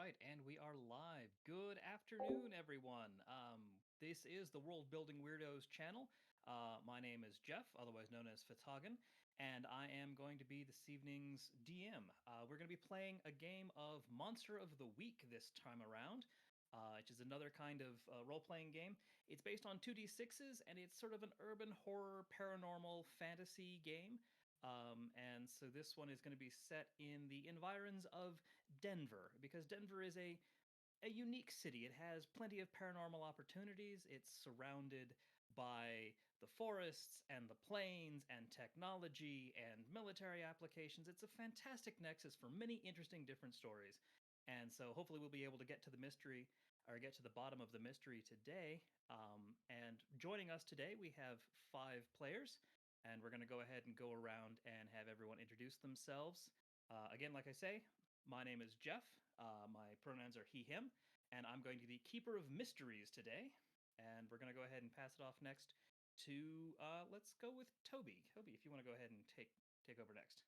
right, and we are live. Good afternoon, everyone. This is the World Building Weirdos channel. My name is Jeff, otherwise known as fthagn, and I am going to be this evening's DM. We're going to be playing a game of Monster of the Week this time around, which is another kind of role-playing game. It's based on 2d6s, and it's sort of an urban horror, paranormal fantasy game. And so this one is going to be set in the environs of Denver, because Denver is a unique city. It has plenty of paranormal opportunities. It's surrounded by the forests and the plains and technology and military applications. It's a fantastic nexus for many interesting different stories. And so hopefully we'll be able to get to the mystery or get to the bottom of the mystery today. And joining us today, we have 5 players, and we're going to go ahead and go around and have everyone introduce themselves. Again, like I say, my name is Jeff. My pronouns are he, him, and I'm going to be the keeper of mysteries today. And we're going to go ahead and pass it off next to, let's go with Toby. Toby, if you want to go ahead and take over next.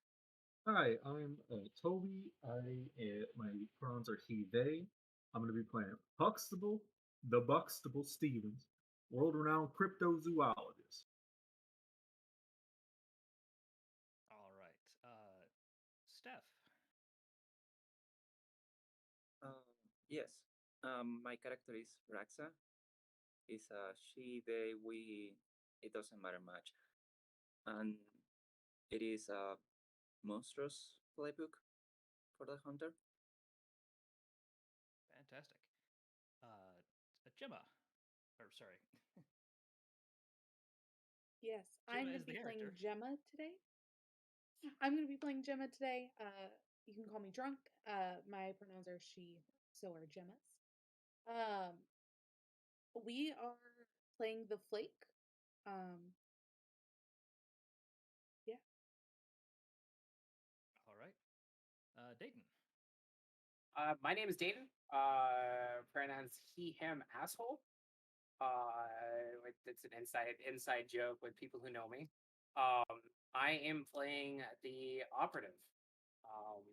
Hi, I'm Toby. My pronouns are he, they. I'm going to be playing Huxtable, the Buxtable Stevens, world-renowned cryptozoologist. All right. Steph. Uh, yes. My character is Raxa. Is a she, they, we. It doesn't matter much, and it is a monstrous playbook for the hunter. Fantastic. Gemma. Or, sorry. Yes, I'm Gemma going is to the be playing character. Gemma today. I'm going to be playing Gemma today. You can call me drunk. My pronouns are she, so are Gemma's. Um, we are playing the Flake. Um, yeah. All right. Dayton. My name is Dayton. Pronouns he, him, asshole. It's an inside joke with people who know me. I am playing the operative. Um,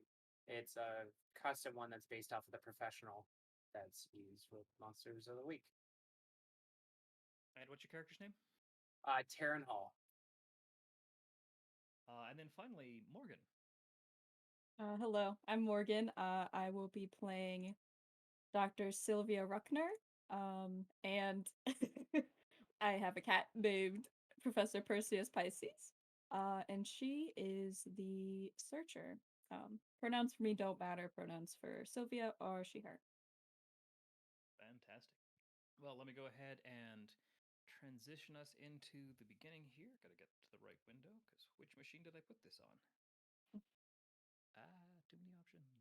it's a custom one that's based off of the professional that's used with Monsters of the Week. And what's your character's name? Terran Hall. And then finally, Morgan. Hello, I'm Morgan. I will be playing Dr. Sylvia Ruckner. And I have a cat named Professor Perseus Pisces. And she is the searcher. Pronouns for me don't matter. Pronouns for Sylvia are she, her. Fantastic. Well, let me go ahead and transition us into the beginning here. Got to get to the right window, because which machine did I put this on? Too many options.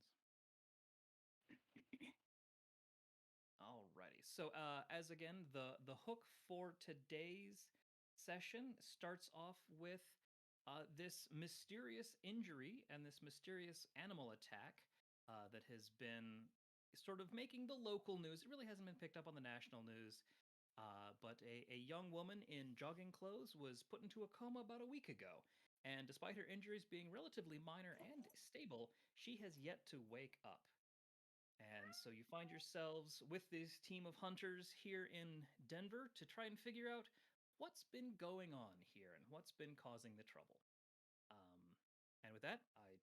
Alrighty. So, as again, the hook for today's session starts off with this mysterious injury and this mysterious animal attack that has been sort of making the local news. It really hasn't been picked up on the national news. But a young woman in jogging clothes was put into a coma about a week ago. And despite her injuries being relatively minor and stable, she has yet to wake up. And so you find yourselves with this team of hunters here in Denver to try and figure out what's been going on here and what's been causing the trouble. And with that, I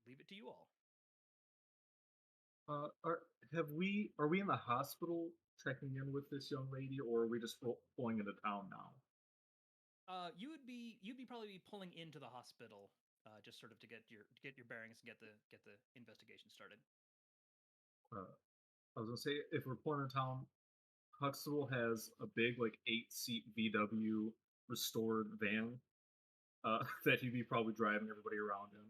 leave it to you all. Are we in the hospital checking in with this young lady, or are we just pulling into town now? You'd be probably be pulling into the hospital, just sort of to get your bearings and get the investigation started. I was gonna say, if we're pulling into town, Huxtable has a big, like, 8-seat VW restored van that he'd be probably driving everybody around in.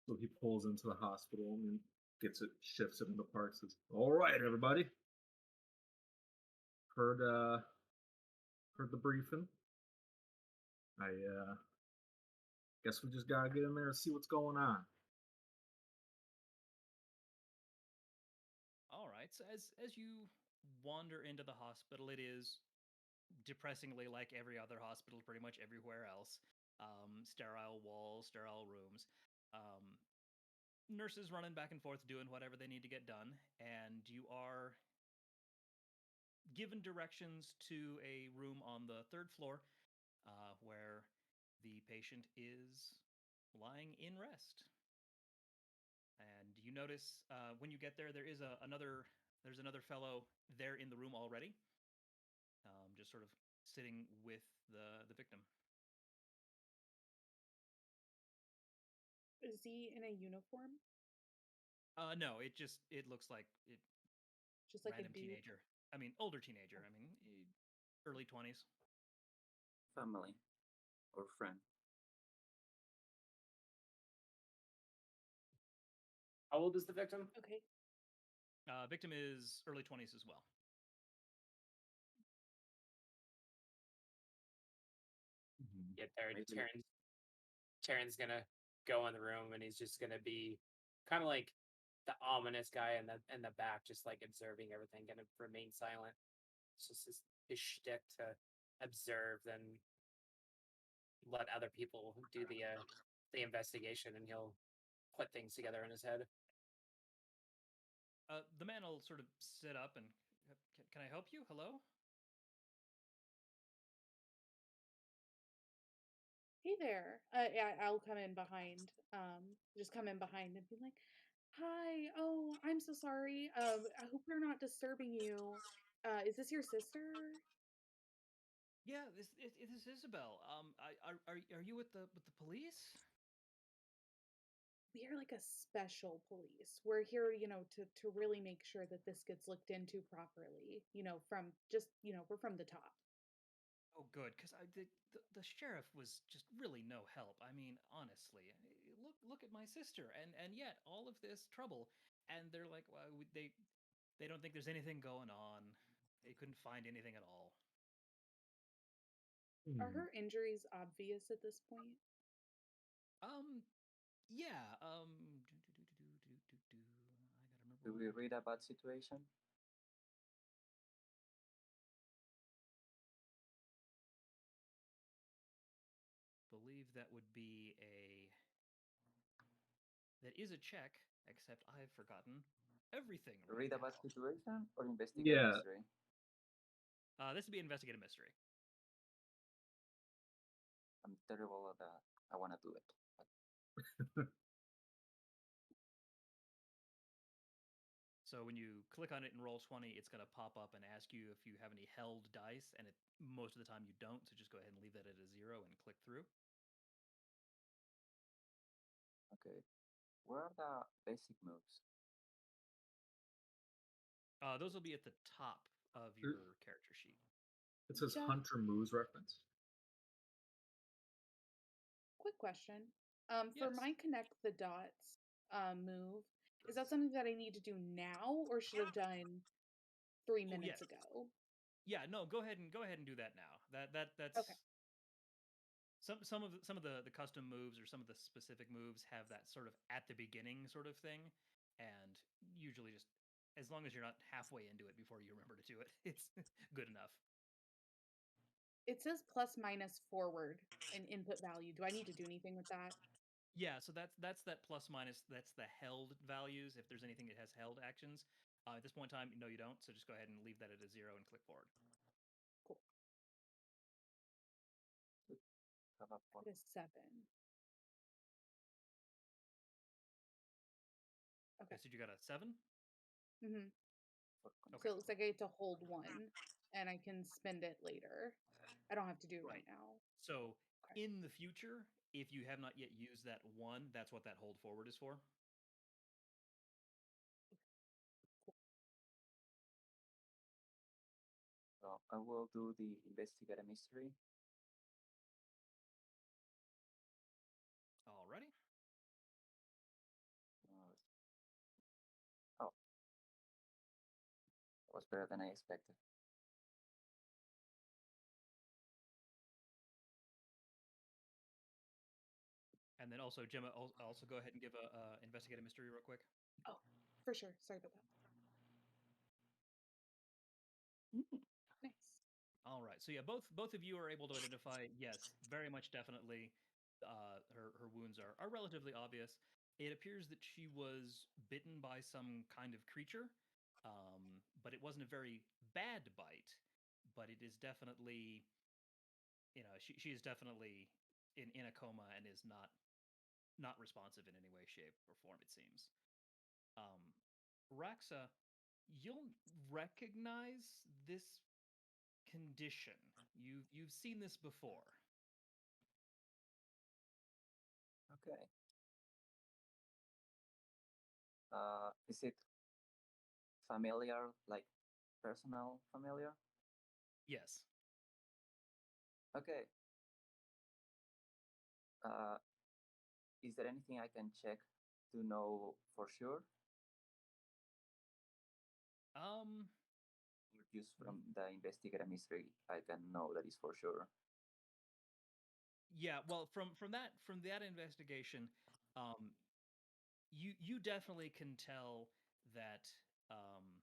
So he pulls into the hospital and gets it, shifts it into park. Says, "All right, everybody, heard heard the briefing. I guess we just gotta get in there and see what's going on." All right. So as you wander into the hospital, it is depressingly like every other hospital, pretty much everywhere else. Sterile walls, sterile rooms. Um, nurses running back and forth doing whatever they need to get done, and you are given directions to a room on the third floor where the patient is lying in rest. And you notice when you get there, there's another fellow there in the room already, just sort of sitting with the victim. Is he in a uniform? No, it looks like it. Just like a Random dude? teenager. I mean, older teenager. I mean, early 20s. Family or friend. How old is the victim? Okay. Victim is early 20s as well. Mhm. Yeah, there. Maybe- Taryn's gonna go in the room, and he's just gonna be kind of like the ominous guy in the back, just like observing everything, gonna remain silent. It's just his shtick to observe, then let other people do the investigation, and he'll put things together in his head. The man will sort of sit up and, can I help you? Hello? Hey there. Yeah, I'll come in behind. Just come in behind and be like, "Hi. Oh, I'm so sorry. I hope we're not disturbing you. Is this your sister? Yeah, this is Isabel. Are you with the police? We are like a special police. We're here, to really make sure that this gets looked into properly. From just, we're from the top." Oh, good, because the sheriff was just really no help. I mean, honestly, look at my sister, and yet all of this trouble, and they're like, well, they don't think there's anything going on. They couldn't find anything at all. Are Hmm. her injuries obvious at this point? Yeah. I gotta Do remember we what. read a bad situation? Believe that would be that is a check, except I've forgotten everything right Read a bad now. situation or investigate Yeah. mystery? This would be investigative mystery. I'm terrible at that. I want to do it. So when you click on it and roll 20, it's going to pop up and ask you if you have any held dice, and most of the time you don't, so just go ahead and leave that at a 0 and click through. Okay. Where are the basic moves? Those will be at the top of your character sheet. It says Jeff? Hunter Moose reference. Quick question. For Yes. my connect the dots move, is that something that I need to do now or should have done 3 Oh, minutes yes. ago? Yeah, no, go ahead and do that now. That's Okay. some of the custom moves or some of the specific moves have that sort of at the beginning sort of thing, and usually just as long as you're not halfway into it before you remember to do it, it's good enough. It says plus minus forward and input value. Do I need to do anything with that? Yeah, so that's that plus minus. That's the held values. If there's anything that has held actions, at this point in time, no, you don't. So just go ahead and leave that at a 0 and click forward. Cool. Have a At a 7. Okay. So you got a 7. Mm-hmm. Okay. So it looks like I get to hold 1 and I can spend it later. I don't have to do it right now. So Okay. in the future, if you have not yet used that 1, that's what that hold forward is for. So I will do the investigate a mystery. Alrighty. Oh, that was better than I expected. And then also, Gemma, also go ahead and give a investigate a mystery real quick. Oh, for sure. Sorry about that. Nice. All right. So yeah, both of you are able to identify. Yes, very much, definitely. Her wounds are relatively obvious. It appears that she was bitten by some kind of creature, but it wasn't a very bad bite. But it is definitely, she is definitely in a coma and is not responsive in any way, shape, or form. It seems. Um, Raxa, you'll recognize this condition. You've seen this before. Okay. Is it familiar, like personal familiar? Yes. Okay. Uh, is there anything I can check to know for sure, Um. or just from the investigative mystery I can know that is for sure? Yeah. Well, from that investigation, um, you definitely can tell that. I'm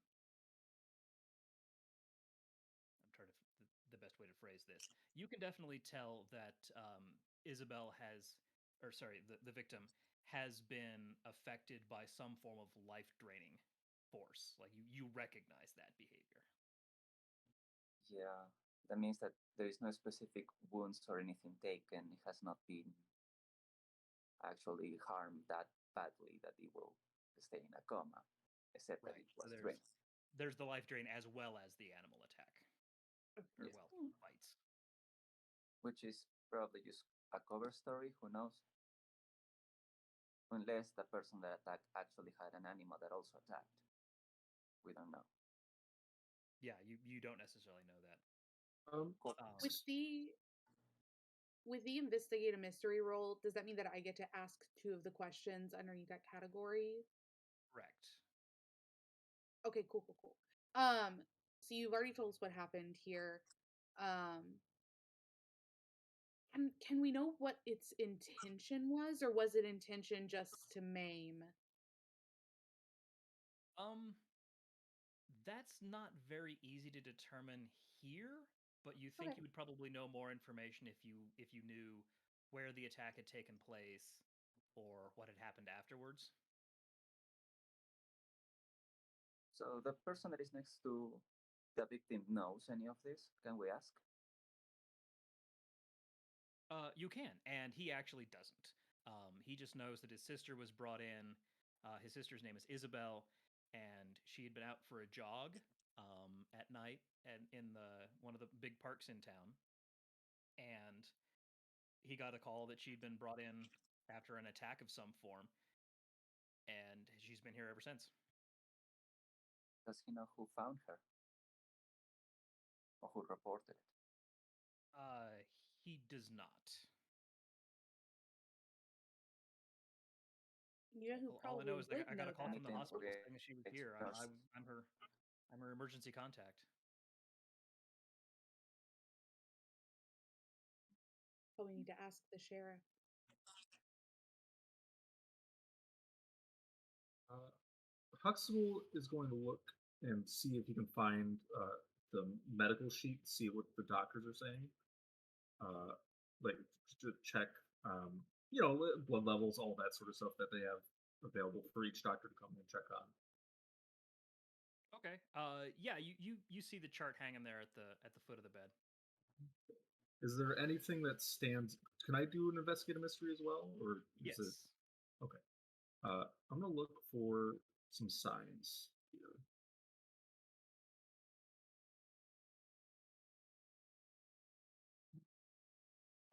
trying to the best way to phrase this. You can definitely tell that Isabel has, or sorry, the victim has been affected by some form of life draining force. Like you recognize that behavior. Yeah, that means that there is no specific wounds or anything taken. It has not been actually harmed that badly that it will stay in a coma, except that Right. it So was drained. there's the life drain as well as the animal attack, or Yes, well, bites. which is probably just a cover story. Who knows? Unless the person that attacked actually had an animal that also attacked. We don't know. Yeah, you don't necessarily know that. Cool. With the investigative mystery role, does that mean that I get to ask 2 of the questions underneath that category? Correct. Okay, cool, cool, cool. So you've already told us what happened here. Um, can we know what its intention was, or was it intention just to maim? Um, that's not very easy to determine here, but you think Okay. you would probably know more information if you knew where the attack had taken place or what had happened afterwards. So the person that is next to the victim knows any of this? Can we ask? You can, and he actually doesn't. He just knows that his sister was brought in. His sister's name is Isabel, and she had been out for a jog at night and in the one of the big parks in town. And he got a call that she'd been brought in after an attack of some form, and she's been here ever since. Does he know who found her or who reported it? He does not. You know who All I know probably is would I got know a call that? from the Anything hospital saying that she was related here. to nurse? I'm her emergency contact. But we need to ask the sheriff. Huxtable is going to look and see if he can find the medical sheet, see what the doctors are saying, like to check, blood levels, all that sort of stuff that they have available for each doctor to come and check on. Okay. Yeah, you see the chart hanging there at the foot of the bed. Is there anything that stands? Can I do an investigative mystery as well, or is it Yes. okay? I'm gonna look for some signs here.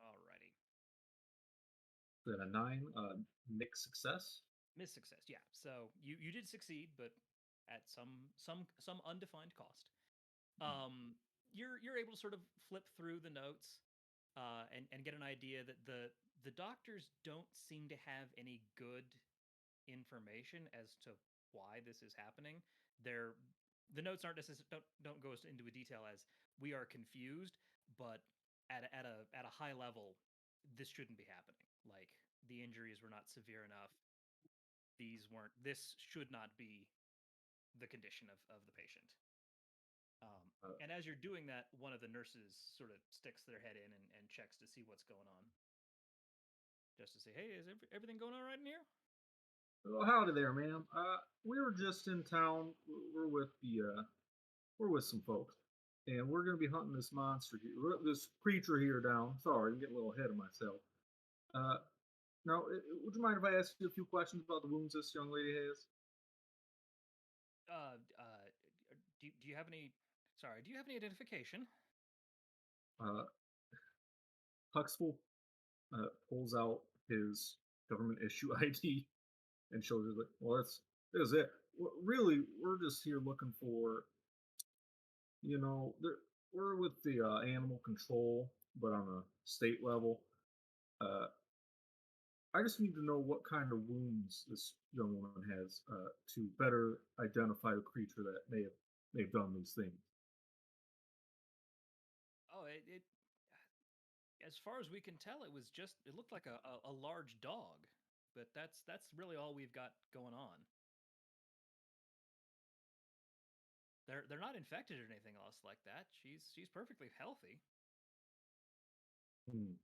Alrighty. Then a 9, mixed success. Miss success. Yeah. So you did succeed, but at some undefined cost. You're able to sort of flip through the notes, and get an idea that the doctors don't seem to have any good information as to why this is happening. They're the notes aren't necessarily don't go into a detail as we are confused, but at a high level, this shouldn't be happening. Like the injuries were not severe enough. This should not be the condition of the patient. Uh, And as you're doing that, one of the nurses sort of sticks their head in and checks to see what's going on, just to say, "Hey, is everything going all right in here?" Oh, howdy there, ma'am. We were just in town. We're with we're with some folks, and we're gonna be hunting this monster here, this creature here down. Sorry, I'm getting a little ahead of myself. Uh, now, would you mind if I ask you a few questions about the wounds this young lady has? Uh, uh, do you have any? Sorry, do you have any identification? Uh, Huxtable pulls out his government issue ID and shows her, like, well, that's it. Really, we're just here looking for, you know, we're with the animal control, but on a state level. Uh, I just need to know what kind of wounds this young woman has to better identify the creature that may have done these things. Oh, it as far as we can tell, it looked like a large dog, but that's really all we've got going on. They're not infected or anything else like that. She's perfectly healthy. Hmm.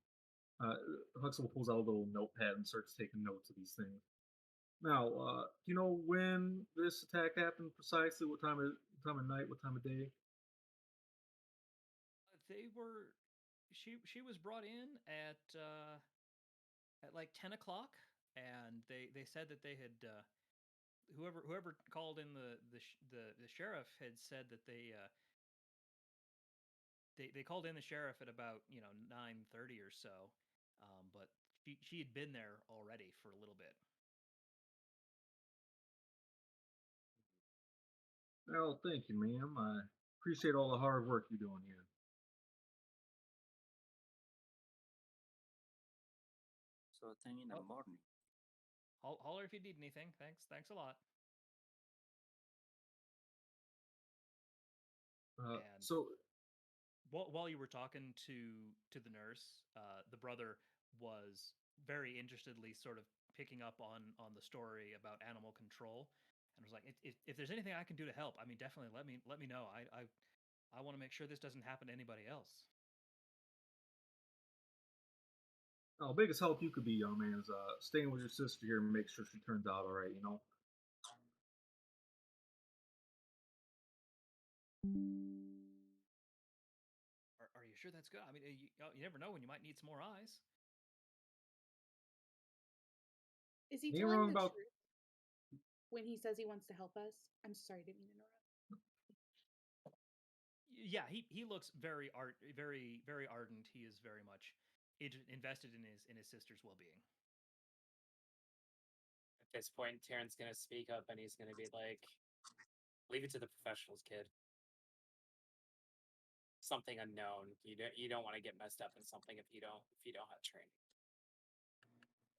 Uh, Huxtable pulls out a little notepad and starts taking notes of these things. Now, do you know when this attack happened precisely? What time of night? What time of day? They were she was brought in at like 10 o'clock, and they said that they had whoever called in the sheriff had said that they called in the sheriff at about 9:30 or so, but she had been there already for a little bit. Well, thank you, ma'am. I appreciate all the hard work you're doing here. So 10 in the Oh, morning. holler if you need anything. Thanks a lot. And So, while you were talking to the nurse, the brother was very interestedly sort of picking up on the story about animal control, and was like, if there's anything I can do to help, I mean, definitely let me know. I want to make sure this doesn't happen to anybody else. biggest help you could be, young man, is staying with your sister here and make sure she turns out all right. You know. Are you sure that's good? I mean, you never know when you might need some more eyes. Is he You ain't telling wrong the about. truth when he says he wants to help us? I'm sorry, didn't mean to interrupt. Yeah, he looks very ardent. He is very much invested in his sister's well-being. At this point, Terran's gonna speak up and he's gonna be like, "Leave it to the professionals, kid. Something unknown. You don't want to get messed up in something if you don't have training."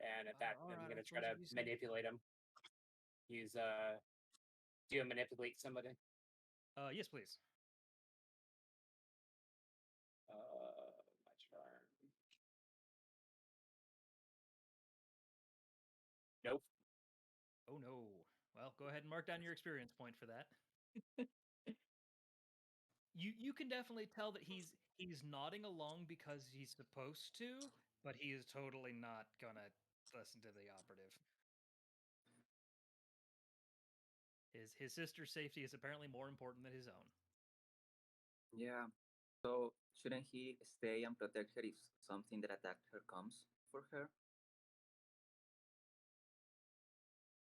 And at that, All I'm right, I gonna try suppose to if you say. manipulate him. Use do you manipulate somebody? Yes, please. My turn. Nope. Oh no. Well, go ahead and mark down your experience point for that. You can definitely tell that he's nodding along because he's supposed to, but he is totally not gonna listen to the operative. His sister's safety is apparently more important than his own. Yeah. So shouldn't he stay and protect her if something that attacked her comes for her?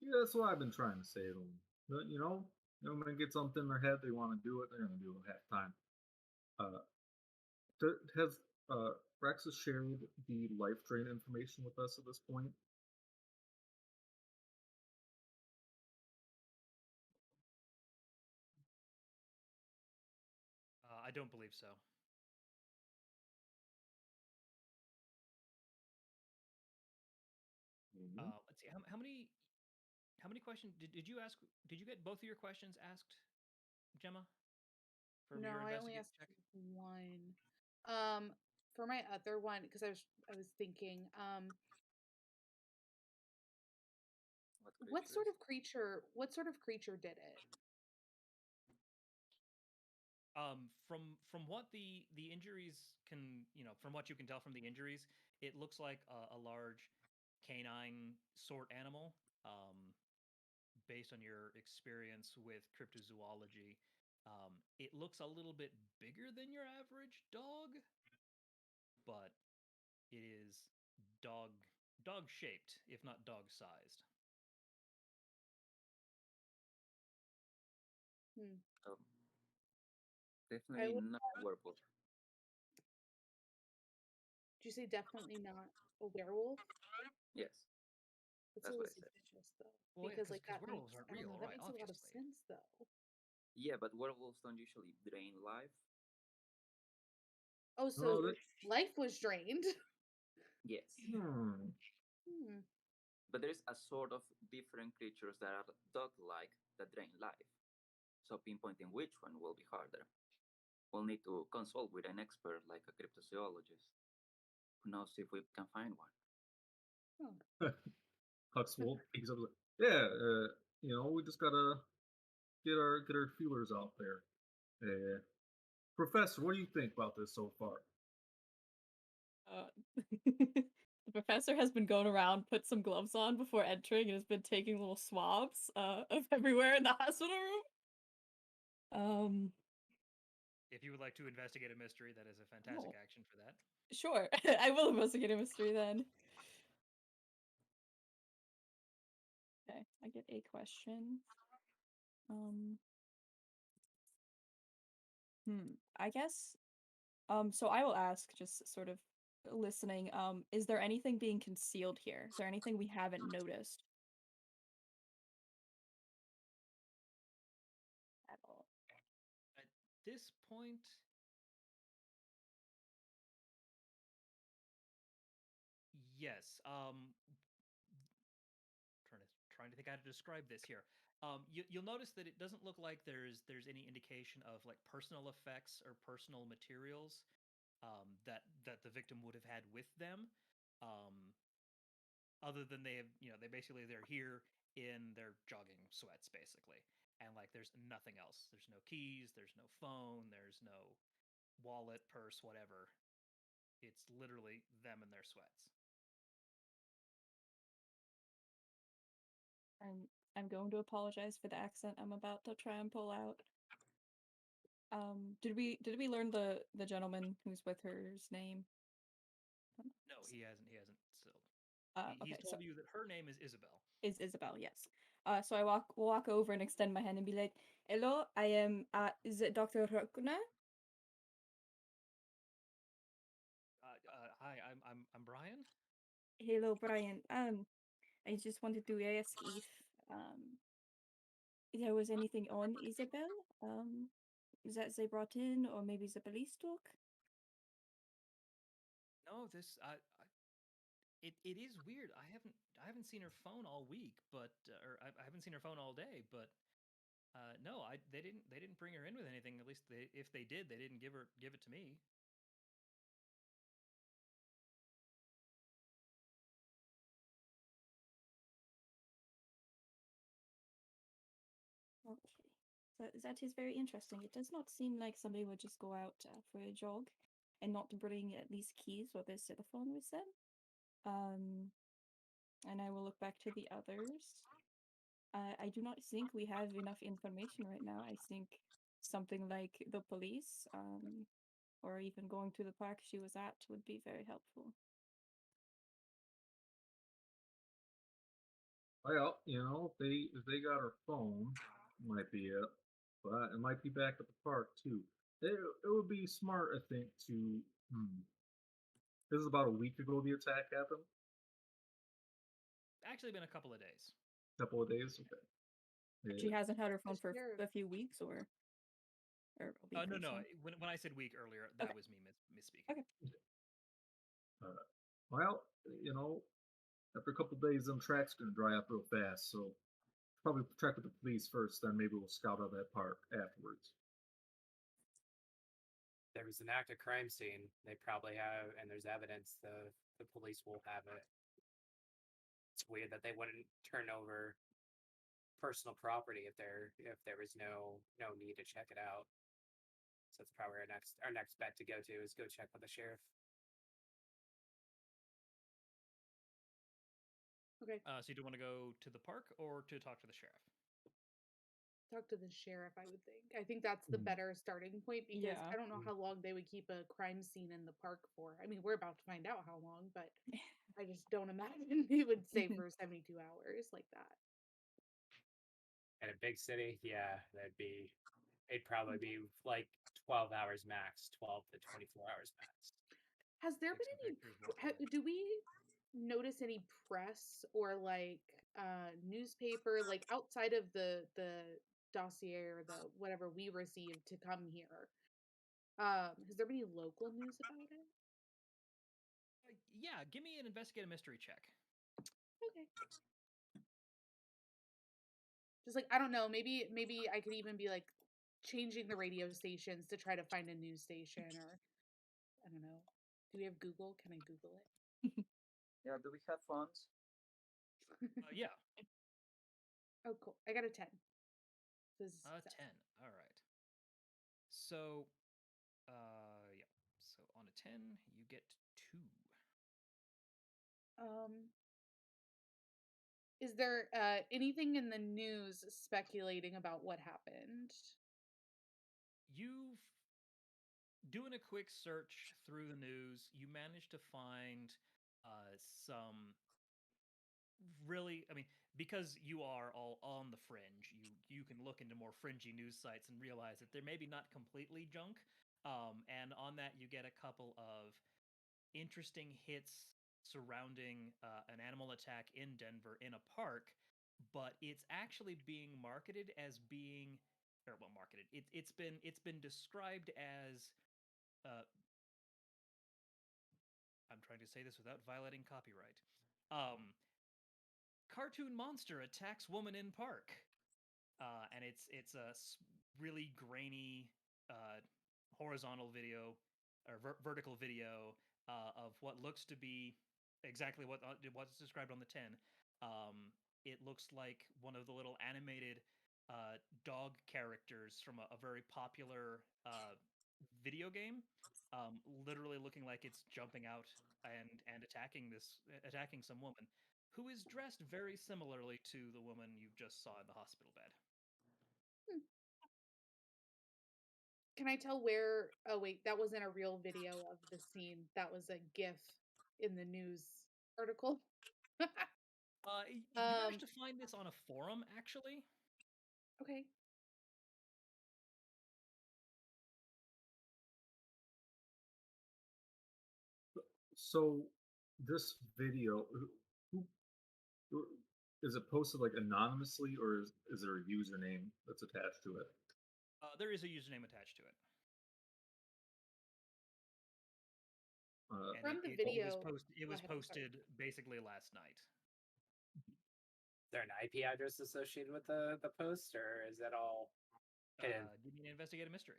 Yeah, that's what I've been trying to say to them. But, when they get something in their head, they want to do it. They're going to do it half the time. Uh, has Rex shared the life drain information with us at this point? I don't believe so. Let's see. How many questions did you ask? Did you get both of your questions asked, Gemma, for No, your I only investigate asked check? one. Um, for my other one, because I was thinking, What what sort creatures? of creature did it? From what the injuries can, from what you can tell from the injuries, it looks like a large canine sort animal. based on your experience with cryptozoology, it looks a little bit bigger than your average dog, but it is dog shaped, if not dog sized. Hmm. So I definitely would. not a werewolf. Did you say definitely not a werewolf? Yes, It's that's so what I said. suspicious though, Well, yeah, because like that werewolves makes aren't I don't real, know that right? makes a lot of Obviously. sense though. Yeah, but werewolves don't usually drain life. Oh, No, so that, life was drained. Yes, hmm. Hmm. but there's a sort of different creatures that are dog-like that drain life. So pinpointing which one will be harder. We'll need to consult with an expert like a cryptozoologist who knows if we can find one. Oh. Huxtable picks up. Yeah, we just gotta get our feelers out there. Professor, what do you think about this so far? The professor has been going around, put some gloves on before entering, and has been taking little swabs of everywhere in the hospital room. If you would like to investigate a mystery, that is a fantastic Oh. action for that. Sure, I will investigate a mystery then. Okay, I get a question. I guess. So I will ask, just sort of listening. Is there anything being concealed here? Is there anything we haven't noticed at all? At this point, yes. Trying to think how to describe this here. You'll notice that it doesn't look like there's any indication of like personal effects or personal materials that the victim would have had with them, um, other than they're here in their jogging sweats basically, and like there's nothing else. There's no keys. There's no phone. There's no wallet, purse, whatever. It's literally them in their sweats. And I'm going to apologize for the accent I'm about to try and pull out. Did we learn the gentleman who's with her's name? No, he hasn't. He hasn't still. Okay, He's so told you that her name is Isabel. is Isabel, yes. So I walk over and extend my hand and be like, "Hello, I am is it Dr. Rokuna? Hi, I'm Brian. Hello, Brian. I just wanted to ask if um there was anything on Isabel that they brought in, or maybe the police took." No, it is weird. I haven't seen her phone all week, but or I haven't seen her phone all day, but no, they didn't bring her in with anything. At least if they did, they didn't give it to me. Okay. So that is very interesting. It does not seem like somebody would just go out for a jog and not bring at least keys or their cell phone with them. And I will look back to the others. I do not think we have enough information right now. I think something like the police, or even going to the park she was at would be very helpful. Well, if they got her phone, might be it, but it might be back at the park too. It would be smart, I think, to. This is about a week ago the attack happened. Actually, been a couple of days. Couple of days. Okay. She Yeah. hasn't had her phone Just for here. a few weeks or a week No, or no. so. When I said week earlier, that Okay. was me misspeaking. Okay. Well, you know, after a couple of days, them tracks gonna dry up real fast. So probably check with the police first, then maybe we'll scout out that park afterwards. There was an active crime scene. They probably have, and there's evidence. The police will have it. It's weird that they wouldn't turn over personal property if there was no need to check it out. So that's probably our next bet to go to is go check with the sheriff. Okay. So you do want to go to the park or to talk to the sheriff? Talk to the sheriff, I would think. I think that's the Mhm. better starting point because Yeah. I don't know how long they would keep a crime scene in the park for. I mean, we're about to find out how long, but I just don't imagine they would stay for 72 hours like that. In a big city, yeah, it'd probably be like 12 hours max, 12 to 24 hours max. Has there Take been some any pictures, we'll find it. do we notice any press or like newspaper like outside of the dossier or the whatever we received to come here? Has there been any local news about it? Yeah, give me an investigative mystery check. Okay. Just like I don't know, maybe I could even be like changing the radio stations to try to find a news station or I don't know. Do we have Google? Can I Google Yeah, do we have phones? it? Yeah, Oh, cool. I got a 10. This is success. 10. All right. So, yeah. So on a 10, you get 2. Is there anything in the news speculating about what happened? You've doing a quick search through the news, you managed to find some really, I mean, because you are all on the fringe, you can look into more fringy news sites and realize that they're maybe not completely junk. And on that, you get a couple of interesting hits surrounding an animal attack in Denver in a park, but it's actually being marketed as being, or well, marketed. It's been described as. I'm trying to say this without violating copyright. Um, Cartoon monster attacks woman in park, and it's a really grainy horizontal video or vertical video of what looks to be exactly what's described on the 10. It looks like one of the little animated dog characters from a very popular video game, literally looking like it's jumping out and attacking some woman who is dressed very similarly to the woman you just saw in the hospital bed. Hmm. Can I tell where? Oh, wait, that wasn't a real video of the scene. That was a GIF in the news article. You managed to find this on a forum, actually. Okay. So this video, who is it posted like anonymously, or is there a username that's attached to it? There is a username attached to it. And From the it video. was Ahead, I'm sorry. posted basically last night. Is there an IP address associated with the post, or is that all hidden? Give me an investigative mystery.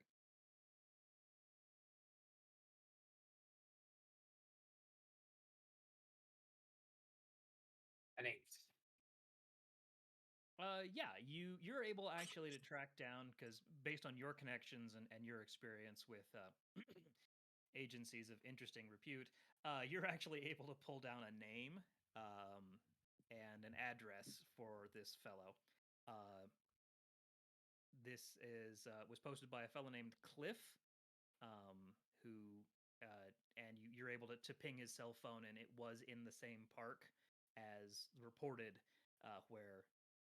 An 8. Yeah, you're able actually to track down, because based on your connections and your experience with agencies of interesting repute, you're actually able to pull down a name and an address for this fellow. This was posted by a fellow named Cliff, who and you're able to ping his cell phone, and it was in the same park as reported where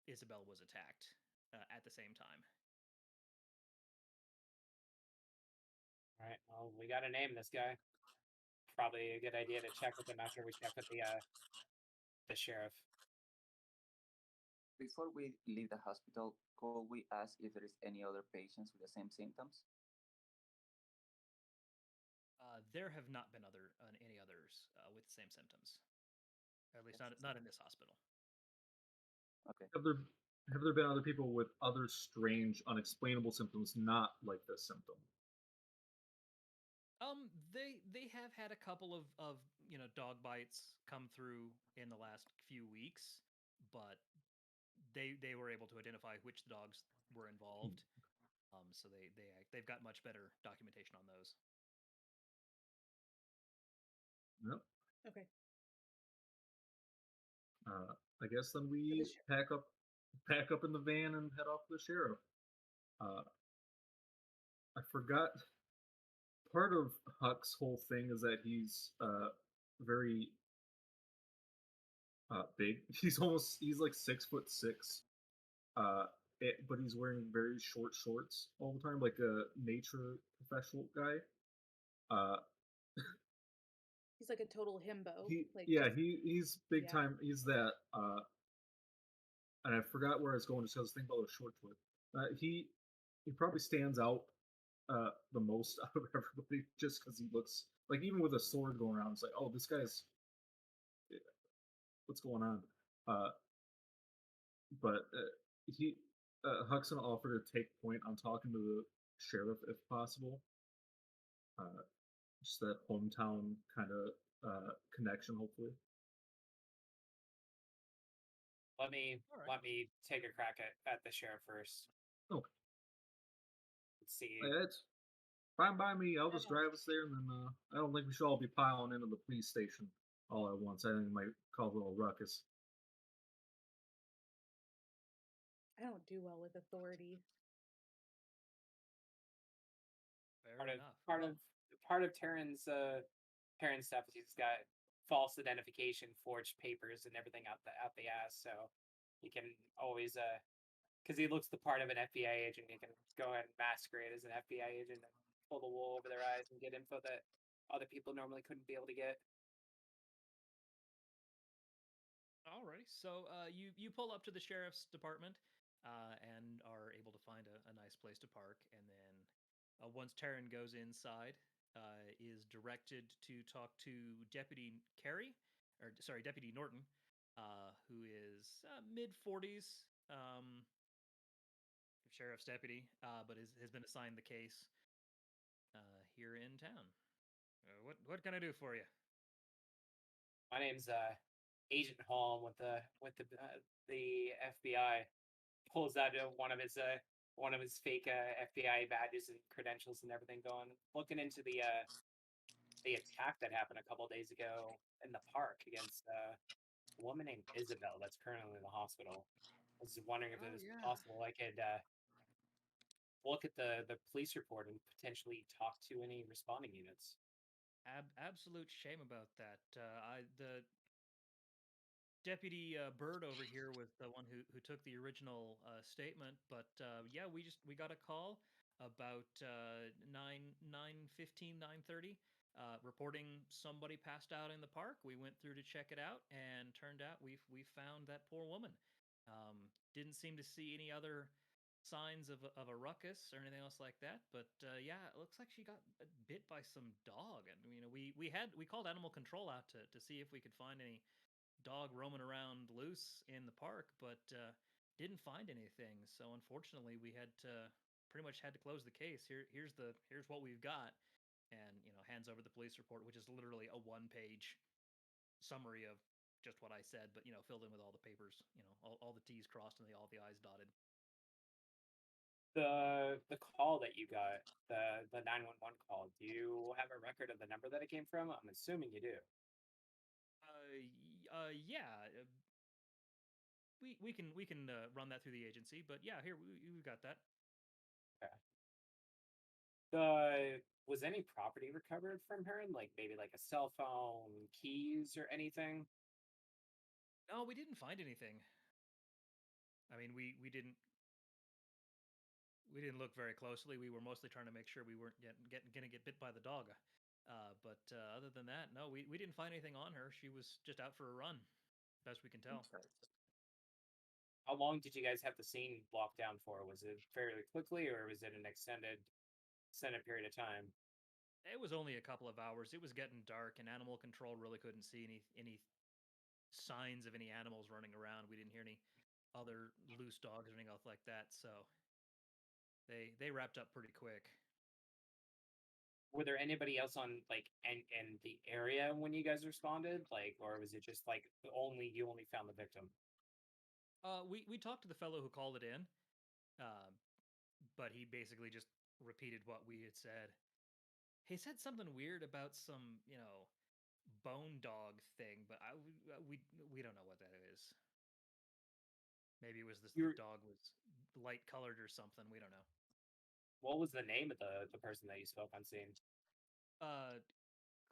Isabel was attacked at the same time. All right. Well, we got to name this guy. Probably a good idea to check with him after we check with the sheriff. Before we leave the hospital, could we ask if there is any other patients with the same symptoms? There have not been any others with the same symptoms, or at least not in this hospital. Okay. Have there been other people with other strange, unexplainable symptoms not like this symptom? They have had a couple of dog bites come through in the last few weeks, but they were able to identify which dogs were involved. So they've got much better documentation on those. Yep. Okay. I guess then For the we sheriff. pack up in the van and head off to the sheriff. I forgot part of Huck's whole thing is that he's very big. He's like 6'6", uh, but he's wearing very short shorts all the time, like a nature professional guy. Uh, He's like a total himbo. he Like yeah just he's big yeah. time. He's that. And I forgot where I was going. Just I was thinking about the short short. He probably stands out the most out of everybody just because he looks like, even with a sword going around, it's like, oh, this guy's what's going on. Uh, but he Huxon offered to take point on talking to the sheriff if possible. Just that hometown kind of connection, hopefully. Let me All right. let me take a crack at the sheriff first. Okay, Let's see. it's fine by me. I'll just Yeah. drive us there, and then I don't think we should all be piling into the police station all at once. I think it might cause a little ruckus. I don't do well with authority. Fair Part of enough. part Well, of part of Terran's stuff is he's got false identification, forged papers, and everything out the ass. So he can always because he looks the part of an FBI agent, he can go ahead and masquerade as an FBI agent and pull the wool over their eyes and get info that other people normally couldn't be able to get. alrighty. So you pull up to the sheriff's department and are able to find a nice place to park. And then once Taryn goes inside, is directed to talk to Deputy Carey, or sorry, Deputy Norton, who is mid 40s, sheriff's deputy, but has been assigned the case here in town. What can I do for you? My name's Agent Hall with the FBI. Pulls out one of his fake FBI badges and credentials and everything, going looking into the attack that happened a couple days ago in the park against a woman named Isabel that's currently in the hospital. I was wondering if it Oh was yeah. possible I could look at the police report and potentially talk to any responding units. Absolute shame about that. The Deputy Bird over here was the one who took the original statement, but yeah, we got a call about 9:15, 9:30, reporting somebody passed out in the park. We went through to check it out, and turned out we found that poor woman. Didn't seem to see any other signs of a ruckus or anything else like that, but yeah, it looks like she got bit by some dog. And we called animal control out to see if we could find any dog roaming around loose in the park, but didn't find anything. So unfortunately, we had to pretty much had to close the case. Here's what we've got, and hands over the police report, which is literally a 1-page summary of just what I said, but filled in with all the papers, all the T's crossed and all the I's dotted. The call that you got, the 911 call, do you have a record of the number that it came from? I'm assuming you do. Yeah. We can run that through the agency, but yeah, here we got that. Okay. Was any property recovered from her? Like maybe like a cell phone, keys, or anything? No, we didn't find anything. I mean, we didn't look very closely. We were mostly trying to make sure we weren't gonna get bit by the dog. But other than that, no, we didn't find anything on her. She was just out for a run, best we can tell. Okay. How long did you guys have the scene locked down for? Was it fairly quickly, or was it an extended period of time? It was only a couple of hours. It was getting dark, and animal control really couldn't see any signs of any animals running around. We didn't hear any other loose dogs or anything else like that. So they wrapped up pretty quick. Were there anybody else on like in the area when you guys responded? Like, or was it just like you only found the victim? We talked to the fellow who called it in, uh, but he basically just repeated what we had said. He said something weird about some, bone dog thing, but we don't know what that is. Maybe it was the You're- dog was light colored or something. We don't know. What was the name of the person that you spoke on scene?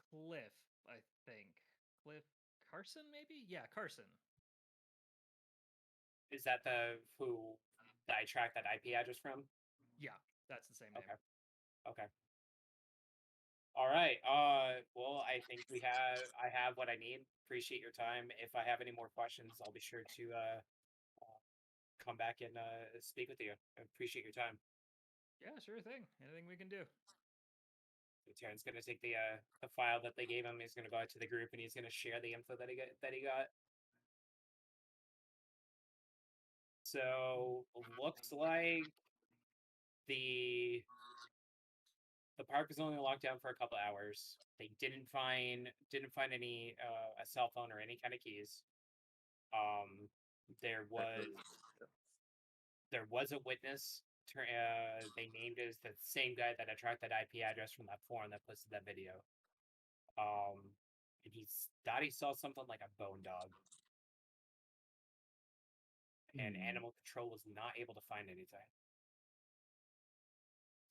Cliff, I think. Cliff Carson, maybe? Yeah, Carson. Is that the who I tracked that IP address from? Yeah, that's the same name. Okay. Okay. All right. Well, I think I have what I need. Appreciate your time. If I have any more questions, I'll be sure to come back and speak with you. I appreciate your time. Yeah, sure thing. Anything we can do. Taryn's gonna take the file that they gave him. He's gonna go out to the group and he's gonna share the info that he got. So looks like the park was only locked down for a couple hours. They didn't find any a cell phone or any kind of keys. There was a witness. They named it as the same guy that tracked that IP address from that forum that posted that video. And he thought he saw something like a bone dog. And animal control was not able to find anything.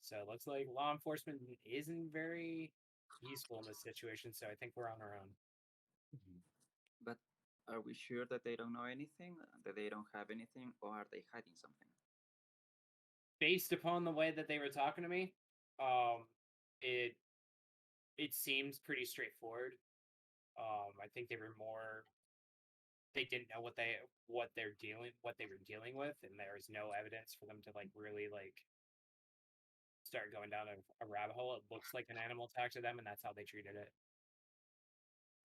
So it looks like law enforcement isn't very useful in this situation, so I think we're on our own. But are we sure that they don't know anything, that they don't have anything, or are they hiding something? Based upon the way that they were talking to me, it seems pretty straightforward. I think they didn't know what they were dealing with, and there was no evidence for them to really start going down a rabbit hole. It looks like an animal attack to them, and that's how they treated it.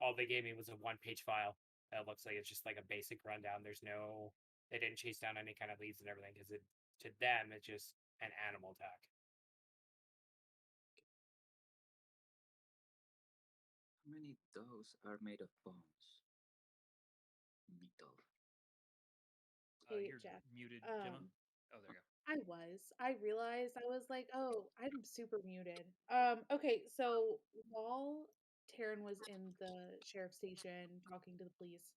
All they gave me was a one-page file. It looks like it's just like a basic rundown. They didn't chase down any kind of leads and everything because to them it's just an animal attack. How many dogs are made of bones? Metal. Hey, You're Jeff. muted, Gemma. Oh, there you go. I realized I was like, oh, I'm super muted. Okay, so while Taryn was in the sheriff's station talking to the police,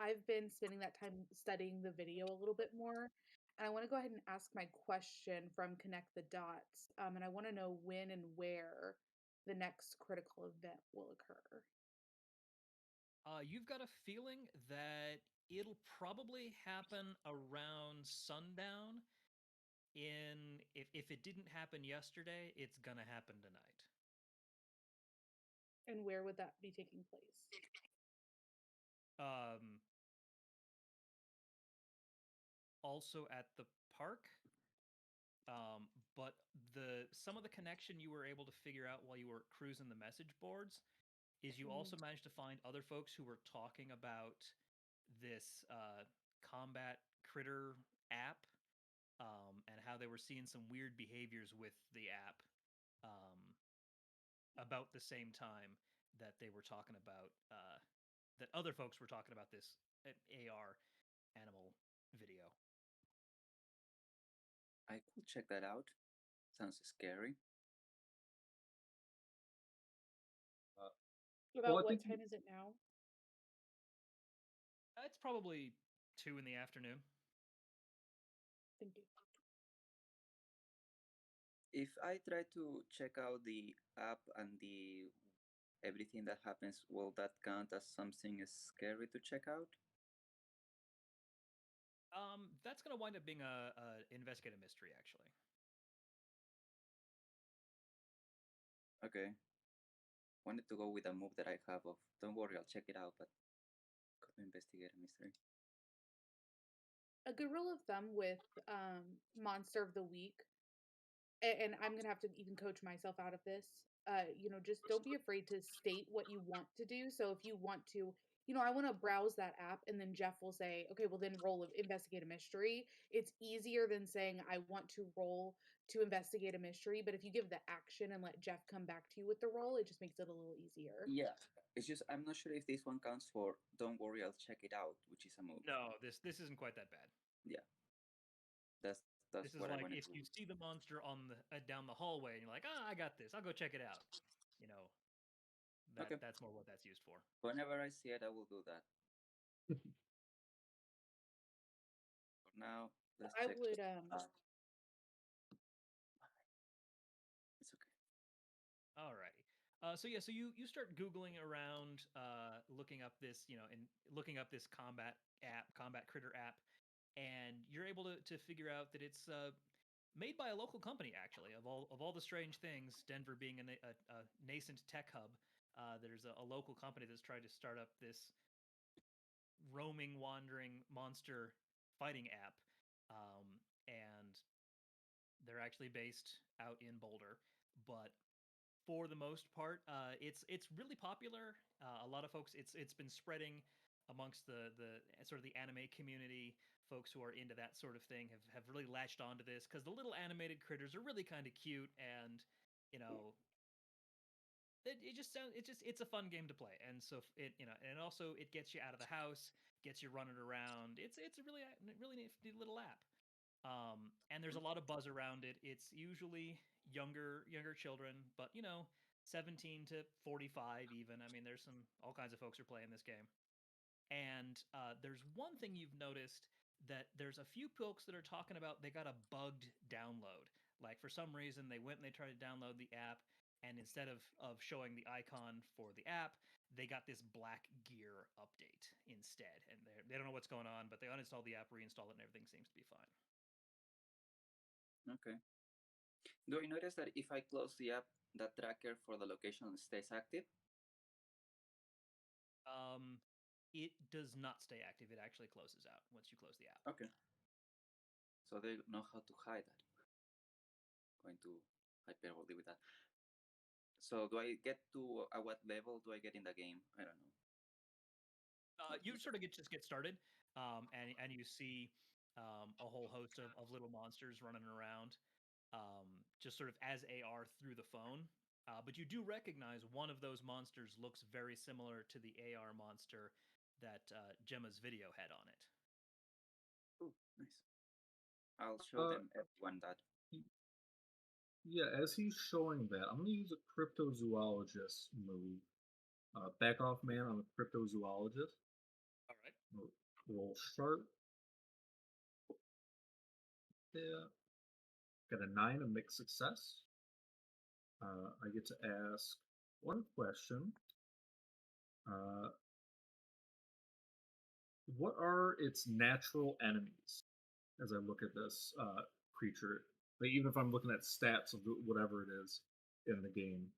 I've been spending that time studying the video a little bit more. And I want to go ahead and ask my question from Connect the Dots. And I want to know when and where the next critical event will occur. You've got a feeling that it'll probably happen around sundown. If it didn't happen yesterday, it's gonna happen tonight. And where would that be taking place? Also at the park. But some of the connection you were able to figure out while you were cruising the message boards is you also managed to find other folks who were talking about this combat critter app, and how they were seeing some weird behaviors with the app, about the same time that they were talking about that other folks were talking about this AR animal video. I could check that out. Sounds scary. About I what think time is it now? It's probably 2 in the afternoon. Thank you. If I try to check out the app and everything that happens, will that count as something scary to check out? That's gonna wind up being a investigative mystery, actually. Okay. Wanted to go with a move that I have of, don't worry, I'll check it out, but could investigate a mystery. A good rule of thumb with Monster of the Week, and I'm gonna have to even coach myself out of this. Just don't be afraid to state what you want to do. So if you want to, I want to browse that app, and then Jeff will say, okay, well then roll investigate a mystery. It's easier than saying I want to roll to investigate a mystery. But if you give the action and let Jeff come back to you with the roll, it just makes it a little easier. Yeah, it's just I'm not sure if this one counts for don't worry, I'll check it out, which is a move. No, this isn't quite that bad. Yeah. That's This is what I like wanted if to. you see the monster on the down the hallway and you're like, I got this. I'll go check it out. Okay. That's more what that's used for. Whenever I see it, I will do that. For Now let's I check. would It's okay. Alrighty. So yeah, so you start googling around, looking up this, and looking up this combat app, combat critter app, and you're able to figure out that it's made by a local company. Actually, of all the strange things, Denver being a nascent tech hub, there's a local company that's tried to start up this roaming, wandering monster fighting app, and they're actually based out in Boulder, but for the most part, it's really popular. A lot of folks, it's been spreading amongst the sort of the anime community. Folks who are into that sort of thing have really latched onto this because the little animated critters are really kind of cute, and you know it just sounds it's a fun game to play. And so and also it gets you out of the house, gets you running around. It's a really neat little app. And there's a lot of buzz around it. It's usually younger children, but 17 to 45 even. I mean, there's all kinds of folks who are playing this game. And there's one thing you've noticed, that there's a few folks that are talking about they got a bugged download. Like for some reason they went and they tried to download the app, and instead of showing the icon for the app, they got this black gear update instead. And they don't know what's going on, but they uninstall the app, reinstall it, and everything seems to be fine. Okay. Do I notice that if I close the app, that tracker for the location stays active? It does not stay active. It actually closes out once you close the app. Okay. So they know how to hide that. Going to hyperbole with that. So do I get to at what level do I get in the game? I don't know. You sort of just get started, and you see a whole host of little monsters running around, just sort of as AR through the phone. But you do recognize one of those monsters looks very similar to the AR monster that Gemma's video had on it. Oh, nice. I'll show them everyone that. Yeah, as he's showing that, I'm gonna use a cryptozoologist move. Back off, man. I'm a cryptozoologist. All right. Roll sharp. Yeah. Got a 9, a mixed success. I get to ask one question. What are its natural enemies? As I look at this creature, like even if I'm looking at stats of whatever it is in the game.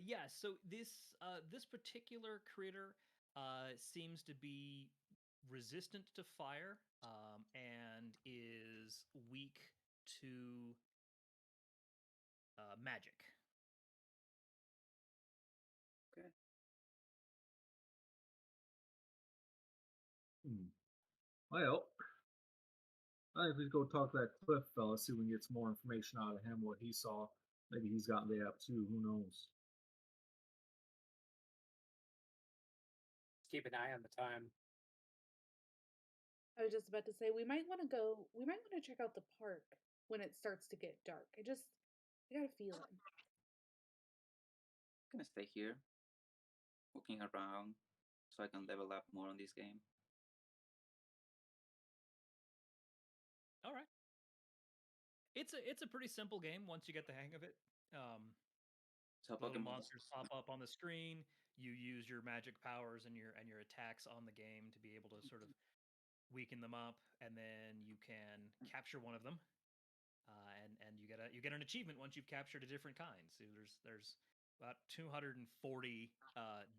Yeah. So this particular critter seems to be resistant to fire, and is weak to magic. Okay. Well, I think we go talk to that Cliff fella, see if we can get some more information out of him, what he saw. Maybe he's gotten the app too. Who knows? Keep an eye on the time. I was just about to say we might want to check out the park when it starts to get dark. I got a feeling. I'm gonna stay here, looking around, so I can level up more on this game. All right. It's a pretty simple game once you get the hang of it. So The little Pokemon. monsters pop up on the screen. You use your magic powers and your attacks on the game to be able to sort of weaken them up, and then you can capture one of them, and you get an achievement once you've captured a different kind. So there's about 240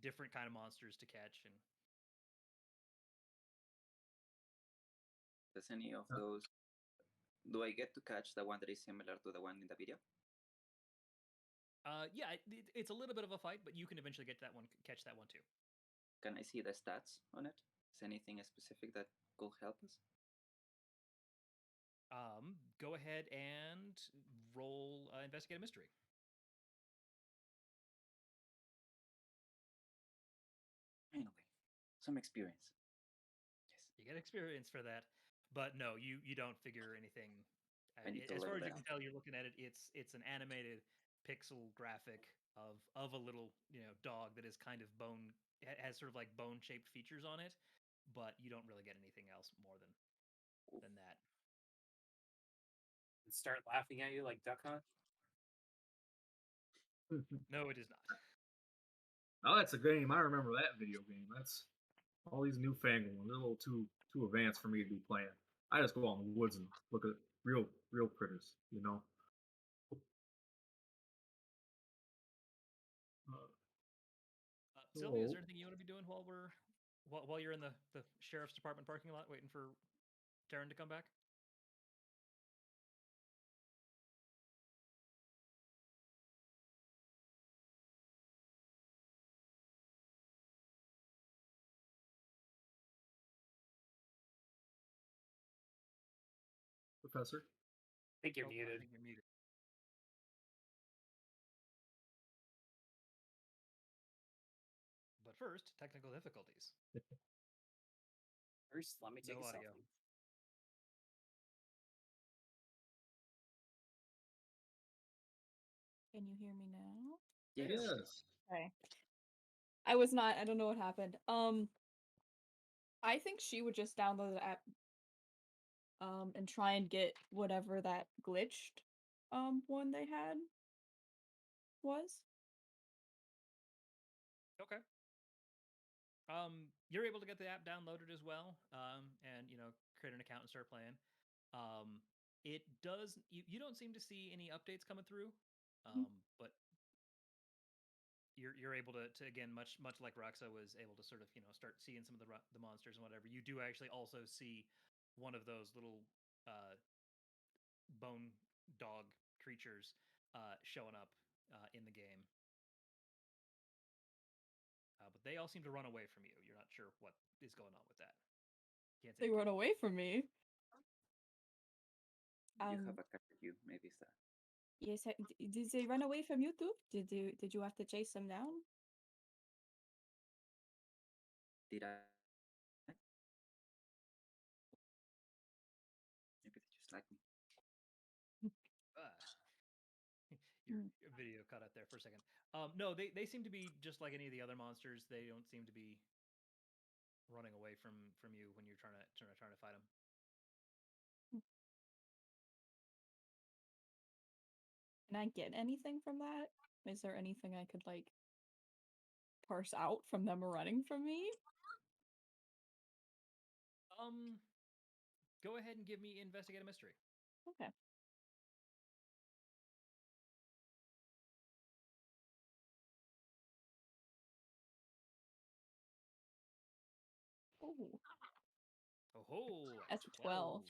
different kind of monsters to catch, and Does any of those? Do I get to catch the one that is similar to the one in the video? yeah, it's a little bit of a fight, but you can eventually get that one, catch that one too. Can I see the stats on it? Is anything specific that could help us? Go ahead and roll investigate a mystery. Anyway, some experience. Yes. You get experience for that, but no, you don't figure anything. I need to As far level as you that can up. tell, you're looking at it. It's an animated pixel graphic of a little dog that is kind of bone, has sort of like bone shaped features on it. but you don't really get anything else more than that. And start laughing at you like Duck Hunt. No, it is not. Oh, that's a game. I remember that video game. That's all these newfangled ones. They're a little too advanced for me to be playing. I just go out in the woods and look at real critters, you know. Sylvia, is So, there anything you want to be doing while you're in the sheriff's department parking lot waiting for Darren to come back? Professor. I think you're Nope, I muted. think you're muted. But first, technical difficulties. First, let me take No a audio. selfie. Can you hear me now? Yes. Okay. I don't know what happened. I think she would just download the app and try and get whatever that glitched one they had was. Okay. You're able to get the app downloaded as well, and create an account and start playing. It does. You don't seem to see any updates coming through, but you're able to again, much like Roxa was able to sort of start seeing some of the monsters and whatever. You do actually also see one of those little bone dog creatures showing up in the game. But they all seem to run away from you. You're not sure what is going on with that. Can't say They run away from me. You have a cat with you, maybe it's that. Yes, did they run away from you too? Did you have to chase them down? Did I? Maybe they just like me. Your video cut out there for a second. No, they seem to be just like any of the other monsters. They don't seem to be running away from you when you're trying to fight them. Can I get anything from that? Is there anything I could like parse out from them running from me? Go ahead and give me investigate a mystery. Okay. Oh. Oh, That's 12.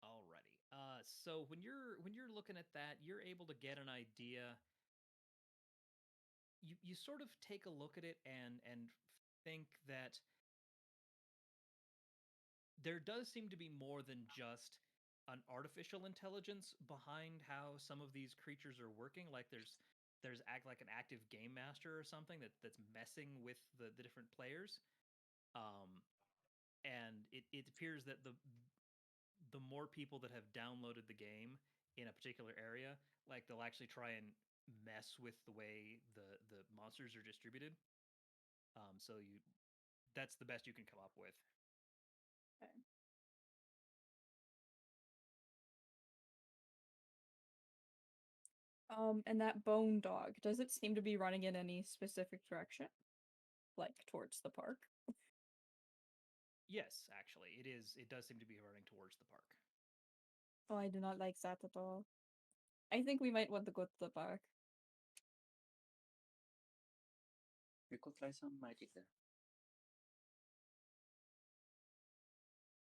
Alrighty. So when you're looking at that, you're able to get an idea. You sort of take a look at it and think that there does seem to be more than just an artificial intelligence behind how some of these creatures are working. Like there's like an active game master or something that's messing with the different players. And it appears that the more people that have downloaded the game in a particular area, like they'll actually try and mess with the way the monsters are distributed. So that's the best you can come up with. Okay. And that bone dog, does it seem to be running in any specific direction? Like towards the park? Yes, actually, it is. It does seem to be running towards the park. Oh, I do not like that at all. I think we might want to go to the park. We could try some magic there.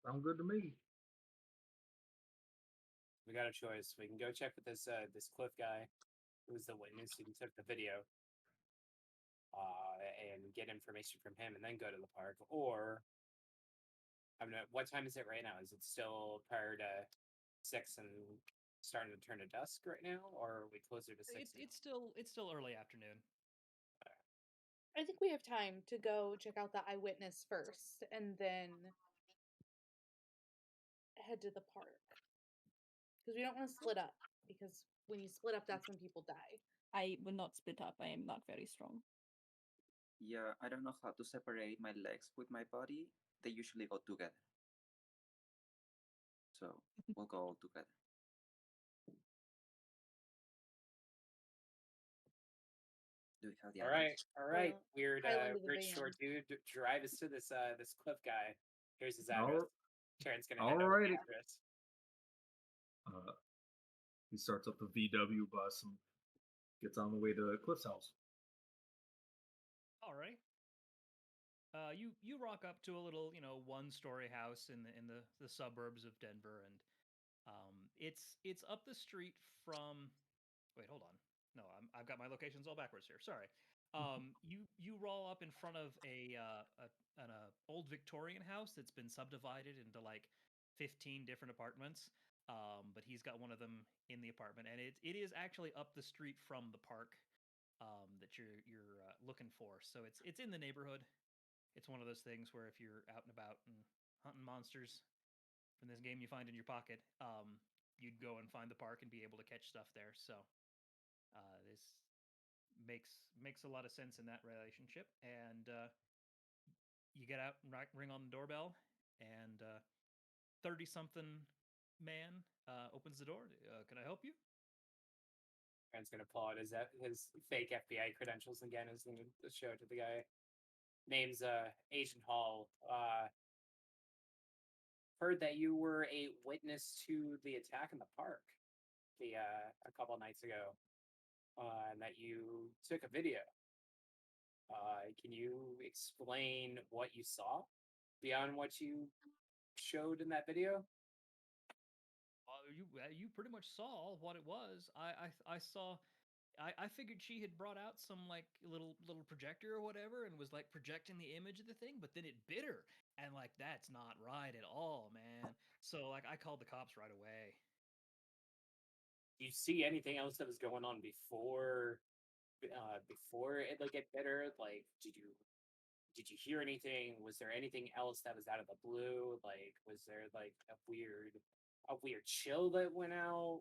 Sound good to me. We got a choice. We can go check with this Cliff guy, who's the witness who took the video, and get information from him, and then go to the park. Or, I mean, what time is it right now? Is it still prior to 6 and starting to turn to dusk right now, or are we closer to 6? It's still early afternoon. I think we have time to go check out the eyewitness first and then head to the park. Because we don't want to split up. Because when you split up, that's when people die. I will not split up. I am not very strong. Yeah, I don't know how to separate my legs with my body. They usually go together. So we'll go together. Do we have the others? All right, weird, pile into the weird van. short dude, drive us to this cliff guy. Here's his All, address. Terran's gonna hand all over the righty. address. He starts up the VW bus and gets on the way to Cliff's house. All right. You rock up to a little, one-story house in the suburbs of Denver, and it's up the street from. Wait, hold on. No, I've got my locations all backwards here. Sorry. You roll up in front of an old Victorian house that's been subdivided into like 15 different apartments. But he's got one of them in the apartment, and it is actually up the street from the park that you're looking for. So it's in the neighborhood. It's one of those things where if you're out and about and hunting monsters from this game you find in your pocket, you'd go and find the park and be able to catch stuff there. So this makes a lot of sense in that relationship. And you get out and ring on the doorbell, and 30-something man opens the door. Can I help you? Terran's gonna pull out his fake FBI credentials again, is gonna show it to the guy. Name's Agent Hall. Heard that you were a witness to the attack in the park a couple nights ago, and that you took a video. Can you explain what you saw beyond what you showed in that video? You pretty much saw what it was. I saw. I figured she had brought out some like little projector or whatever and was like projecting the image of the thing, but then it bit her, and like that's not right at all, man. So like I called the cops right away. Do you see anything else that was going on before it like get better? Like, did you hear anything? Was there anything else that was out of the blue? Like, was there like a weird chill that went out?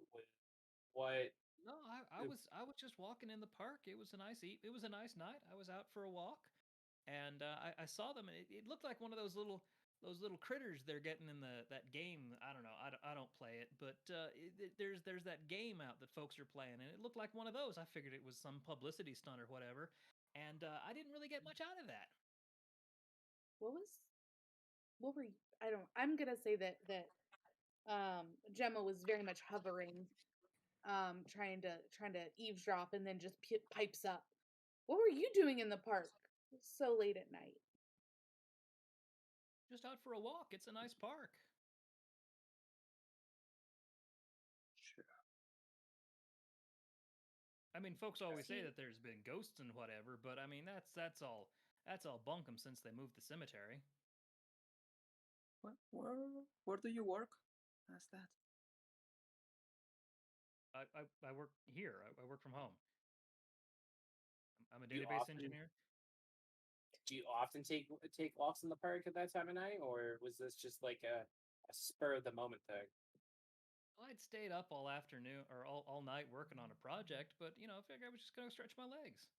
What? No, I was just walking in the park. It was a nice night. I was out for a walk, and I saw them, and it looked like one of those little critters they're getting in that game. I don't know. I don't play it, but there's that game out that folks are playing, and it looked like one of those. I figured it was some publicity stunt or whatever, and I didn't really get much out of that. What were you, I don't, I'm gonna say that Gemma was very much hovering, trying to eavesdrop, and then just pipes up. What were you doing in the park so late at night? Just out for a walk. It's a nice park. Sure. I mean, folks always say See- that there's been ghosts and whatever, but I mean that's all bunkum since they moved the cemetery. Where do you work? Ask that. I work here. I work from home. I'm a Do you database often engineer. do you often take walks in the park at that time of night, or was this just like a spur of the moment thing? Well, I'd stayed up all afternoon or all night working on a project, but I figured I was just gonna stretch my legs.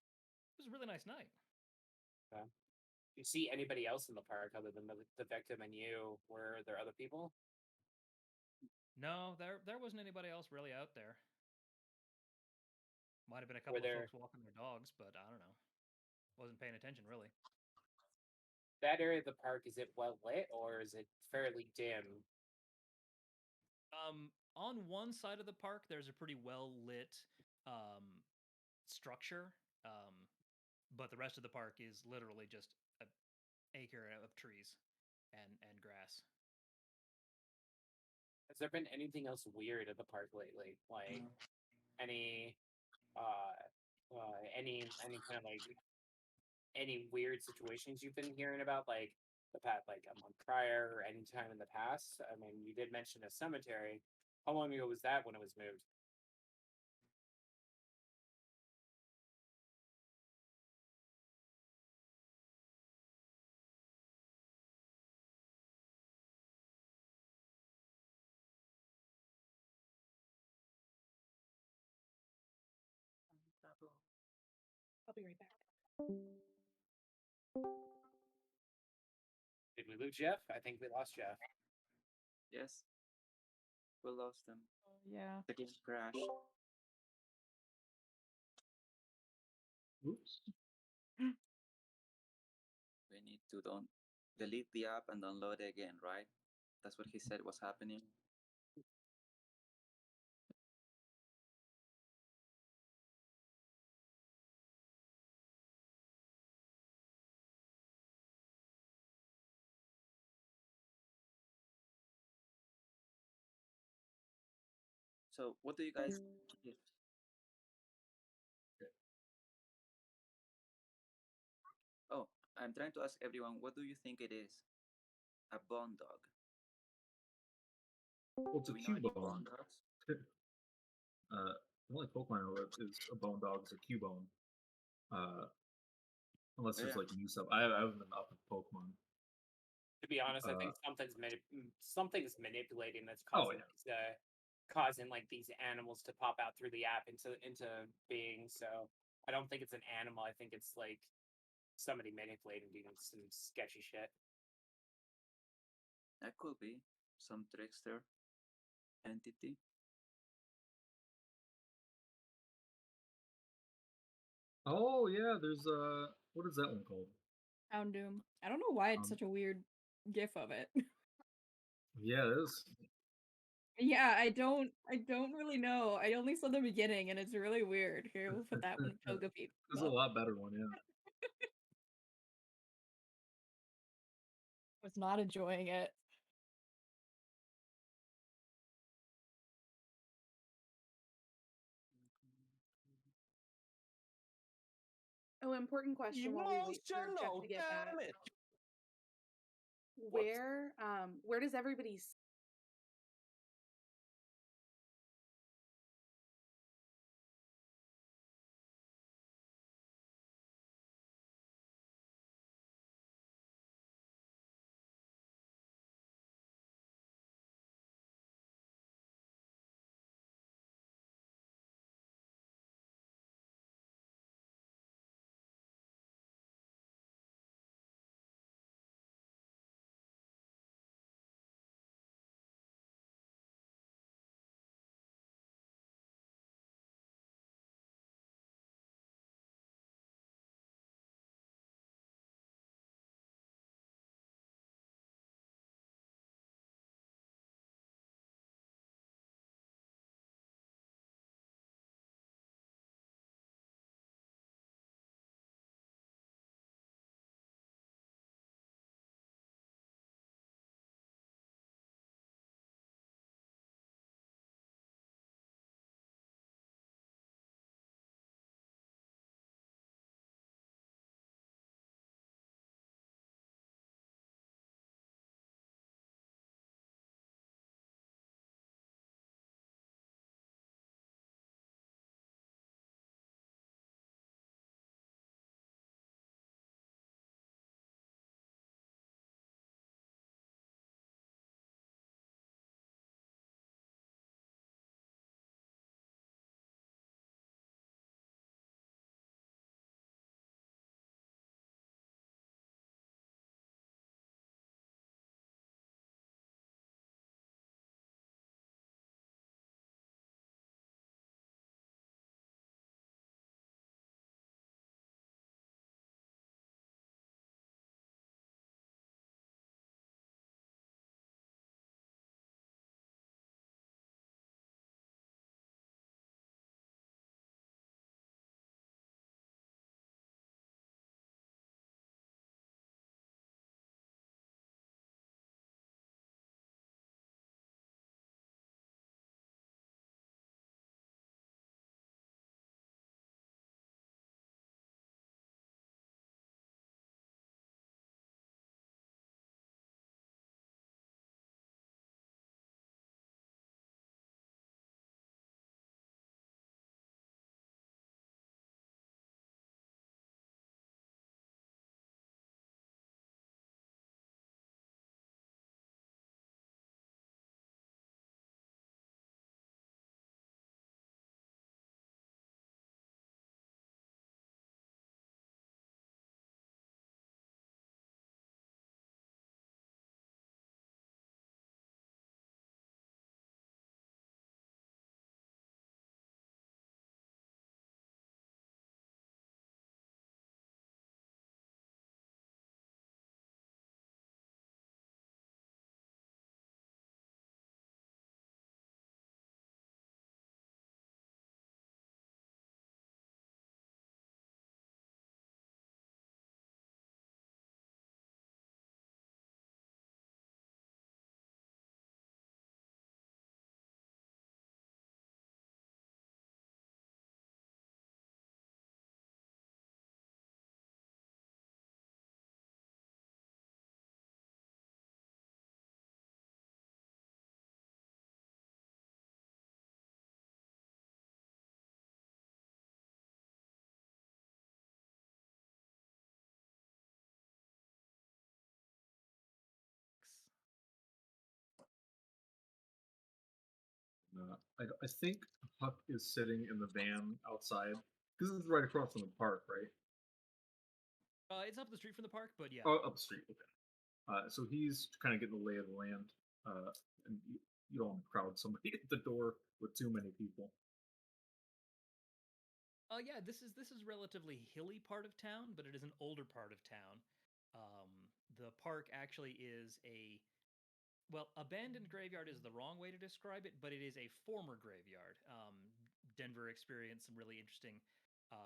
It was a really nice night. Do you see anybody else in the park other than the victim and you? Were there other people? No, there wasn't anybody else really out there. Might have been a Were couple of there folks walking their dogs, but I don't know. Wasn't paying attention really. that area of the park, is it well lit or is it fairly dim? On one side of the park, there's a pretty well lit um, structure, um, but the rest of the park is literally just an acre of trees and grass. Has there been anything else weird at the park lately? Like any uh any kind of like any weird situations you've been hearing about, like the past like a month prior or any time in the past? I mean, you did mention a cemetery. How long ago was that when it was moved? I'll be right back. Did we lose Jeff? I think we lost Jeff. Yes, we lost them. Yeah. The game crashed. Oops. We need to don't delete the app and download it again, right? That's what he said was happening. So, what do you guys? Oh, I'm trying to ask everyone, what do you think it is? A bone dog. Well, it's Do a we know any Cubone. bone dogs? The only Pokemon I know is a bone dog is a Cubone. Unless there's Yeah. like new stuff. I haven't been up with Pokemon. To be honest, I think something's manipulating that's causing causing like these animals to pop out through the app into being. So I don't think it's an animal. I think it's like somebody manipulating, doing some sketchy shit. That could be some trickster entity. Oh yeah, there's what is that one called? Houndoom. I don't know why it's such a weird gif of it. Yeah, it is. Yeah, I don't really know. I only saw the beginning and it's really weird. Here, we'll put that one in Togepi. There's a lot better one, yeah. Was not enjoying it. Oh, important question while we wait for Jeff to get back. Where does everybody I think Huck is sitting in the van outside because it's right across from the park, right? It's up the street from the park, but yeah. Oh, up the street. Okay. So he's kind of getting the lay of the land, and you don't want to crowd somebody at the door with too many people. Yeah, this is relatively hilly part of town, but it is an older part of town. The park actually is abandoned graveyard is the wrong way to describe it, but it is a former graveyard. Denver experienced some really interesting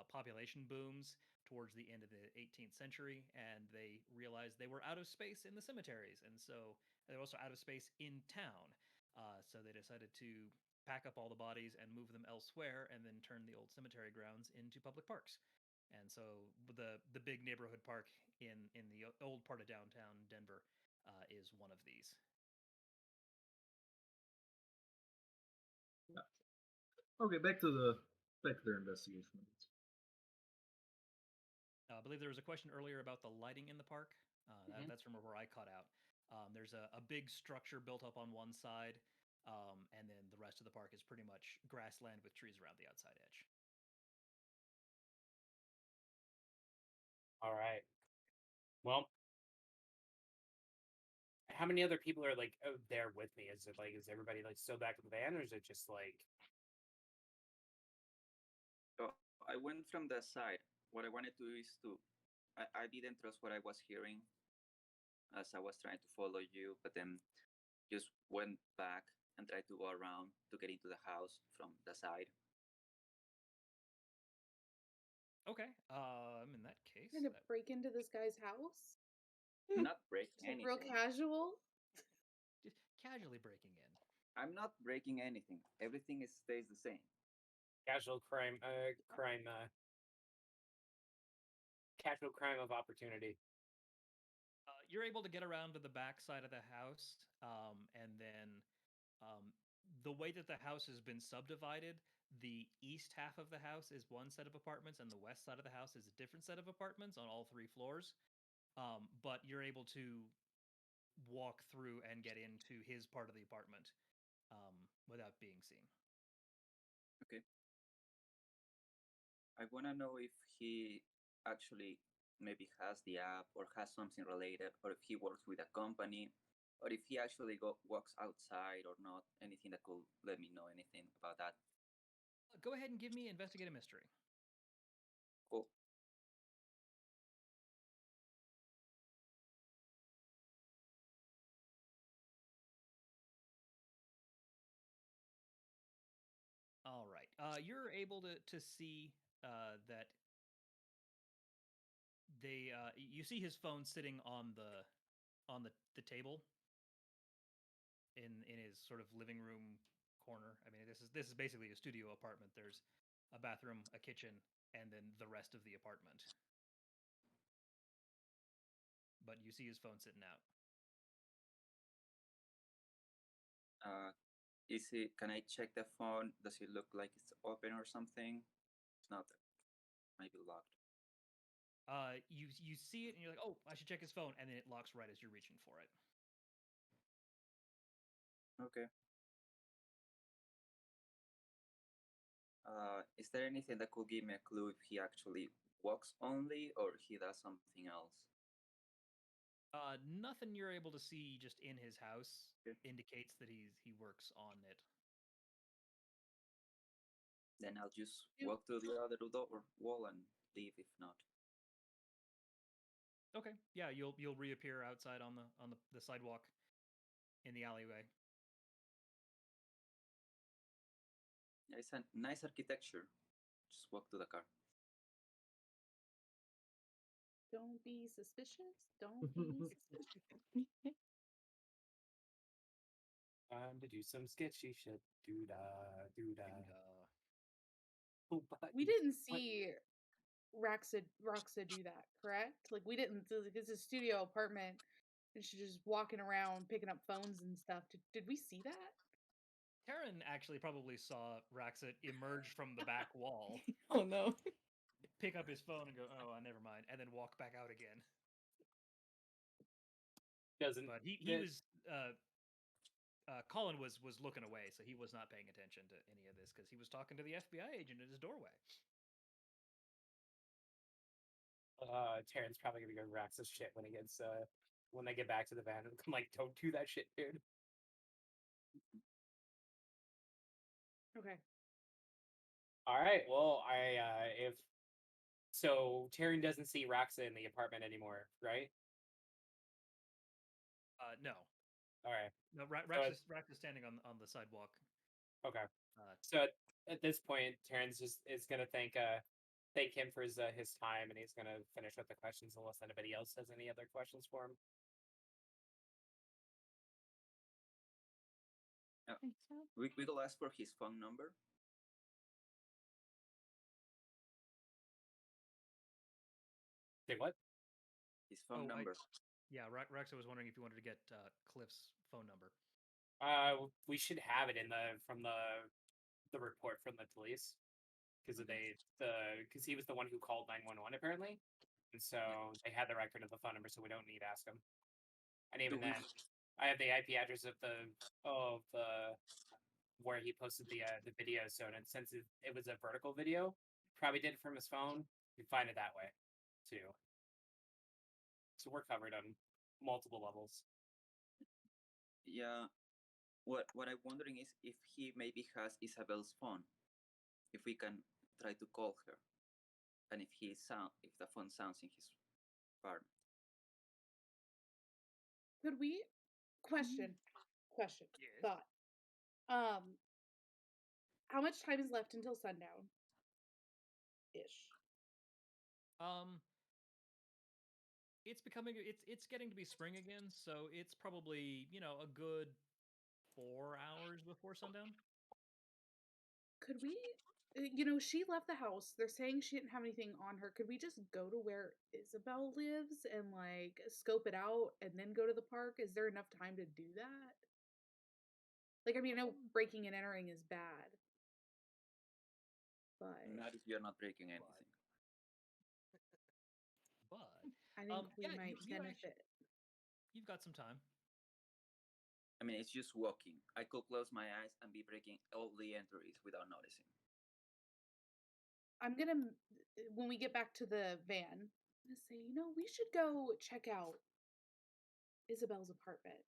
population booms towards the end of the 18th century, and they realized they were out of space in the cemeteries, and so they're also out of space in town. So they decided to pack up all the bodies and move them elsewhere, and then turn the old cemetery grounds into public parks. And so the big neighborhood park in the old part of downtown Denver is one of these. Okay, back to their investigation. I believe there was a question earlier about the lighting in the park. Mhm. That's from where I cut out. There's a big structure built up on one side, and then the rest of the park is pretty much grassland with trees around the outside edge. All right. Well, how many other people are like there with me? Is it like is everybody like still back in the van, or is it just like So I went from the side. What I wanted to do is I didn't trust what I was hearing as I was trying to follow you, but then just went back and tried to go around to get into the house from the side. Okay. In that case, Gonna break into this guy's house? Not breaking Just like real anything. casual? just casually breaking in. I'm not breaking anything. Everything stays the same. casual crime, casual crime of opportunity? You're able to get around to the back side of the house, and then the way that the house has been subdivided, the east half of the house is one set of apartments, and the west side of the house is a different set of apartments on all three floors. But you're able to walk through and get into his part of the apartment without being seen. Okay. I want to know if he actually maybe has the app or has something related, or if he works with a company, or if he actually walks outside or not. Anything that could let me know anything about that. Go ahead and give me investigative mystery. Cool. All right. You're able to see that you see his phone sitting on the table in his sort of living room corner. I mean, this is basically a studio apartment. There's a bathroom, a kitchen, and then the rest of the apartment. But you see his phone sitting out. Is it? Can I check the phone? Does it look like it's open or something? It's not. Maybe locked. You see it and you're like, oh, I should check his phone, and then it locks right as you're reaching for it. Okay. Is there anything that could give me a clue if he actually walks only or he does something else? Nothing you're able to see just in his house Okay. indicates that he works on it. Then I'll just walk to the other wall and leave if not. Okay, yeah, you'll reappear outside on the sidewalk in the alleyway. Yeah, it's a nice architecture. Just walk to the car. Don't be suspicious. Don't be suspicious. Time to do some sketchy shit. Do da, do da. And, We didn't see Roxa do that, correct? Like we didn't. It's a studio apartment, and she's just walking around picking up phones and stuff. Did we see that? Taryn actually probably saw Raxit emerge from the back wall, Oh no. pick up his phone and go, "Oh, never mind," and then walk back out again. Doesn't But he that- was Colin was looking away, so he was not paying attention to any of this because he was talking to the FBI agent at his doorway. Terran's probably gonna go Rax's shit when he gets when they get back to the van. I'm like, don't do that shit, dude. Okay. All right. Well, if so, Terran doesn't see Raxa in the apartment anymore, right? No. All right. No, Rax is standing on the sidewalk. Okay. So at this point, Terran's just is gonna thank him for his time, and he's gonna finish with the questions unless anybody else has any other questions for him. I think so. We will ask for his phone number. Say what? His phone number. Yeah, Rexa was wondering if you wanted to get Cliff's phone number. We should have it in from the report from the police because because he was the one who called 911 apparently, and so they had the record of the phone number, so we don't need to ask him. And even then, I have the IP address of the where he posted the video. So since it was a vertical video, probably did it from his phone. You find it that way, too. So we're covered on multiple levels. Yeah. What I'm wondering is if he maybe has Isabel's phone. If we can try to call her, and if the phone sounds in his apartment. Could we question Yes. thought? How much time is left until sundown? Ish. It's getting to be spring again, so it's probably a good 4 hours before sundown. Could we? She left the house. They're saying she didn't have anything on her. Could we just go to where Isabel lives and like scope it out and then go to the park? Is there enough time to do that? Like, I mean, I know breaking and entering is bad, but Not if you're not breaking anything. But I think we yeah, might benefit. You've got some time. I mean, it's just walking. I could close my eyes and be breaking all the entries without noticing. I'm gonna, when we get back to the van, I'm gonna say, we should go check out Isabel's apartment.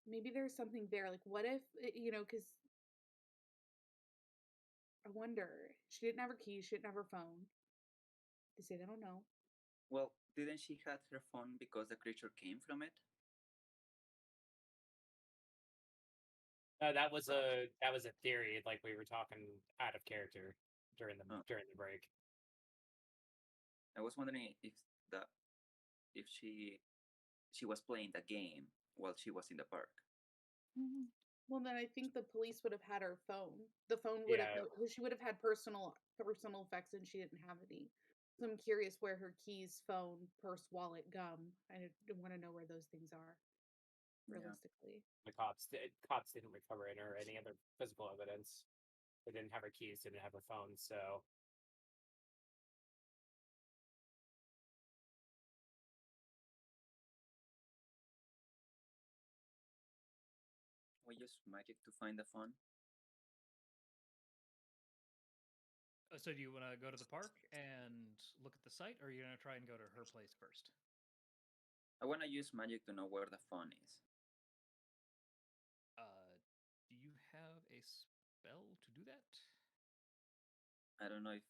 Maybe there's something there. Like, what if, because I wonder, she didn't have her keys, she didn't have her phone. They say they don't know. Well, didn't she have her phone because the creature came from it? That was a theory. Like we were talking out of character during the break. I was wondering if she was playing the game while she was in the park. Well, then I think the police would have had her phone. The phone would have. She would have had personal effects, and she didn't have any. So I'm curious where her keys, phone, purse, wallet, gum. I want to know where those things are. Realistically, the cops didn't recover it or any other physical evidence. They didn't have her keys, didn't have her phone, so. We use magic to find the phone. So do you want to go to the park and look at the site, or are you going to try and go to her place first? I want to use magic to know where the phone is. Do you have a spell to do that? I don't know if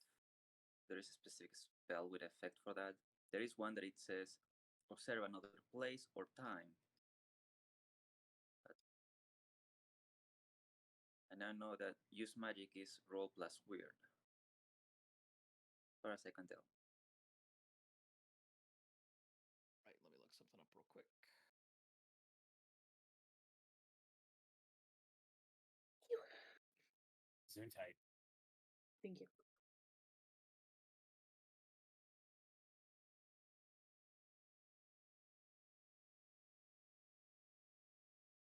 there is a specific spell with effect for that. There is one that it says observe another place or time. And I know that use magic is roll plus weird. As far as I can tell. Right, let me look something up real quick. Zoom tight. Thank you.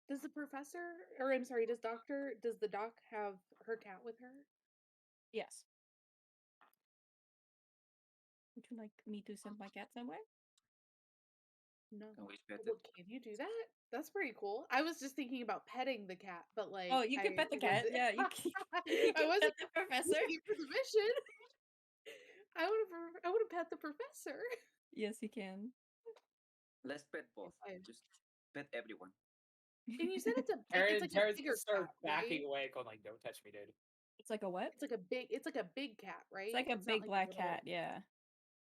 Does the professor, or I'm sorry, does the doc have her cat with her? Yes. Would you like me to send my cat somewhere? No. Can we pet Well, it? can you do that? That's pretty cool. I was just thinking about petting the cat, but like, Oh, you can pet the cat. Yeah, you can, you I can wasn't pet the professor. asking for permission. I would have pet the professor. Yes, you can. Let's pet both. I- Just pet everyone. And you said it's a Terrence like a bigger start cat, backing right? away, going like, "Don't touch me, dude." It's like a what? It's like a big cat, right? It's like a It's not big like black little, cat. Yeah.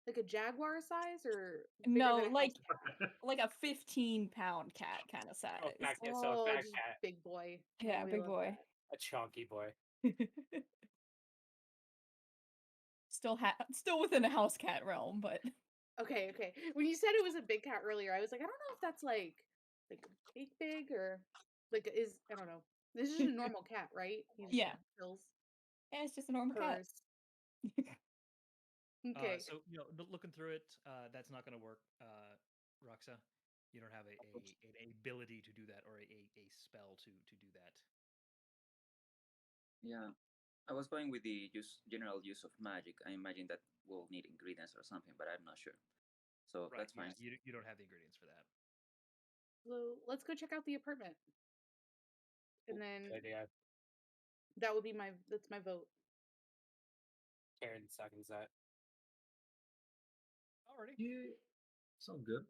like a jaguar size or bigger No, than a house like cat. like a 15-pound cat kind of size. So a Oh, fat just cat, big boy. Yeah, Oh, we big love boy. a chunky boy. Still within a house cat realm, but that. Okay. When you said it was a big cat earlier, I was like, I don't know if that's like big or like I don't know. This is a normal cat, right? He just yeah, kills yeah, it's just a normal cat. purrs. Okay. So looking through it, that's not going to work, Roxa. You don't have an ability to do that or a spell to do that. Yeah. I was going with the general use of magic. I imagine that we'll need ingredients or something, but I'm not sure. So Right. that's fine. Yeah, you don't have the ingredients for that. So let's go check out the apartment. And then Good idea. that would be that's my vote. Karen seconds that. Alrighty. Yeah, sounds good.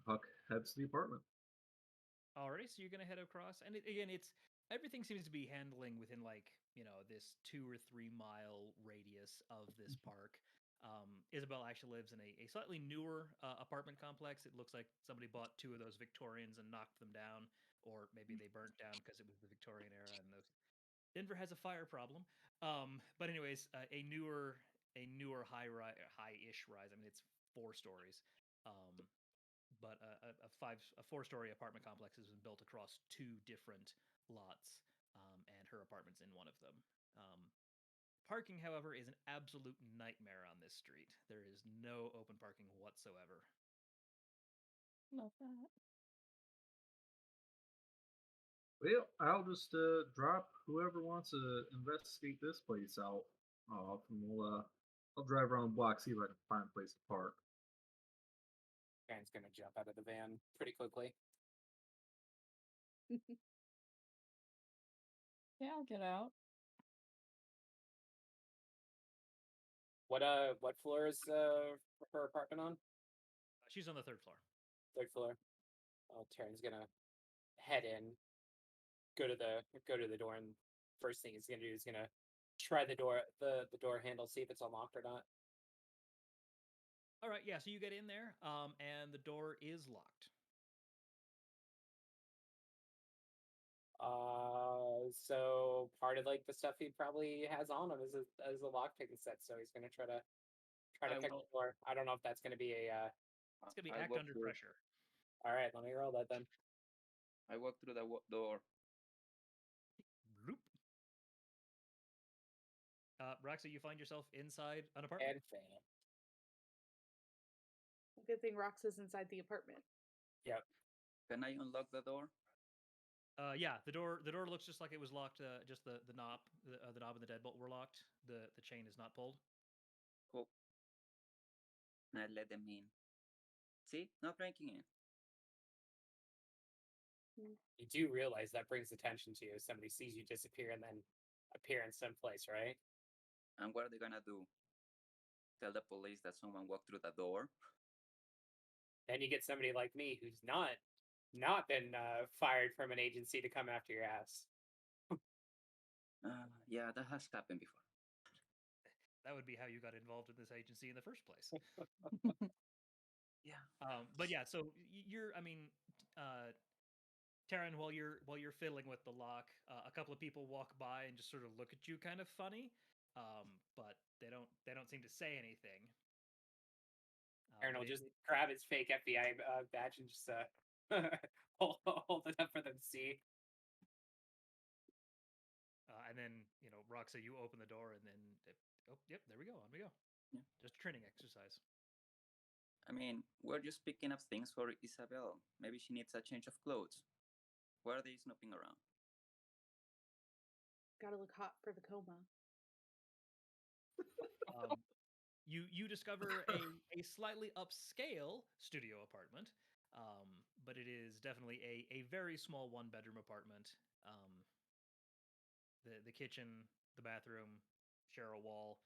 Huck heads to the apartment. Alrighty, so you're gonna head across, and again, everything seems to be handling within like this 2 or 3 mile radius of this park. Isabel actually lives in a slightly newer apartment complex. It looks like somebody bought 2 of those Victorians and knocked them down, or maybe they burnt down because it was the Victorian era and those. Denver has a fire problem. But anyways, a newer high-ish rise. I mean, it's 4 stories. But a 4-story apartment complex has been built across 2 different lots, and her apartment's in one of them. Parking, however, is an absolute nightmare on this street. There is no open parking whatsoever. Love that. Well, I'll just drop whoever wants to investigate this place out off, and I'll drive around the block, see if I can find a place to park. Karen's gonna jump out of the van pretty quickly. Yeah, I'll get out. What floor is her apartment on? She's on the 3rd floor. 3rd floor. Oh, Taryn's gonna head in, go to the door, and first thing he's gonna do is gonna try the door handle, see if it's unlocked or not. All right, yeah. So you get in there, and the door is locked. So part of like the stuff he probably has on him is a lockpicking set. So he's gonna try to pick the door. I don't know if that's gonna be a. It's gonna be I act walk under through- pressure. All right, let me roll that then. I walk through the door. Bloop. Roxa, you find yourself inside an apartment. And fail. Good thing Rox is inside the apartment. Yep. Can I unlock the door? Yeah, the door looks just like it was locked. Just the knob, the knob and the deadbolt were locked. The chain is not pulled. Cool. And I let them in. See, no breaking in. You do realize that brings attention to you if somebody sees you disappear and then appear in some place, right? And what are they gonna do? Tell the police that someone walked through the door? Then you get somebody like me who's not been fired from an agency to come after your ass. Yeah, that has happened before. That would be how you got involved in this agency in the first place. Yeah. But yeah, so I mean, Taryn, while you're fiddling with the lock, a couple of people walk by and just sort of look at you kind of funny, but they don't seem to say anything. Aaron will just grab his fake FBI badge and just hold it up for them to see. And then Roxa, you open the door, and then yep, there we go, on we go. Yeah. Just a training exercise. I mean, we're just picking up things for Isabel. Maybe she needs a change of clothes. Where are they snooping around? Gotta look hot for the coma. You discover a slightly upscale studio apartment, but it is definitely a very small 1-bedroom apartment. The kitchen, the bathroom share a wall,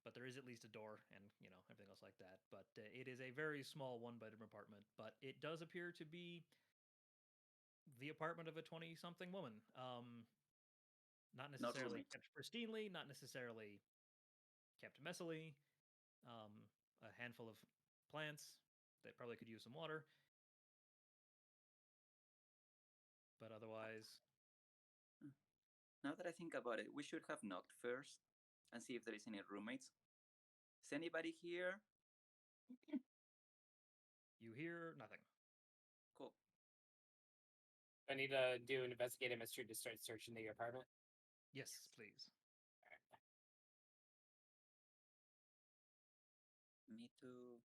but there is at least a door and everything else like that. But it is a very small 1-bedroom apartment, but it does appear to be the apartment of a 20-something woman. Not necessarily roommate. kept pristinely, not necessarily kept messily. A handful of plants that probably could use some water, but otherwise, Now that I think about it, we should have knocked first and see if there is any roommates. Is anybody here? you hear nothing. Cool. I need to do an investigative mystery to start searching the apartment. Yes, please. Me too.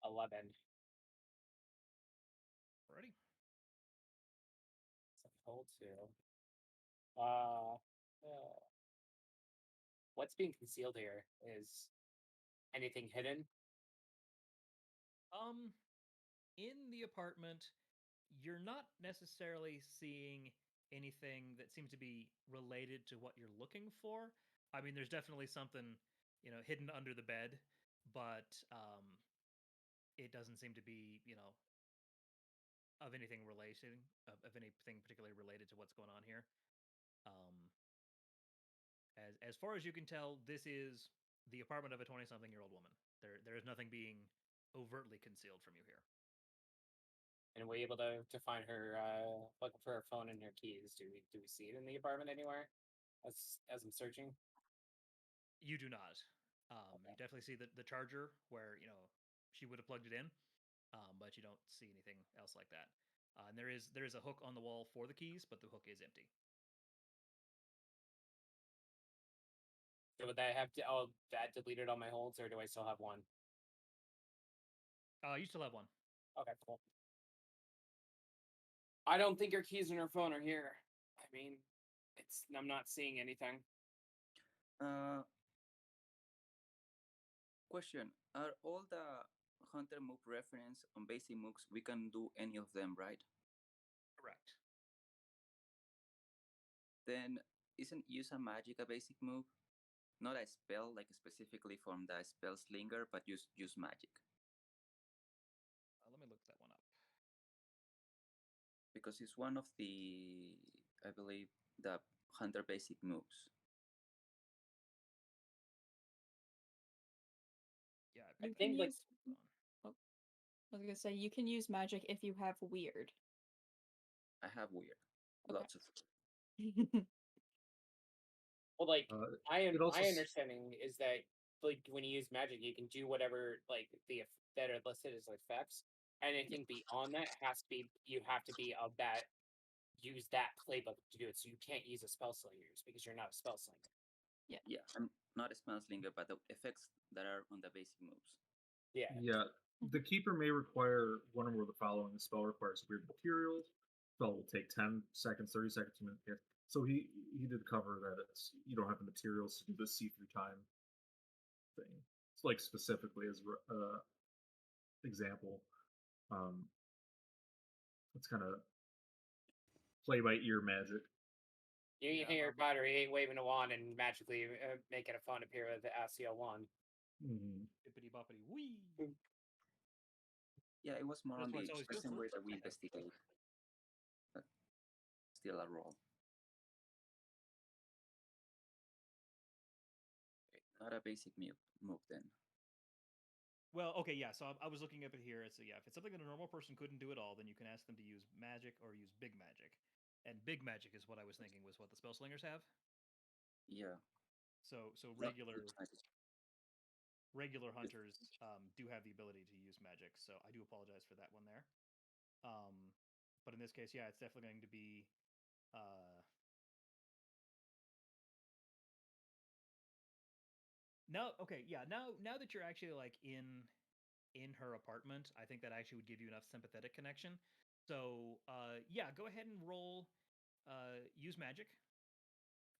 11. Alrighty. So hold to. What's being concealed here? Is anything hidden? In the apartment, you're not necessarily seeing anything that seems to be related to what you're looking for. I mean, there's definitely something, hidden under the bed, but it doesn't seem to be, of anything relating of anything particularly related to what's going on here. As far as you can tell, this is the apartment of a 20-something-year-old woman. There is nothing being overtly concealed from you here. And we're able to find her looking for her phone and her keys. Do we see it in the apartment anywhere? As I'm searching? You do not. You definitely see the charger where she would have plugged it in, but you don't see anything else like that. And there is a hook on the wall for the keys, but the hook is empty. So would that have to that deleted all my holds, or do I still have one? You still have one. Okay, cool. I don't think her keys and her phone are here. I mean, I'm not seeing anything. Question: are all the hunter move reference on basic moves? We can do any of them, right? Correct. Then isn't use a magic a basic move? Not a spell, like specifically from the spell slinger, but use magic. Let me look that one up. Because it's one of the, I believe, the hunter basic moves. Yeah, You can use. Oh, I was gonna say you can use magic if you have weird. I have weird, Okay. lots of. Well, like my also understanding is that like when you use magic, you can do whatever like that are listed as effects. Anything beyond that has to be you have to be of that use that playbook to do it. So you can't use a spell slingers because you're not a spell slinger. Yeah. Yeah, I'm not a spell slinger, but the effects that are on the basic moves. Yeah. Yeah. The keeper may require one or more of the following. The spell requires weird materials. Spell will take 10 seconds, 30 seconds to minute. So he did cover that you don't have the materials to do the see-through time thing. It's like specifically as example. It's kind of play by ear magic. You can hear Potter, he ain't waving a wand and magically making a phone appear with the ASCII wand. Bippity boppity wee. Yeah, it was more on the always same good. way that we investigate. But still a roll. Not a basic move then. Well, okay, yeah. So I was looking up at here. So yeah, if it's something that a normal person couldn't do at all, then you can ask them to use magic or use big magic. And big magic is what I was thinking was what the spell slingers have. Yeah. So regular hunters do have the ability to use magic. So I do apologize for that one there. But in this case, yeah, it's definitely going to be. Now, okay, yeah. Now that you're actually like in her apartment, I think that actually would give you enough sympathetic connection. So, yeah, go ahead and roll. Use magic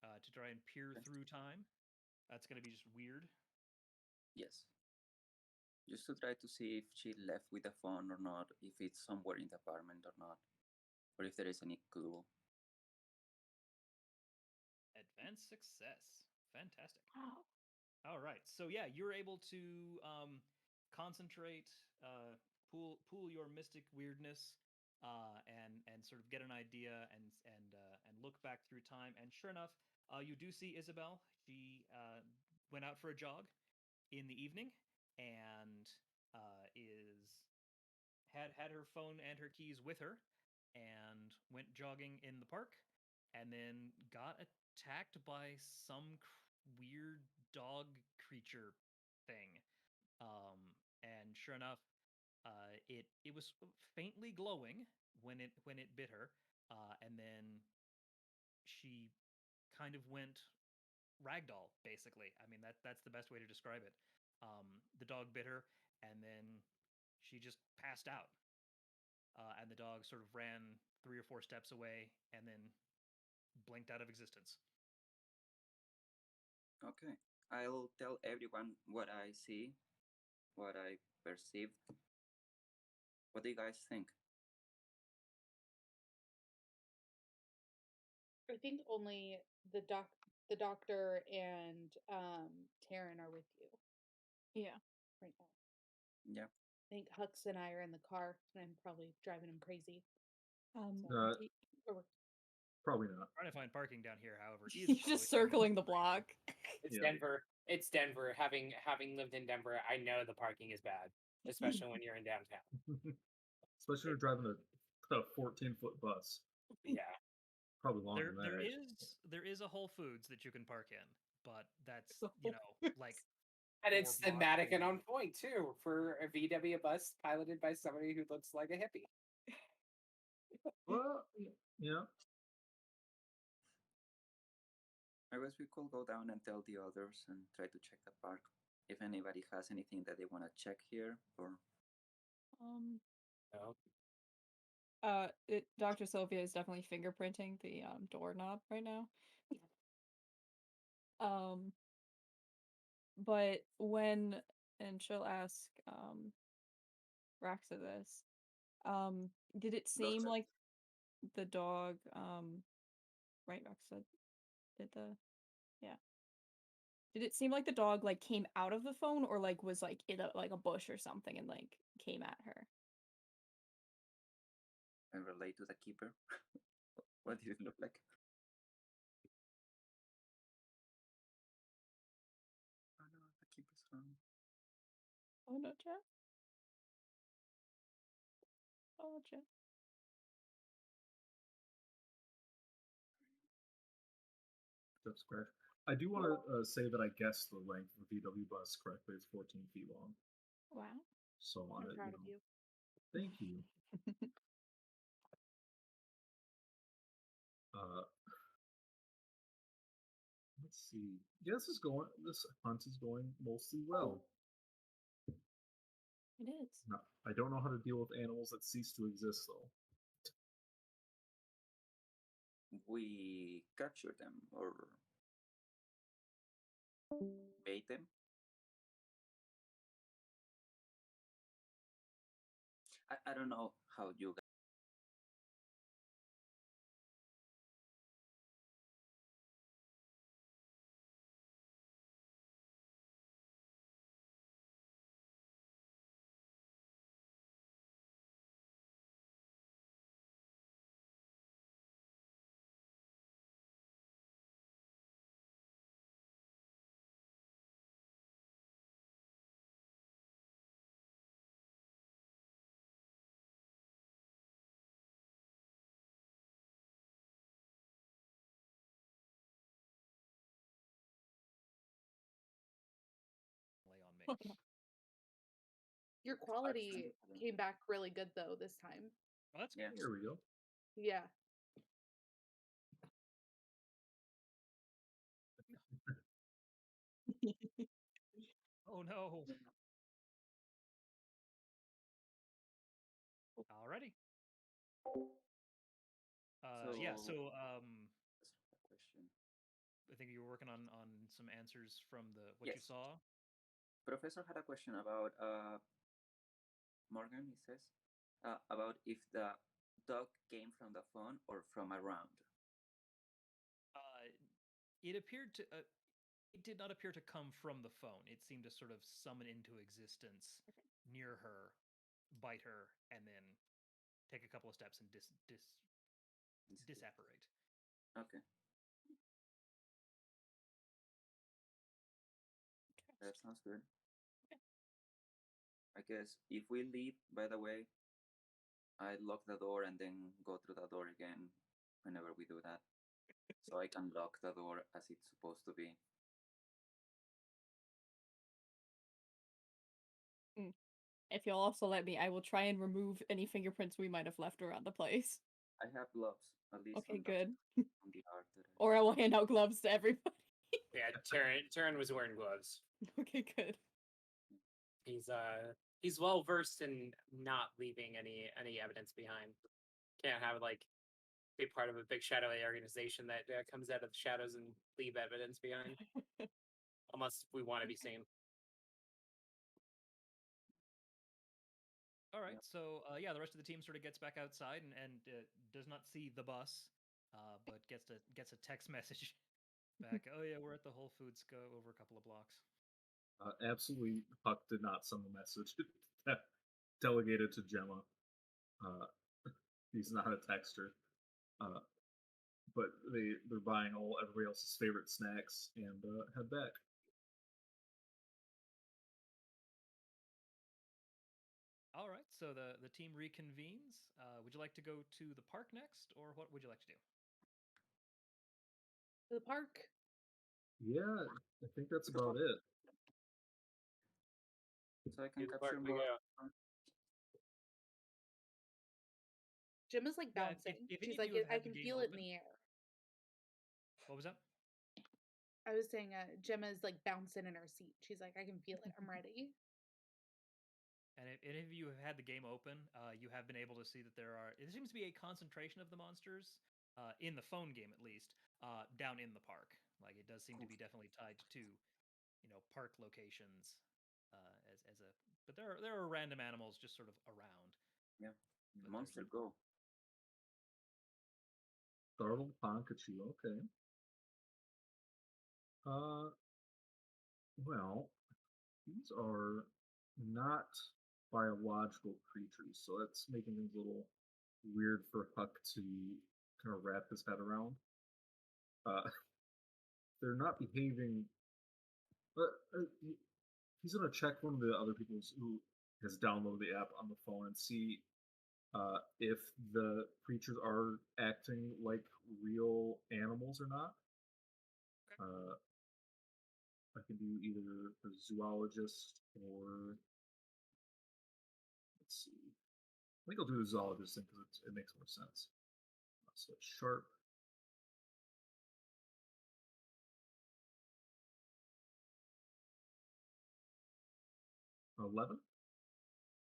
to try and peer through time. That's going to be just weird. Yes. Just to try to see if she left with the phone or not, if it's somewhere in the apartment or not, or if there is any clue. Advanced success. Fantastic. Wow. All right. So yeah, you're able to concentrate, pool your mystic weirdness, and sort of get an idea and look back through time. And sure enough, you do see Isabel. She went out for a jog in the evening and is had her phone and her keys with her and went jogging in the park and then got attacked by some weird dog creature thing. And sure enough, it was faintly glowing when it bit her, and then she kind of went ragdoll. Basically, I mean that's the best way to describe it. The dog bit her, and then she just passed out. And the dog sort of ran 3 or 4 steps away and then blinked out of existence. Okay. I'll tell everyone what I see, what I perceived. What do you guys think? I think only the doctor and Taryn are with you Yeah. right now. Yeah. I think Hux and I are in the car, and I'm probably driving him crazy. Do- Or Probably not. Trying to find parking down here, however, is He's just circling the block. It's Yeah. Denver. It's Denver. Having lived in Denver, I know the parking is bad, especially when you're in downtown. Especially if you're driving a 14-foot bus. Yeah. Probably longer than that. There actually. there is a Whole Foods that you can park in, but that's like And it's 4 blocks thematic and away. on point too for a VW bus piloted by somebody who looks like a hippie. Well, yeah. I guess we could go down and tell the others and try to check the park. If anybody has anything that they want to check here, or No. Dr. Sylvia is definitely fingerprinting the doorknob right now. But and she'll ask Raxa this. Did it seem Raxa. like the dog right, Raxa did did it seem like the dog like came out of the phone or like was like in a bush or something and like came at her? I relate to the keeper. What did it look like? Oh no, the keeper's wrong. Oh no, Jeff. Oh, Jeff. That's correct. I do want to say that I guessed the length of the VW bus correctly. It's 14 feet long. Wow. So on I'm it. proud of you. Thank you. Let's see. Yeah, this hunt is going mostly well. It is. No, I don't know how to deal with animals that cease to exist, though. We capture them or bait them. I don't know how you guys. Lay on me. Your quality came back really good though this time. Well, that's Yeah. Here we go. Yeah. Oh no. Alrighty. Yeah. So question. I think you were working on some answers from what you Yes. saw. Professor had a question about Morgan. He says about if the dog came from the phone or from around. It appeared to. It did not appear to come from the phone. It seemed to sort of summon into existence near her, bite her, and then take a couple of steps and disapparate. Okay. That sounds good. I guess if we leave, by the way, I lock the door and then go through the door again whenever we do that. So I can lock the door as it's supposed to be. If you'll also let me, I will try and remove any fingerprints we might have left around the place. I have gloves, at least Okay, on good. on the art that Or I will hand out gloves to everybody. Yeah, Taryn was wearing gloves. Okay, good. He's well versed in not leaving any evidence behind. Can't have like be part of a big shadowy organization that comes out of the shadows and leave evidence behind, unless we want to be seen. All right, so yeah, the rest of the team sort of gets back outside and does not see the bus, but gets a text message back. Oh yeah, we're at the Whole Foods. Go over a couple of blocks. Absolutely, Huck did not send the message. Delegated to Gemma. He's not a texter. But they're buying everybody else's favorite snacks and head back. All right, so the team reconvenes. Would you like to go to the park next, or what would you like to do? To the park. Yeah, I think that's about it. So I can To the park capture we more. go. Gemma's like Yeah, bouncing. if any She's of like, you have I had the can game feel it in open- the air. What was that? I was saying Gemma's like bouncing in her seat. She's like, I can feel it. I'm ready. And if any of you have had the game open, you have been able to see that there seems to be a concentration of the monsters, in the phone game at least, down in the park. Like it does seem to be definitely tied to, park locations, but there are random animals just sort of around. Yeah, But monster go. Startled Ponkachu, okay. Well, these are not biological creatures, so that's making things a little weird for Huck to kind of wrap his head around. They're not behaving. But he's gonna check one of the other people who has downloaded the app on the phone and see if the creatures are acting like real animals or not. Okay. I can do either a zoologist or let's see. I think I'll do the zoologist thing because it makes more sense. So it's sharp. $11.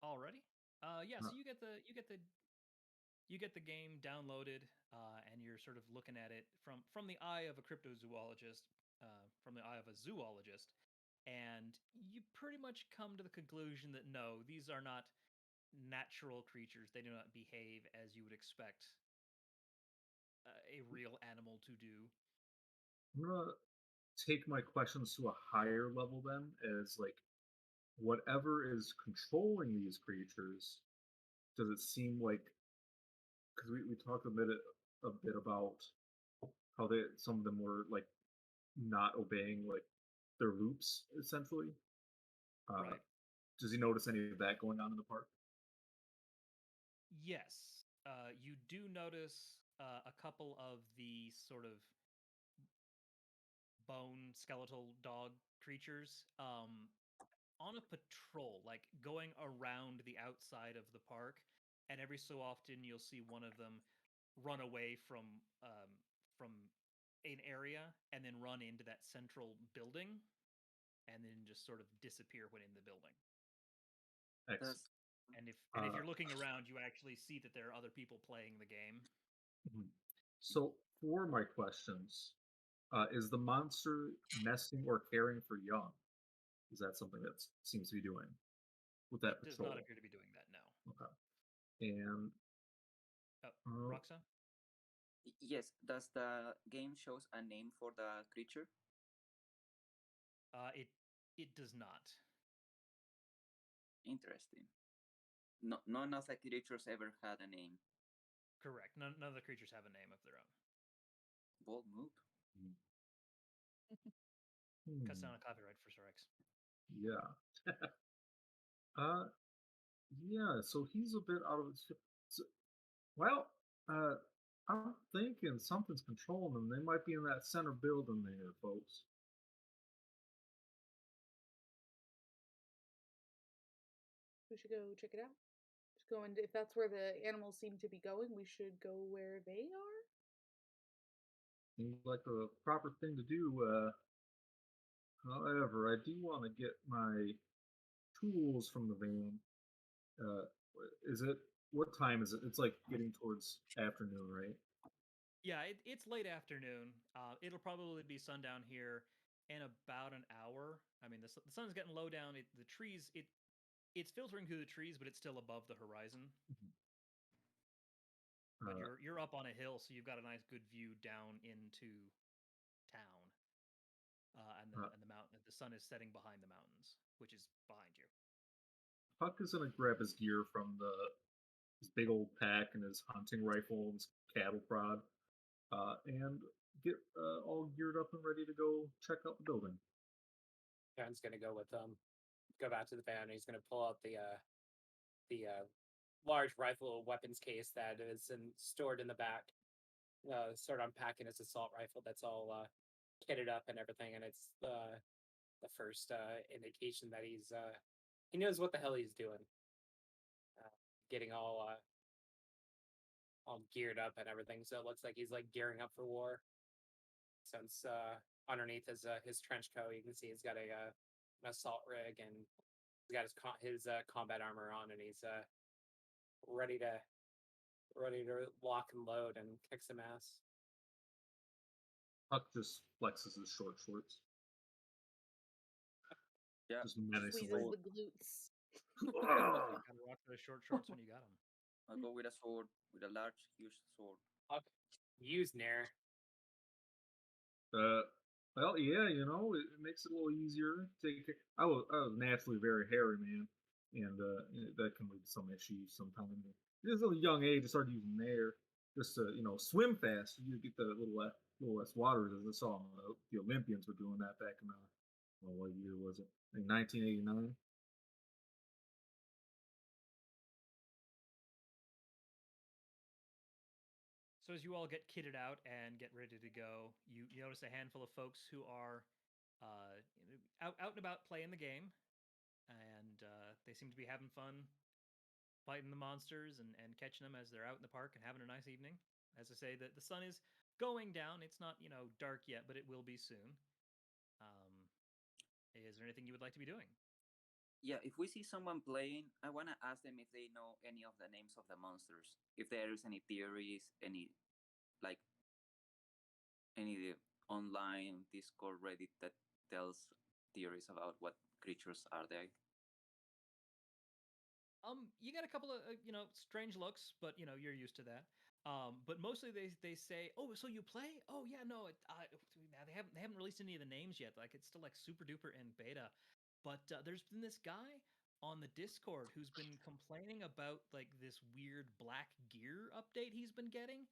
Already? Yeah. So you get the game downloaded, and you're sort of looking at it from the eye of a cryptozoologist, from the eye of a zoologist, and you pretty much come to the conclusion that no, these are not natural creatures. They do not behave as you would expect a real animal to do. I'm gonna take my questions to a higher level then, as like whatever is controlling these creatures, does it seem like because we talked a bit about how some of them were like not obeying like their loops essentially. Right. Does he notice any of that going on in the park? Yes. You do notice a couple of the sort of bone skeletal dog creatures on a patrol, like going around the outside of the park, and every so often you'll see one of them run away from an area and then run into that central building and then just sort of disappear when in the building. Excellent. And if you're looking around, you actually see that there are other people playing the game. So for my questions, is the monster nesting or caring for young? Is that something that seems to be doing with that It does patrol? not appear to be doing that, no. Okay. And Roxa? Yes. Does the game shows a name for the creature? It does not. Interesting. No, none of the creatures ever had a name. Correct. None of the creatures have a name of their own. Bold move. Cuts down on copyright for Sorex. Yeah. Yeah, so he's a bit out of his. So, well, I'm thinking something's controlling them. They might be in that center building there, folks. We should go check it out. Just go into, if that's where the animals seem to be going, we should go where they are. Seems like the proper thing to do. However, I do want to get my tools from the van. Is it? What time is it? It's like getting towards afternoon, right? Yeah, it's late afternoon. It'll probably be sundown here in about an hour. I mean, the sun's getting low down. The trees, it's filtering through the trees, but it's still above the horizon. But you're up on a hill, so you've got a nice good view down into town, and the mountain. The sun is setting behind the mountains, which is behind you. Puck is gonna grab his gear from his big old pack and his hunting rifle and his cattle prod, and get all geared up and ready to go check out the building. John's gonna go with go back to the van. And he's gonna pull out the large rifle weapons case that is stored in the back. Start unpacking his assault rifle that's all kitted up and everything, and it's the first indication that he knows what the hell he's doing. Getting all geared up and everything, so it looks like he's like gearing up for war. Since underneath his trench coat, you can see he's got an assault rig, and he's got his combat armor on, and he's ready to lock and load and kick some ass. Puck just flexes his short shorts. Yeah. Just menacingly. Squeezes the glutes. Gotta rock those short shorts when you got them. I'll go with a sword, with a large, huge sword. Use Nair. Well, yeah, you know, it makes it a little easier. I was naturally very hairy, man, and that can lead to some issues sometimes. Just a young age, I started using Nair just to, swim fast. You get the little less water. As I saw the Olympians were doing that back in what year was it? I think 1989. So as you all get kitted out and get ready to go, you notice a handful of folks who are out and about playing the game, and they seem to be having fun fighting the monsters and catching them as they're out in the park and having a nice evening. As I say, the sun is going down. It's not dark yet, but it will be soon. Is there anything you would like to be doing? Yeah, if we see someone playing, I want to ask them if they know any of the names of the monsters. If there is any theories, any online Discord, Reddit that tells theories about what creatures are they. You get a couple of strange looks, but you're used to that. But mostly they say, "Oh, so you play? Oh yeah, no, they haven't released any of the names yet. Like it's still like super duper in beta." But there's been this guy on the Discord who's been complaining about like this weird black gear update he's been getting.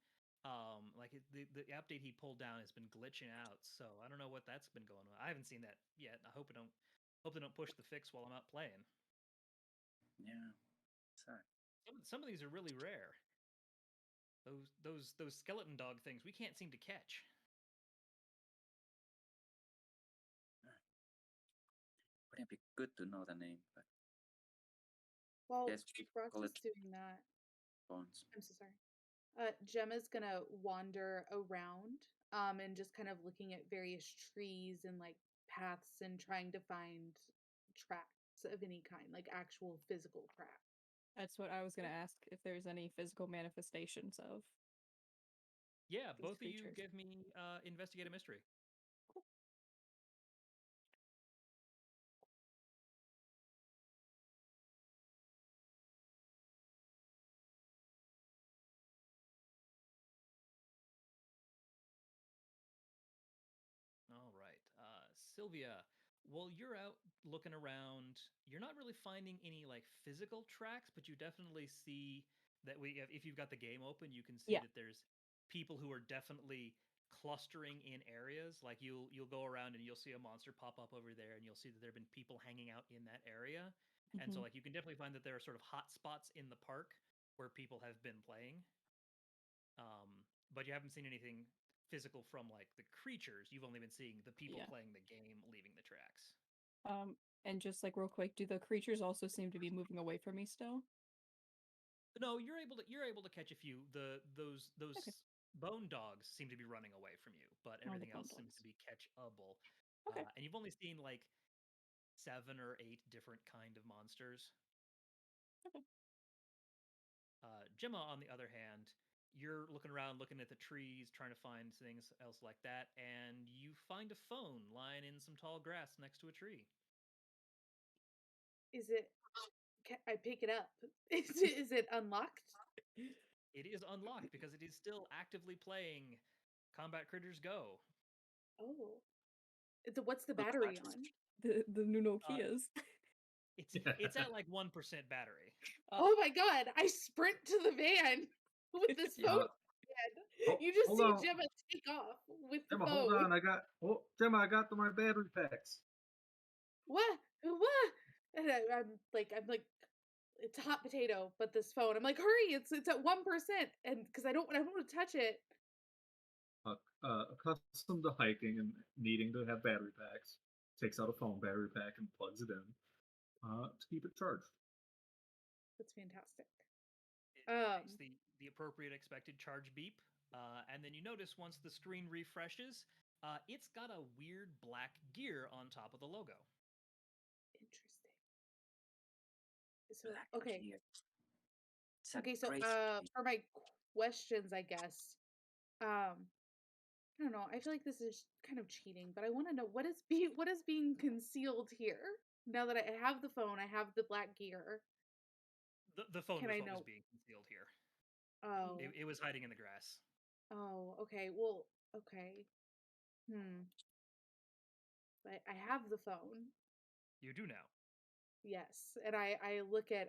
The update he pulled down has been glitching out, so I don't know what that's been going on. I haven't seen that yet. I hope they don't push the fix while I'm out playing. Yeah, sad. Some of these are really rare. Those skeleton dog things we can't seem to catch. Wouldn't it be good to know the name? But While yes, we call Roxa's it doing that, bones. I'm so sorry. Gemma's gonna wander around, and just kind of looking at various trees and like paths and trying to find tracks of any kind, like actual physical tracks. That's what I was gonna ask, if there's any physical manifestations of Yeah, these both creatures. of you give me investigate a mystery. Sylvia, while you're out looking around, you're not really finding any like physical tracks, but you definitely see that if you've got the game open, you can see Yeah. that there's people who are definitely clustering in areas. Like you'll go around and you'll see a monster pop up over there, and you'll see that there have been people hanging out in that area. And so Mhm. like you can definitely find that there are sort of hot spots in the park where people have been playing. But you haven't seen anything physical from like the creatures. You've only been seeing the people Yeah. playing the game leaving the tracks. And just like real quick, do the creatures also seem to be moving away from me still? No, you're able to catch a few. Those Okay. bone dogs seem to be running away from you, but Oh, the everything bone else seems dogs. to be catchable. Okay. And you've only seen like 7 or 8 different kind of monsters. Okay. Gemma, on the other hand, you're looking around, looking at the trees, trying to find things else like that, and you find a phone lying in some tall grass next to a tree. Is it? I pick it up. Is it unlocked? It is unlocked because it is still actively playing Combat Critters Go. Oh, what's the Looks battery nice. on? The new Uh, Nokias. It's at like 1% battery. Oh my god! I sprint to the van with this Yeah. phone. You just hold see on. Gemma take off with the Gemma, phone. hold on. Gemma, I got my battery packs. What? What? And I'm like, it's a hot potato, but this phone. I'm like, hurry! It's at 1%, and because I don't want to touch it. Accustomed to hiking and needing to have battery packs, takes out a phone battery pack and plugs it in to keep it charged. That's fantastic. It makes the appropriate expected charge beep, and then you notice once the screen refreshes, it's got a weird black gear on top of the logo. Interesting. So Black okay. gear. It's a Okay, so crazy for my questions, I guess. I don't know. I feel like this is kind of cheating, but I want to know what is being concealed here. Now that I have the phone, I have the black gear. The phone Can was I what was know? being concealed here. Oh, It was hiding in the grass. oh, okay. Well, okay. But I have the phone. You do now. Yes, and I look at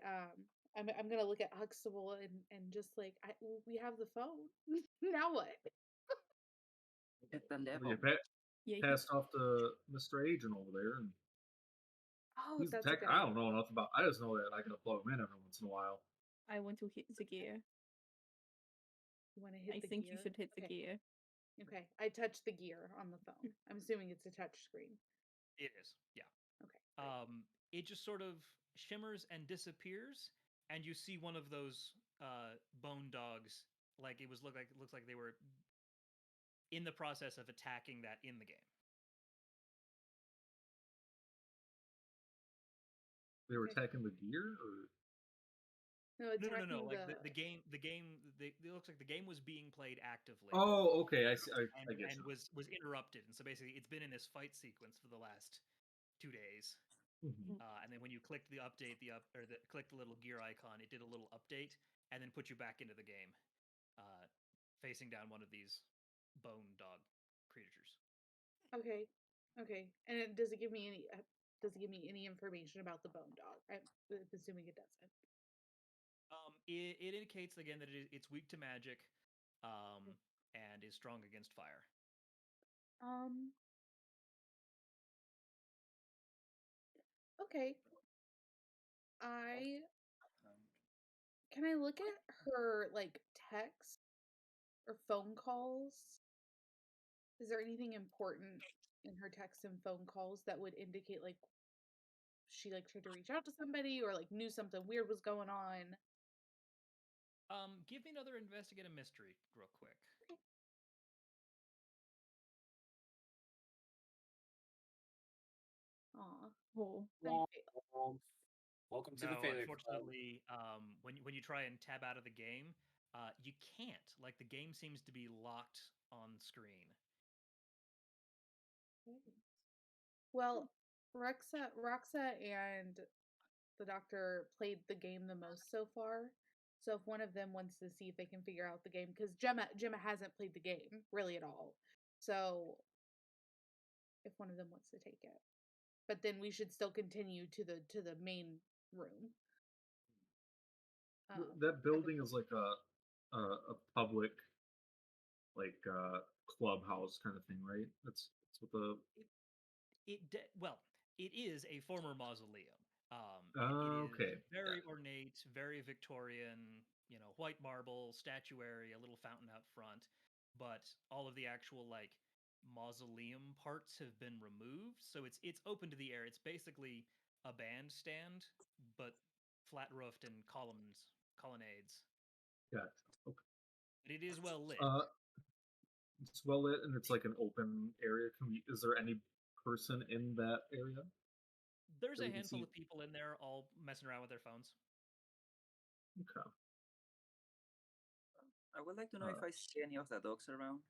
I'm gonna look at Huxtable and just like we have the phone. Now what? at the Well, level. you Yeah. passed off to Mr. Agent over there, and Oh, he's the that's a tech. good I idea. don't know enough about. I just know that I gotta plug him in every once in a while. I want to hit the gear. You want to hit I the think gear? you should hit the Okay. gear. Okay. I touch the gear on the phone. I'm assuming it's a touch screen. It is, yeah. Okay. Great. It just sort of shimmers and disappears, and you see one of those bone dogs. Like it looks like they were in the process of attacking that in the game. They were Okay. attacking the gear, or No, No. attacking Like the it looks like the game was being played actively. oh, okay, I see. I get And you. was interrupted, and so basically it's been in this fight sequence for the last 2 days. Mhm. And then when you clicked the update, clicked the little gear icon, it did a little update, and then put you back into the game, facing down one of these bone dog creatures. Okay. Okay. And does it give me any information about the bone dog? I'm assuming it doesn't. It indicates again that it's weak to magic, Okay. and is strong against fire. Um. Okay. I Can I look at her like text or phone calls? Is there anything important in her texts and phone calls that would indicate like she like tried to reach out to somebody or like knew something weird was going on? Give me another investigative mystery, real quick. Aw. Oh. Welcome to the No, failure club. unfortunately, when you try and tab out of the game, you can't. Like the game seems to be locked on screen. Well, Roxa and the doctor played the game the most so far. So if one of them wants to see if they can figure out the game, because Gemma hasn't played the game really at all. So if one of them wants to take it. But then we should still continue to the main room. That building is like a public like clubhouse kind of thing, right? That's what the Well, it is a former mausoleum. It is okay. very ornate, very Victorian, white marble, statuary, a little fountain out front, but all of the actual like mausoleum parts have been removed, so it's open to the air. It's basically a bandstand, but flat roofed and colonnades. Gotcha. Okay. But it is well lit. It's well lit and it's like an open area. Is there any person in that area? There's that a we can handful see? of people in there all messing around with their phones. Okay. I would like to know if I see any of the dogs around.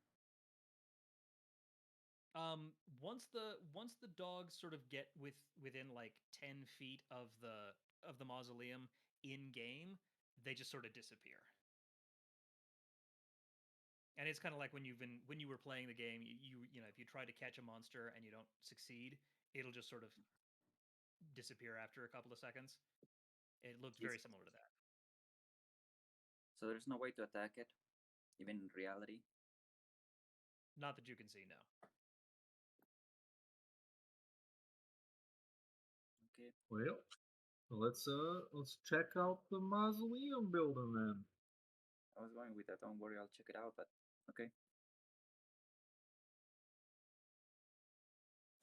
Once the dogs sort of get within like 10 feet of the mausoleum in game, they just sort of disappear. And it's kind of like when you were playing the game, you know, if you try to catch a monster and you don't succeed, it'll just sort of disappear after a couple of seconds. It looks very similar to that. So there's no way to attack it, even in reality. Not that you can see, no. Okay. Well, let's check out the mausoleum building then. I was going with that. Don't worry, I'll check it out. But okay.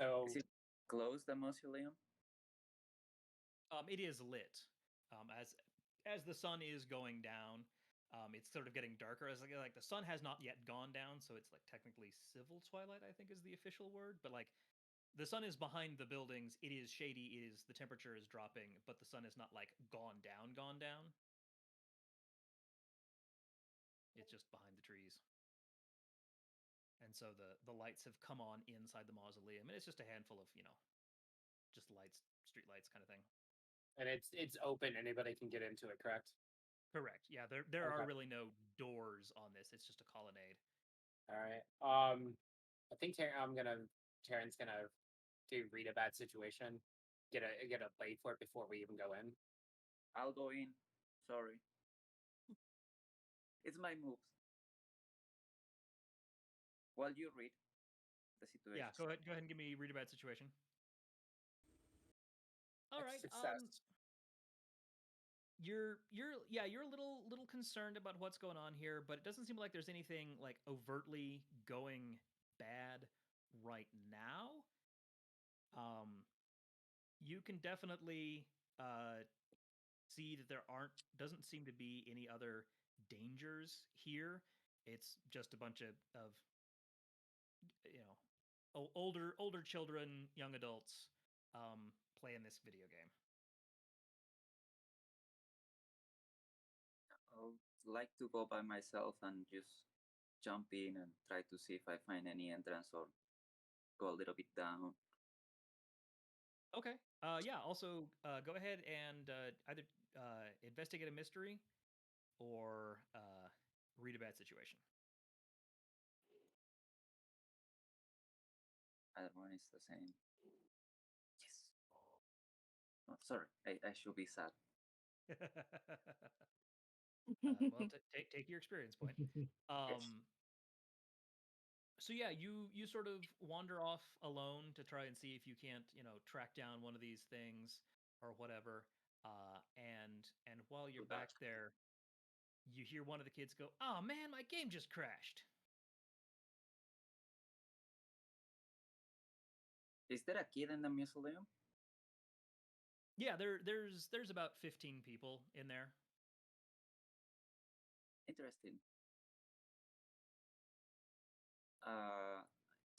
So Is it closed, the mausoleum? It is lit. As the sun is going down, it's sort of getting darker. As like the sun has not yet gone down, so it's like technically civil twilight, I think is the official word. But like the sun is behind the buildings. It is shady. The temperature is dropping, but the sun is not like gone down, gone down. It's just behind the trees. And so the lights have come on inside the mausoleum, and it's just a handful of, just lights, street lights kind of thing. and it's open. Anybody can get into it, correct? Correct. Yeah, there are Okay. really no doors on this. It's just a colonnade. All right. I think Terran's gonna read a bad situation, get a plate for it before we even go in. I'll go in. Sorry. It's my moves. While you read the situation. Yeah, go ahead and give me read a bad situation. All right. Success. You're a little concerned about what's going on here, but it doesn't seem like there's anything like overtly going bad right now. You can definitely see that doesn't seem to be any other dangers here. It's just a bunch of older children, young adults playing this video game. I'll like to go by myself and just jump in and try to see if I find any entrance or go a little bit down. Okay. Yeah. Also, go ahead and either investigate a mystery or read a bad situation. Either one is the same. Yes. Oh, sorry, I should be sad. Well, take your experience point. So yeah, you sort of wander off alone to try and see if you can't, track down one of these things or whatever. And while you're back there, you hear one of the kids go, "Oh man, my game just crashed." Is there a kid in the mausoleum? Yeah, there's about 15 people in there. Interesting.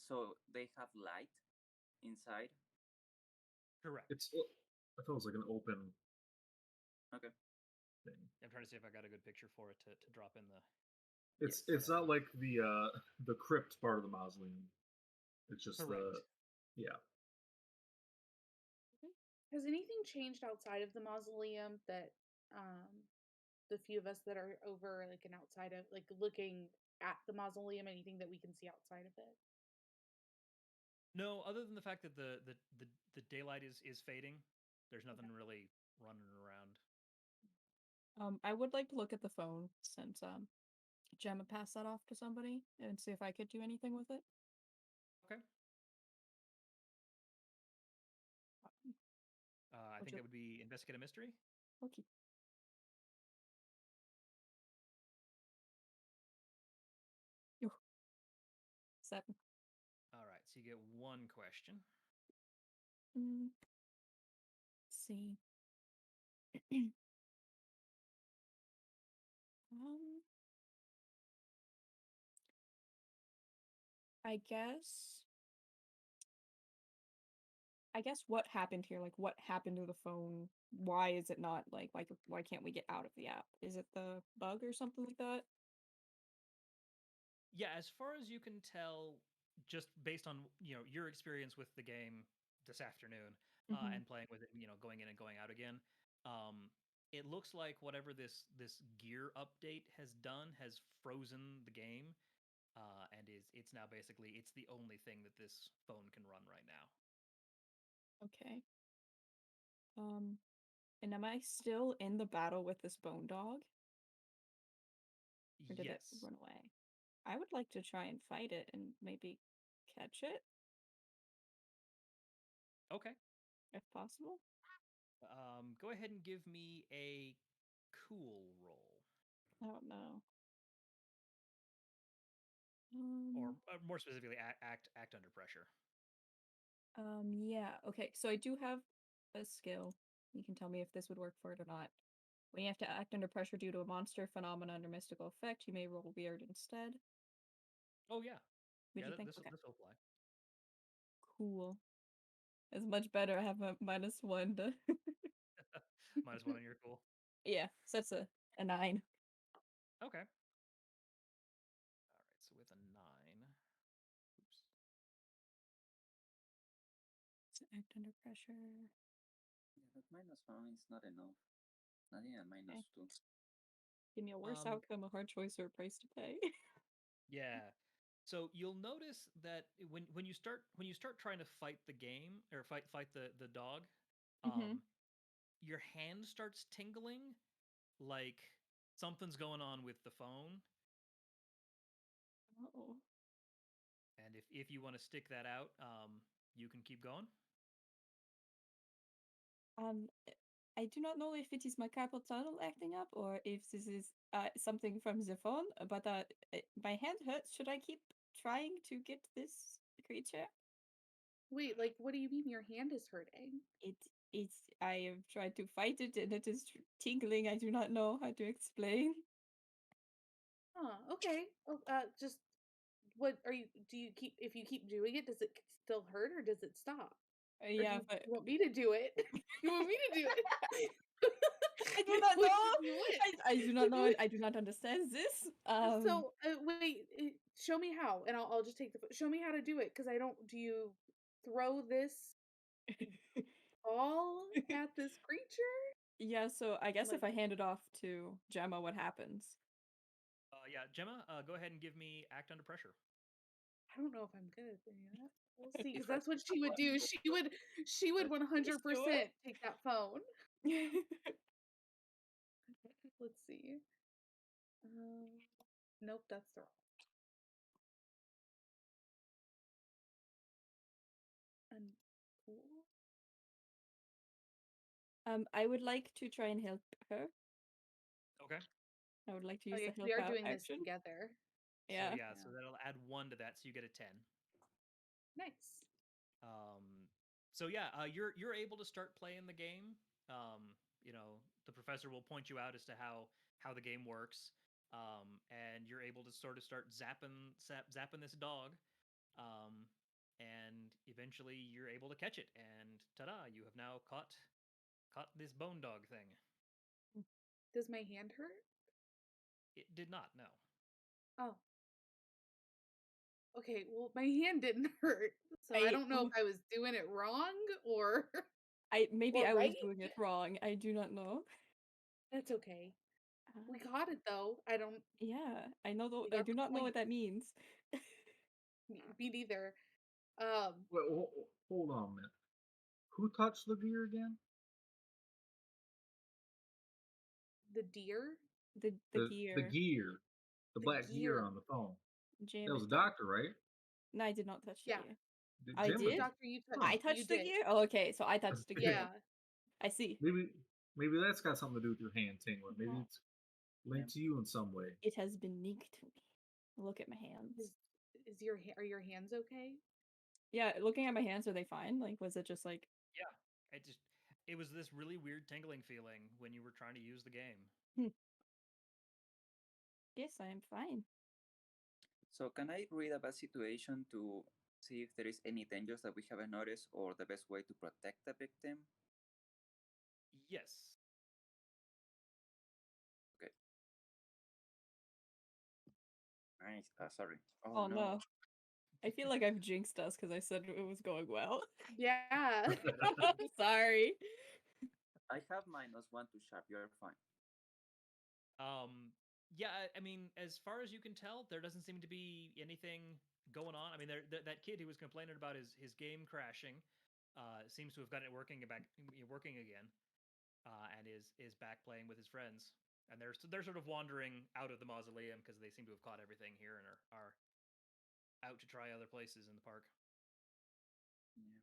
So they have light inside? Correct. I thought it was like an open Okay. thing. I'm trying to see if I got a good picture for it to drop in the. It's not like the crypt part of the mausoleum. It's just Correct. yeah. Has anything changed outside of the mausoleum that the few of us that are over like and outside of like looking at the mausoleum, anything that we can see outside of it? No, other than the fact that the daylight is fading, there's nothing really running around. I would like to look at the phone since Gemma passed that off to somebody and see if I could do anything with it. Okay. I think you- that would be investigate a mystery. Okay. Ooh. 7. All right, so you get one question. Let's see. um, I guess. What happened here? Like, what happened to the phone? Why is it not like why can't we get out of the app? Is it the bug or something like that? Yeah, as far as you can tell, just based on your experience with the game this afternoon Mhm. and playing with it, going in and going out again, it looks like whatever this gear update has done has frozen the game, and it's now basically it's the only thing that this phone can run right now. Okay. And am I still in the battle with this bone dog? Or did it Yes. run away? I would like to try and fight it and maybe catch it, Okay. if possible. Go ahead and give me a cool roll, Oh no. or more specifically, act under pressure. Yeah. Okay, so I do have a skill. You can tell me if this would work for it or not. When you have to act under pressure due to a monster, phenomenon, or mystical effect, you may roll weird instead. Oh yeah, Would yeah. you think? This Okay. this will apply. Cool. It's much better. I have a -1 to -1 on your cool. Yeah, so that's a 9. Okay. All right. So with a 9, oops. So act under pressure. Yeah, that -1 is not enough. Not even a -2. Give me a worse Um, outcome, a hard choice, or a price to pay. Yeah. So you'll notice that when you start trying to fight the game or fight the dog, Mhm. your hand starts tingling like something's going on with the phone. Oh. And if you want to stick that out, you can keep going. Um, I do not know if it is my carpal tunnel acting up or if this is something from the phone, but my hand hurts. Should I keep trying to get this creature? Wait, like, what do you mean your hand is hurting? It's I have tried to fight it and it is tingling. I do not know how to explain. Huh, okay. Oh, just what are you do you keep if you keep doing it, does it still hurt or does it stop? Or do Yeah, you but want me to do it? You want me to do it? I do not Which know. one do you want? I do not know. I do not understand this. So, wait, show me how, and I'll just take the show me how to do it because I don't. Do you throw this ball at this creature? Yeah, so I guess Like, if I hand it off to Gemma, what happens? Yeah, Gemma, go ahead and give me act under pressure. I don't know if I'm good at doing that. We'll see, If because I that's what she would do. She would Sure. 100% take that phone. Let's see. Nope, that's the wrong. And cool. I would like to try and help her. Okay. I would like to Oh use yeah, the 'cause we help are out doing this action. together. So Yeah. so that'll add 1 to that, so you get a 10. Nice. So yeah, you're able to start playing the game. The professor will point you out as to how the game works, and you're able to sort of start zapping this dog, and eventually you're able to catch it, and ta-da! You have now caught this bone dog thing. Does my hand hurt? It did not, no. Oh. Okay, well, my hand didn't hurt, so I don't know if I was doing it wrong or Maybe or I right. was doing it wrong. I do not know. That's okay. We Uh, caught it though. I don't. yeah, I know though. We I got do the not know point. what that means. Me neither. Wait, hold on a minute. Who touched the gear again? The deer? The The gear. gear. The The black gear gear. on the phone. Jim That was a did. doctor, right? No, I did not touch the Yeah. gear. Did I Jim or did? Doctor, you Huh. I you touched the did. gear? Oh, okay, so I touched the gear. Yeah. I see. Maybe that's got something to do with your hand tingling. Maybe No. it's linked to you in some way. It has been linked to me. Look at my hands. Are your hands okay? Yeah, looking at my hands, are they fine? Like, was it just like... Yeah, it was this really weird tingling feeling when you were trying to use the game. Yes, I am fine. So can I read a bad situation to see if there is any dangers that we haven't noticed or the best way to protect the victim? Yes. Okay. Nice. Sorry. Oh no. I feel like I've jinxed us because I said it was going well. Yeah. Sorry. I have -1 to sharp. You're fine. Yeah, I mean, as far as you can tell, there doesn't seem to be anything going on. I mean, that kid who was complaining about his game crashing seems to have gotten it working again, and is back playing with his friends. And they're sort of wandering out of the mausoleum because they seem to have caught everything here and are out to try other places in the park. Yeah.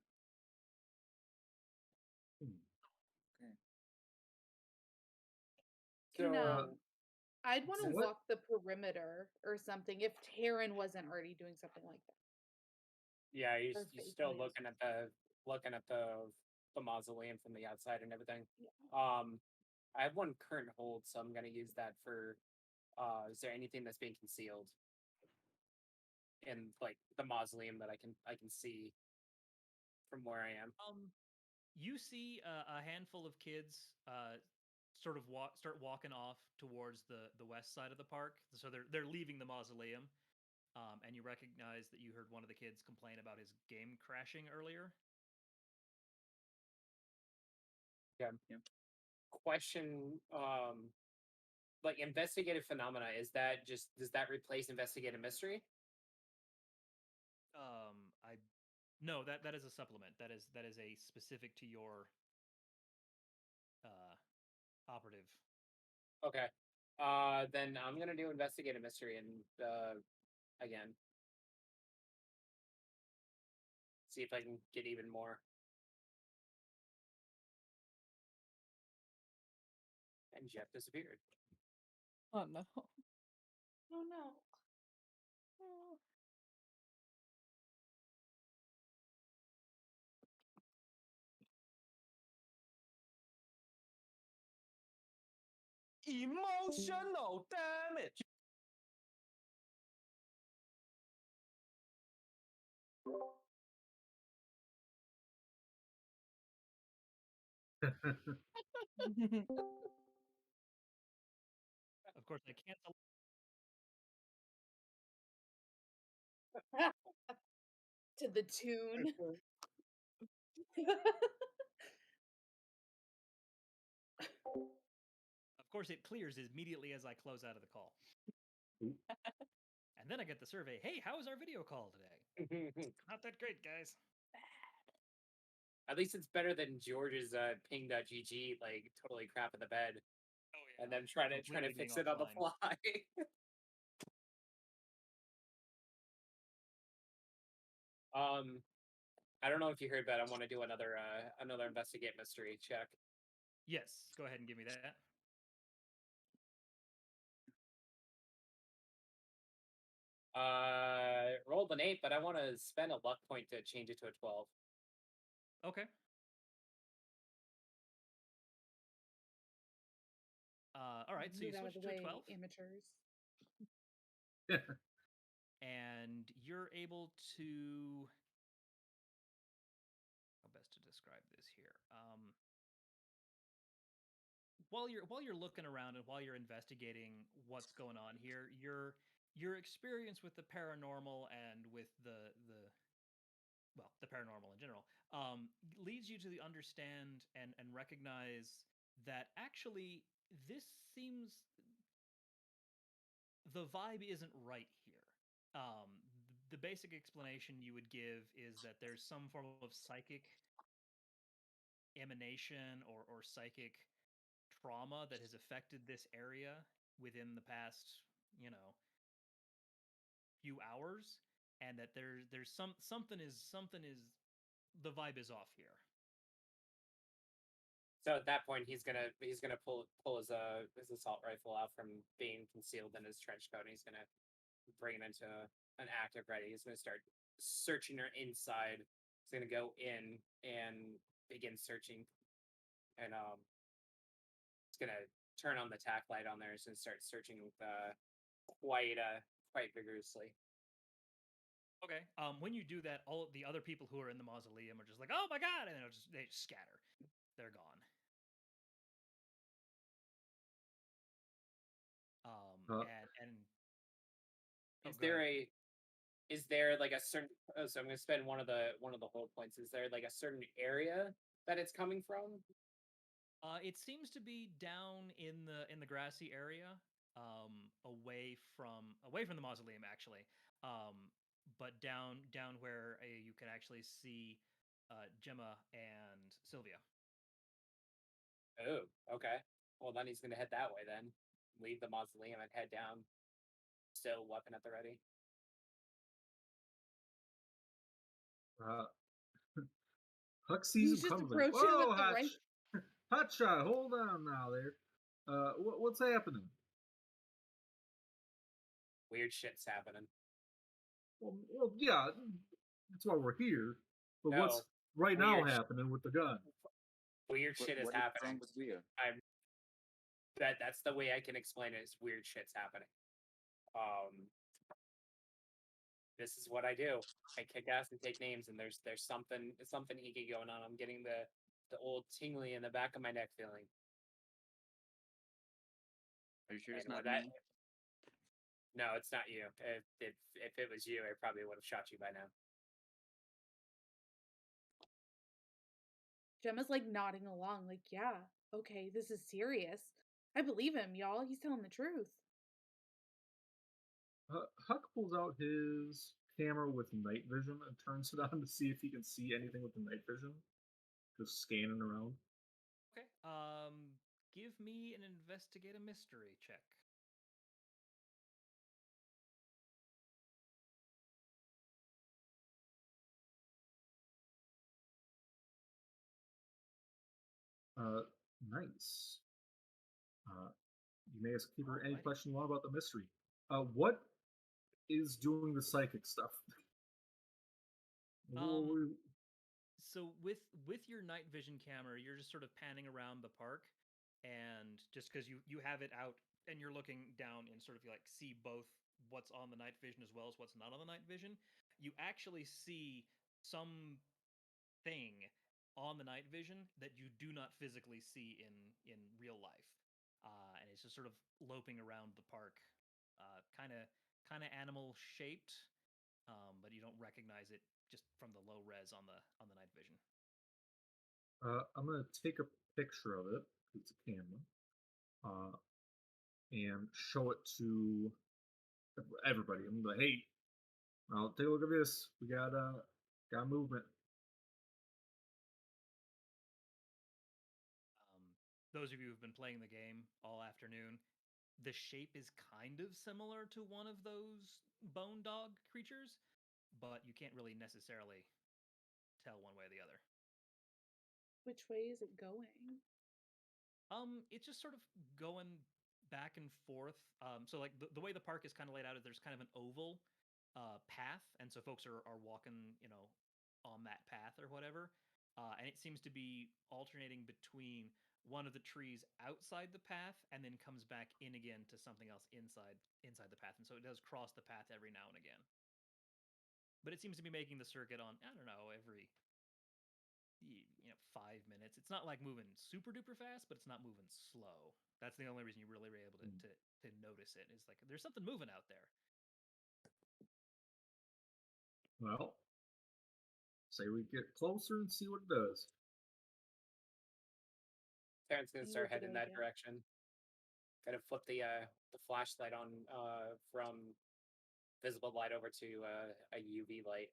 Okay. So I'd want to What? walk the perimeter or something if Taryn wasn't already doing something like that. yeah, you're, Her you're face still is- looking at the mausoleum from the outside and everything. Yeah. I have one current hold, so I'm gonna use that for. Is there anything that's being concealed in like the mausoleum that I can see from where I am? You see a handful of kids sort of start walking off towards the west side of the park. So they're leaving the mausoleum, and you recognize that you heard one of the kids complain about his game crashing earlier. Yeah. Question. Like investigative phenomena, does that replace investigative mystery? I no, that is a supplement. That is a specific to your operative. Okay. Then I'm gonna do investigative mystery and again see if I can get even more. And Jeff disappeared. Oh no. Oh no. Oh. Emotional damage. Of course, I can't. To the tune. Of course, it clears immediately as I close out of the call. And then I get the survey. Hey, how was our video call today? Not that great, guys. At least it's better than George's ping.gg like totally crap in the bed. Oh yeah. And then trying to Completely fix being it on the offline. fly. I don't know if you heard, but I want to do another investigate mystery check. Yes, go ahead and give me that. Rolled an 8, but I want to spend a luck point to change it to a 12. Okay. All right, so you Move out of switch the to a way, 12, amateurs. and you're able to. How best to describe this here? While you're looking around and while you're investigating what's going on here, your experience with the paranormal and with the paranormal in general leads you to understand and recognize that actually this seems the vibe isn't right here. the basic explanation you would give is that there's some form of psychic emanation or psychic trauma that has affected this area within the past, you know, few hours, and that there's something is the vibe is off here. So at that point, he's gonna pull his assault rifle out from being concealed in his trench coat, and he's gonna bring it into an active ready. He's gonna start searching her inside. He's gonna go in and begin searching, and he's gonna turn on the tack light on there. He's gonna start searching with quite vigorously. Okay. When you do that, all of the other people who are in the mausoleum are just like, "Oh my god!" and they just scatter. They're gone. And is there like a certain? Oh, so I'm gonna spend one of the whole points. Is there like a certain area that it's coming from? It seems to be down in the grassy area, away from the mausoleum, actually, but down where you can actually see Gemma and Sylvia. Oh, okay. Well, then he's gonna head that way. Then leave the mausoleum and head down, still weapon at the ready. Huck sees He's him just coming. approaching Whoa, with the Hutch! rifle. Hotshot, hold on now there. What's happening? Weird shit's happening. Well, yeah, that's why we're here. But No, what's right now happening with the gun? Weird shit is what happening. Is weird? That's the way I can explain it. Is weird shit's happening. This is what I do. I kick ass and take names, and there's something icky going on. I'm getting the old tingly in the back of my neck feeling. Are you sure it's And not with that, me? no, it's not you. If it was you, I probably would have shot you by now. Gemma's like nodding along, like, yeah, okay, this is serious. I believe him, y'all. He's telling the truth. Huck pulls out his camera with night vision and turns it on to see if he can see anything with the night vision. Just scanning around. Okay. Give me an investigate a mystery check. Nice. You may ask Keeper any question you want about the mystery. What is doing the psychic stuff? So with your night vision camera, you're just sort of panning around the park, and just because you have it out and you're looking down and sort of like see both what's on the night vision as well as what's not on the night vision, you actually see some thing on the night vision that you do not physically see in real life, and it's just sort of loping around the park, kind of animal shaped, but you don't recognize it just from the low res on the night vision. I'm gonna take a picture of it. It's a camera, and show it to everybody. I'm like, hey, I'll take a look at this. We got movement. Those of you who've been playing the game all afternoon, the shape is kind of similar to one of those bone dog creatures, but you can't really necessarily tell one way or the other. Which way is it going? It's just sort of going back and forth. So like the way the park is kind of laid out is there's kind of an oval path, and so folks are walking, on that path or whatever. And it seems to be alternating between one of the trees outside the path and then comes back in again to something else inside the path. And so it does cross the path every now and again. But it seems to be making the circuit on, I don't know, every 5 minutes. It's not like moving super duper fast, but it's not moving slow. That's the only reason you really were able to notice it. Is like there's something moving out there. Well, say we get closer and see what it does. Terrence gonna start Good heading that idea. direction. Gotta flip the flashlight on from visible light over to a UV light.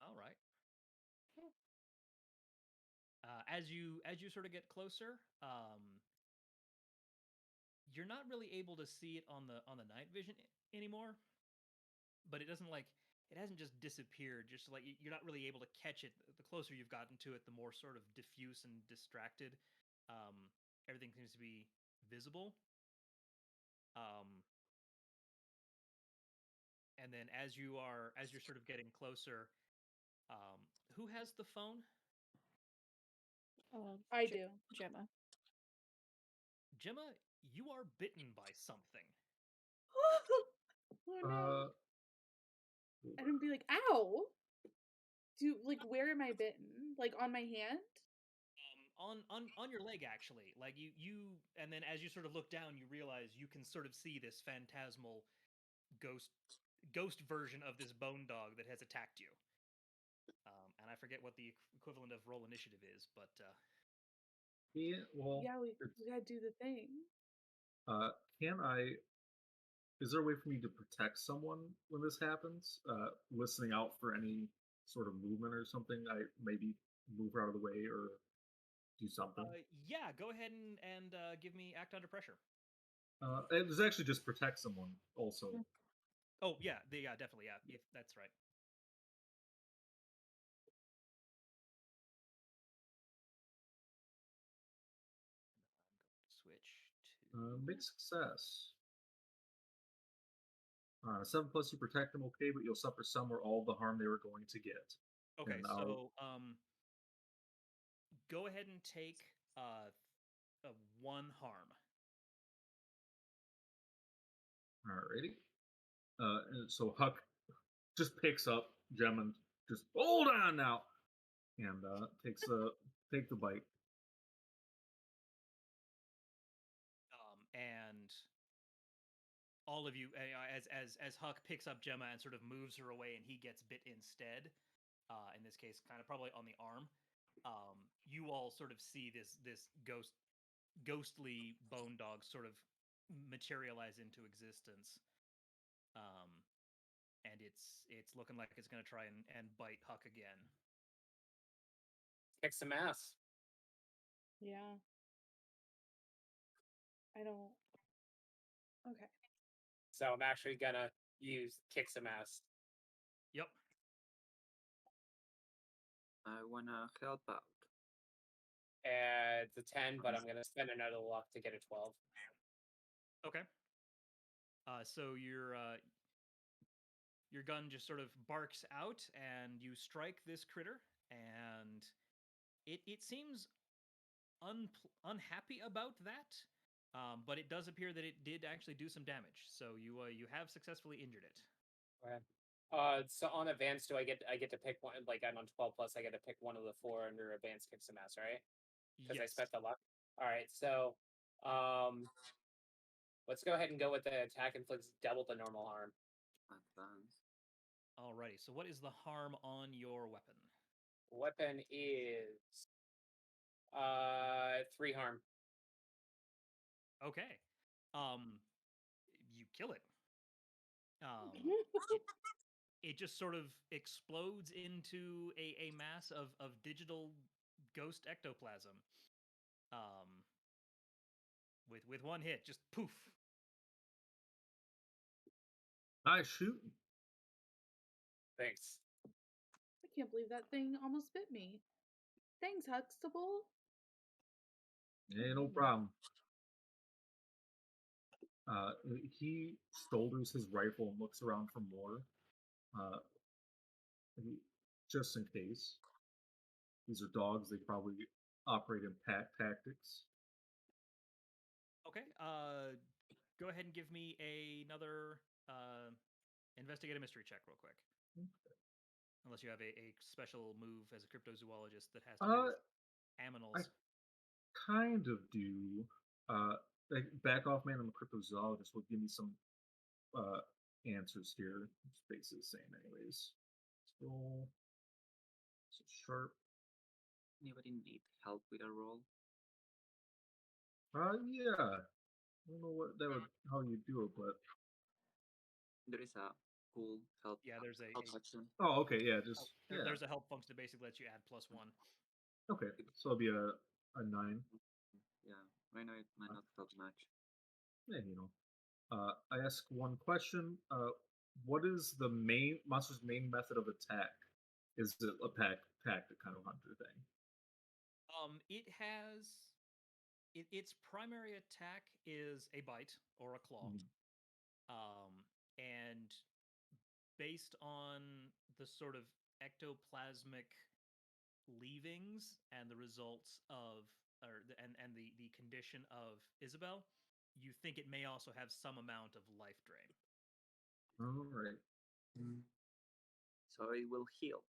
All right. As you sort of get closer, you're not really able to see it on the night vision anymore. But it doesn't it hasn't just disappeared. Just like you're not really able to catch it. The closer you've gotten to it, the more sort of diffuse and distracted everything seems to be visible. And then as you're sort of getting closer, who has the phone? I do. Gemma. Gemma, you are bitten by something. Oh no! And I'd be like, "Ow!" Where am I bitten? Like on my hand? On your leg, actually. Like you, and then as you sort of look down, you realize you can sort of see this phantasmal ghost version of this bone dog that has attacked you. And I forget what the equivalent of roll initiative is, but Yeah, well, Yeah, we gotta do the thing. can I? Is there a way for me to protect someone when this happens? Listening out for any sort of movement or something. I maybe move out of the way or do something. yeah, go ahead and give me act under pressure. It was actually just protect someone also. Oh yeah, definitely, yeah, if that's right. Switch to Big success. 7+ you protect them okay, but you'll suffer some or all the harm they were going to get. Okay, And so go ahead and take a 1 harm. Alrighty. And so Huck just picks up Gem and just hold on now, and take the bite. And all of you, as Huck picks up Gemma and sort of moves her away, and he gets bit instead. In this case, kind of probably on the arm. You all sort of see this ghostly bone dog sort of materialize into existence. And it's looking like it's going to try and bite Huck again. Kick some ass. Yeah. I don't. Okay. So I'm actually gonna use kick some ass. Yep. I wanna help out. And it's a 10, but I'm gonna spend another luck to get a 12. Okay. So your gun just sort of barks out, and you strike this critter, and it seems unhappy about that. But it does appear that it did actually do some damage. So you have successfully injured it. Okay. So on advanced, I get to pick one? Like I'm on 12+, I get to pick one of the 4 under advanced kick some ass, right? Because I Yes. spent the luck. All right, so let's go ahead and go with the attack inflicts double the normal harm. Advance. Alrighty. So what is the harm on your weapon? Weapon is 3 harm. Okay. You kill it. It just sort of explodes into a mass of digital ghost ectoplasm. With one hit, just poof. Nice shooting. Thanks. I can't believe that thing almost bit me. Thanks, Huxtable. Yeah, no problem. He shoulders his rifle and looks around for more, just in case. These are dogs; they probably operate in pack tactics. Okay. Go ahead and give me another investigative mystery check real quick. Unless you have a special move as a cryptozoologist that has to do with aminals. I kind of do. Like back off, man. I'm a cryptozoologist. Will give me some answers here. It's basically the same, anyways. So sharp. Anybody need help with a roll? Yeah. I don't know what that would how you do it, but There is a cool help Yeah, there's help section. oh, okay, yeah, just yeah, there's a help function that basically lets you add +1. okay. So it'll be a 9. Yeah, right now it might not help much. Yeah, I ask one question. What is the main monster's main method of attack? Is it a tactic kind of hunter thing? It has its primary attack is a bite or a claw. Mhm. And based on the sort of ectoplasmic leavings and the results of and the condition of Isabel, you think it may also have some amount of life drain. All right. So it will heal.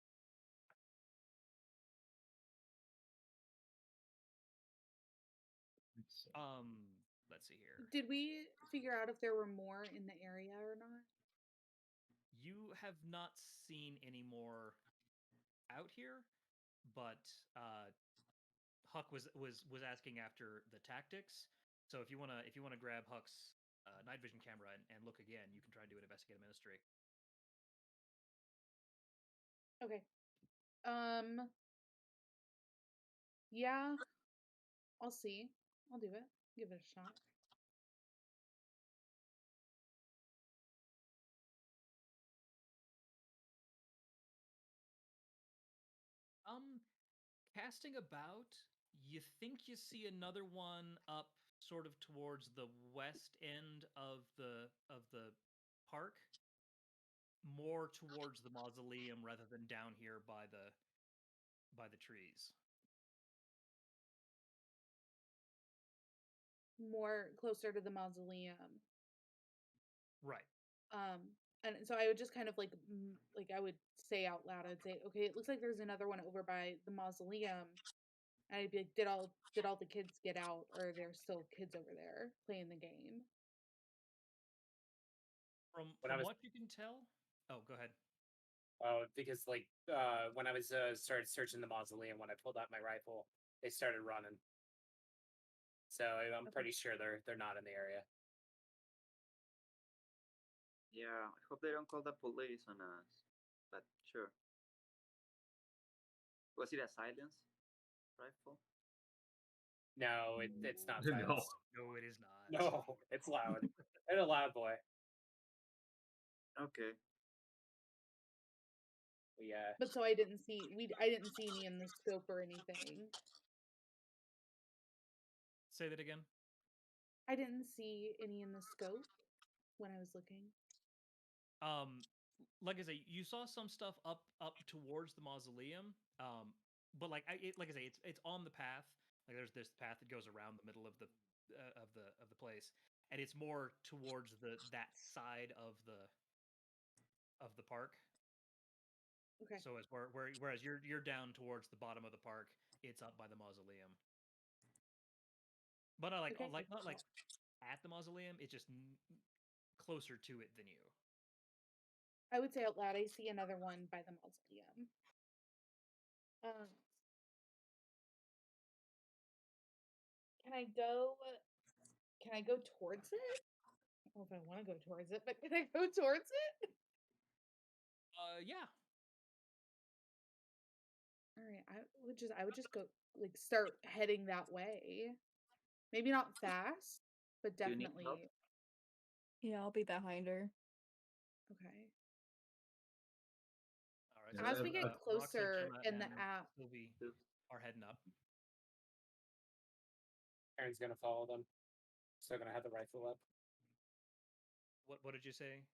Let's see here. Did we figure out if there were more in the area or not? You have not seen any more out here, but Huck was asking after the tactics. So if you wanna grab Huck's night vision camera and look again, you can try and do an investigative ministry. Okay. Yeah, I'll see. I'll do it. Give it a shot. Casting about, you think you see another one up sort of towards the west end of the park, more towards the mausoleum rather than down here by the trees. More closer to the mausoleum. Right. And so I would just kind of like I would say out loud, I'd say, okay, it looks like there's another one over by the mausoleum. And I'd be like, did all the kids get out, or are there still kids over there playing the game? From what you can tell. Oh, go ahead. Because like when I was started searching the mausoleum, when I pulled out my rifle, they started running. So I'm pretty sure they're not in the area. Yeah, I hope they don't call the police on us. But sure. Was it a silence rifle? No, it's not No. silenced. No, it is not. No, it's loud. It's a loud boy. Okay. Yeah. But so I didn't see any in the scope or anything. Say that again. I didn't see any in the scope when I was looking. Like I say, you saw some stuff up towards the mausoleum. But like I say, it's on the path. Like there's this path that goes around the middle of the place, and it's more towards that side of the park. Okay. So as whereas you're down towards the bottom of the park, it's up by the mausoleum. But not like Okay. not like at the mausoleum. It's just closer to it than you. I would say out loud, I see another one by the mausoleum. Can I go towards it? I don't know if I want to go towards it, but can I go towards it? Yeah. All right, I would just go like start heading that way. Maybe not fast, but Do you need help? definitely. Yeah, I'll be behind her. Okay. All right. As we get Roxa, closer Gemma, in the and app, Sylvie are heading up. Aaron's gonna follow them. Still gonna have the rifle up. What did you say,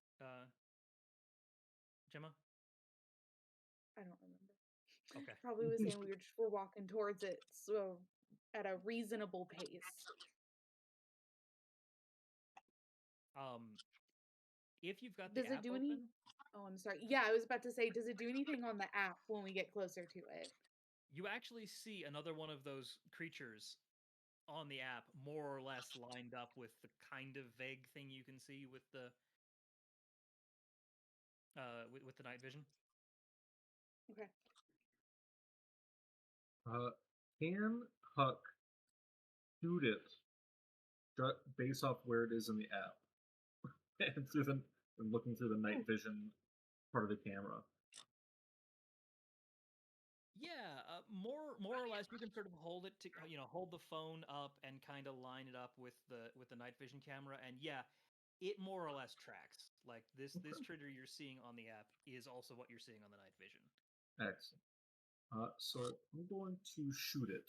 Gemma? I don't remember. Okay. Probably was saying we're walking towards it, so at a reasonable pace. If you've got the Does it app do open, any? Oh, I'm sorry. Yeah, I was about to say, does it do anything on the app when we get closer to it? you actually see another one of those creatures on the app, more or less lined up with the kind of vague thing you can see with the with the night vision. Okay. Can Huck shoot it based off where it is in the app, and and looking through the night vision part of the camera. Yeah, more or less, you can sort of hold it to hold the phone up and kind of line it up with the night vision camera, and yeah, it more or less tracks. Like this critter you're seeing on the app is also what you're seeing on the night vision. Excellent. So I'm going to shoot it.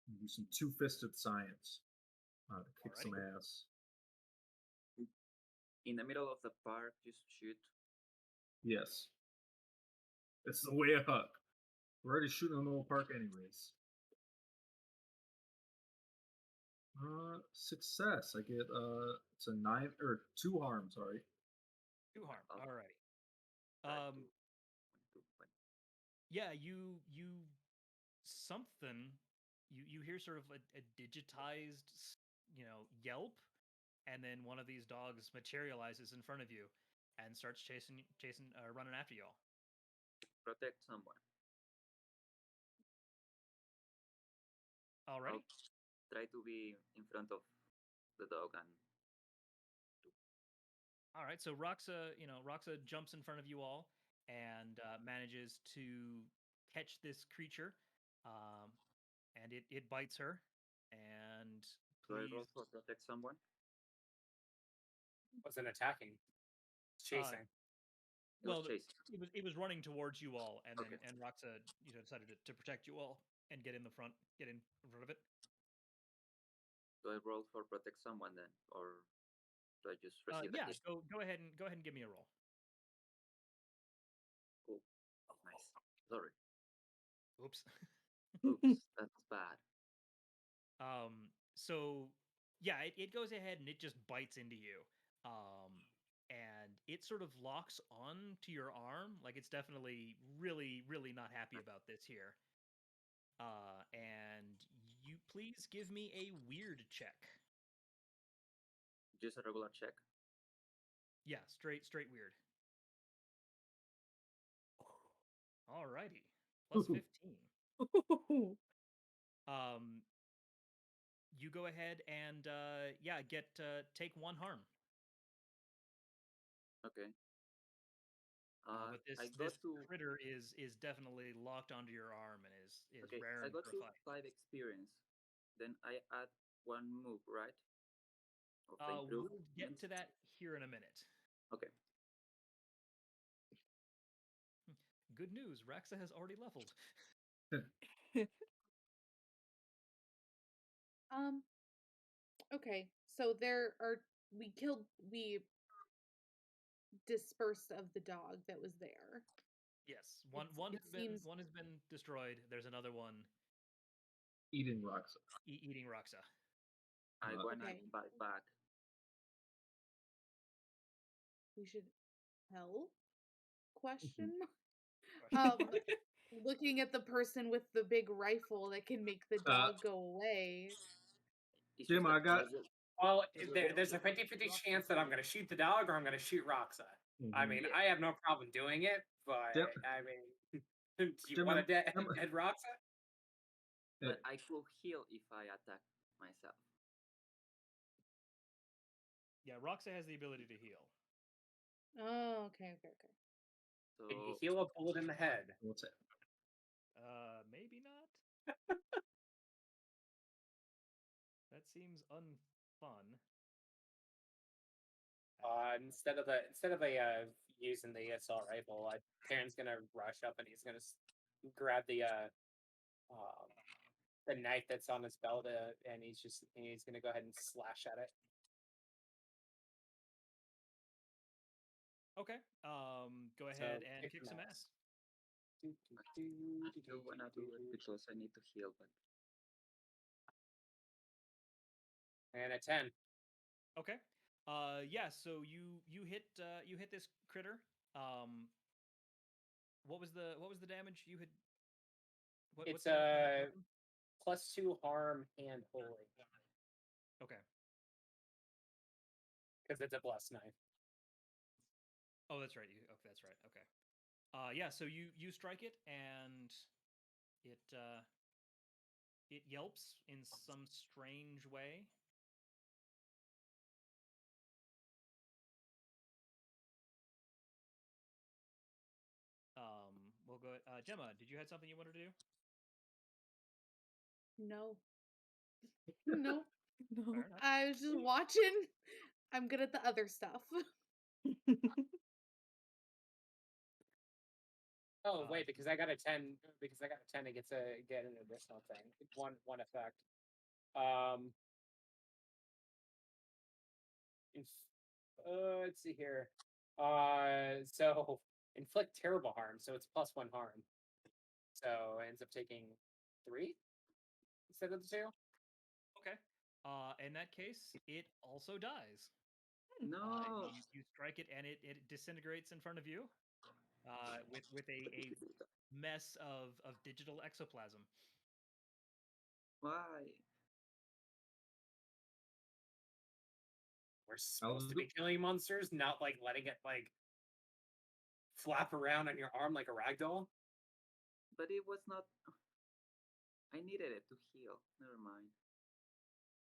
Do some two-fisted science to kick some ass. In the middle of the park, just shoot. Yes. It's the way up. We're already shooting in the middle park anyways. Success. I get it's a 9 or 2 harm, sorry. 2 harm. Okay. Alrighty. Yeah, you something you hear sort of a digitized yelp, and then one of these dogs materializes in front of you and starts chasing running after you all. Protect someone. All right. I'll try to be in front of the dog and. All right. So Roxa jumps in front of you all and manages to catch this creature, and it bites her. And Do I please, roll for protect someone? Wasn't attacking. Chasing. It was well, chasing. it was running towards you all, and Okay. then Roxa decided to protect you all and get in front of it. Do I roll for protect someone then, or do I just receive the Yeah, hit? go ahead and give me a roll. Cool. Nice. Sorry. Oops. Oops, that's bad. So yeah, it goes ahead and it just bites into you. And it sort of locks on to your arm, like it's definitely really, really not happy about this here. And you please give me a weird check. Just a regular check. Yeah, straight weird. Alrighty. Plus 15. You go ahead and take 1 harm. Okay. But this critter is definitely locked onto your arm and is okay. raring I got for a to fight. 5 experience. Then I add 1 move, right? We'll get to that here in a minute. Okay. Good news, Raxa has already leveled. Okay, so we dispersed of the dog that was there. Yes, one has been destroyed. There's another one eating Roxa. Eating Roxa. I want to bite back. We should help? Question mark? Looking at the person with the big rifle that can make the dog go away. Jim, I got. Well, there's a 50-50 chance that I'm going to shoot the dog or I'm going to shoot Roxa. I mean, I have no problem doing it, but I mean, do you want to dead Roxa? But I could heal if I attack myself. Yeah, Roxa has the ability to heal. Oh, okay. So can you heal a bullet in the head? What's it? Maybe not. That seems unfun. Instead of using the assault rifle, Karen's gonna rush up and he's gonna grab the knife that's on his belt, and he's gonna go ahead and slash at it. Okay. Go ahead and kick some ass. I don't wanna do it because I need to heal, but. And a 10. Okay. Yeah. So you hit this critter. What was the damage you had? It's a +2 harm and holy. Okay. Because it's a blessed knife. Oh, that's right. That's right. Okay. Yeah. So you strike it and it it yelps in some strange way. We'll go. Gemma, did you have something you wanted to do? No. No. No. Fair enough. I was just watching. I'm good at the other stuff. Oh wait, because I got a 10. Because I got a 10, it gets get an additional thing. One effect. Let's see here. So inflict terrible harm. So it's +1 harm. So it ends up taking 3 instead of the 2. Okay. In that case, it also dies. No. You strike it, and it disintegrates in front of you. With a mess of digital exoplasm. Why? We're supposed to be killing monsters, not like letting it like flap around on your arm like a ragdoll. But it was not. I needed it to heal. Never mind.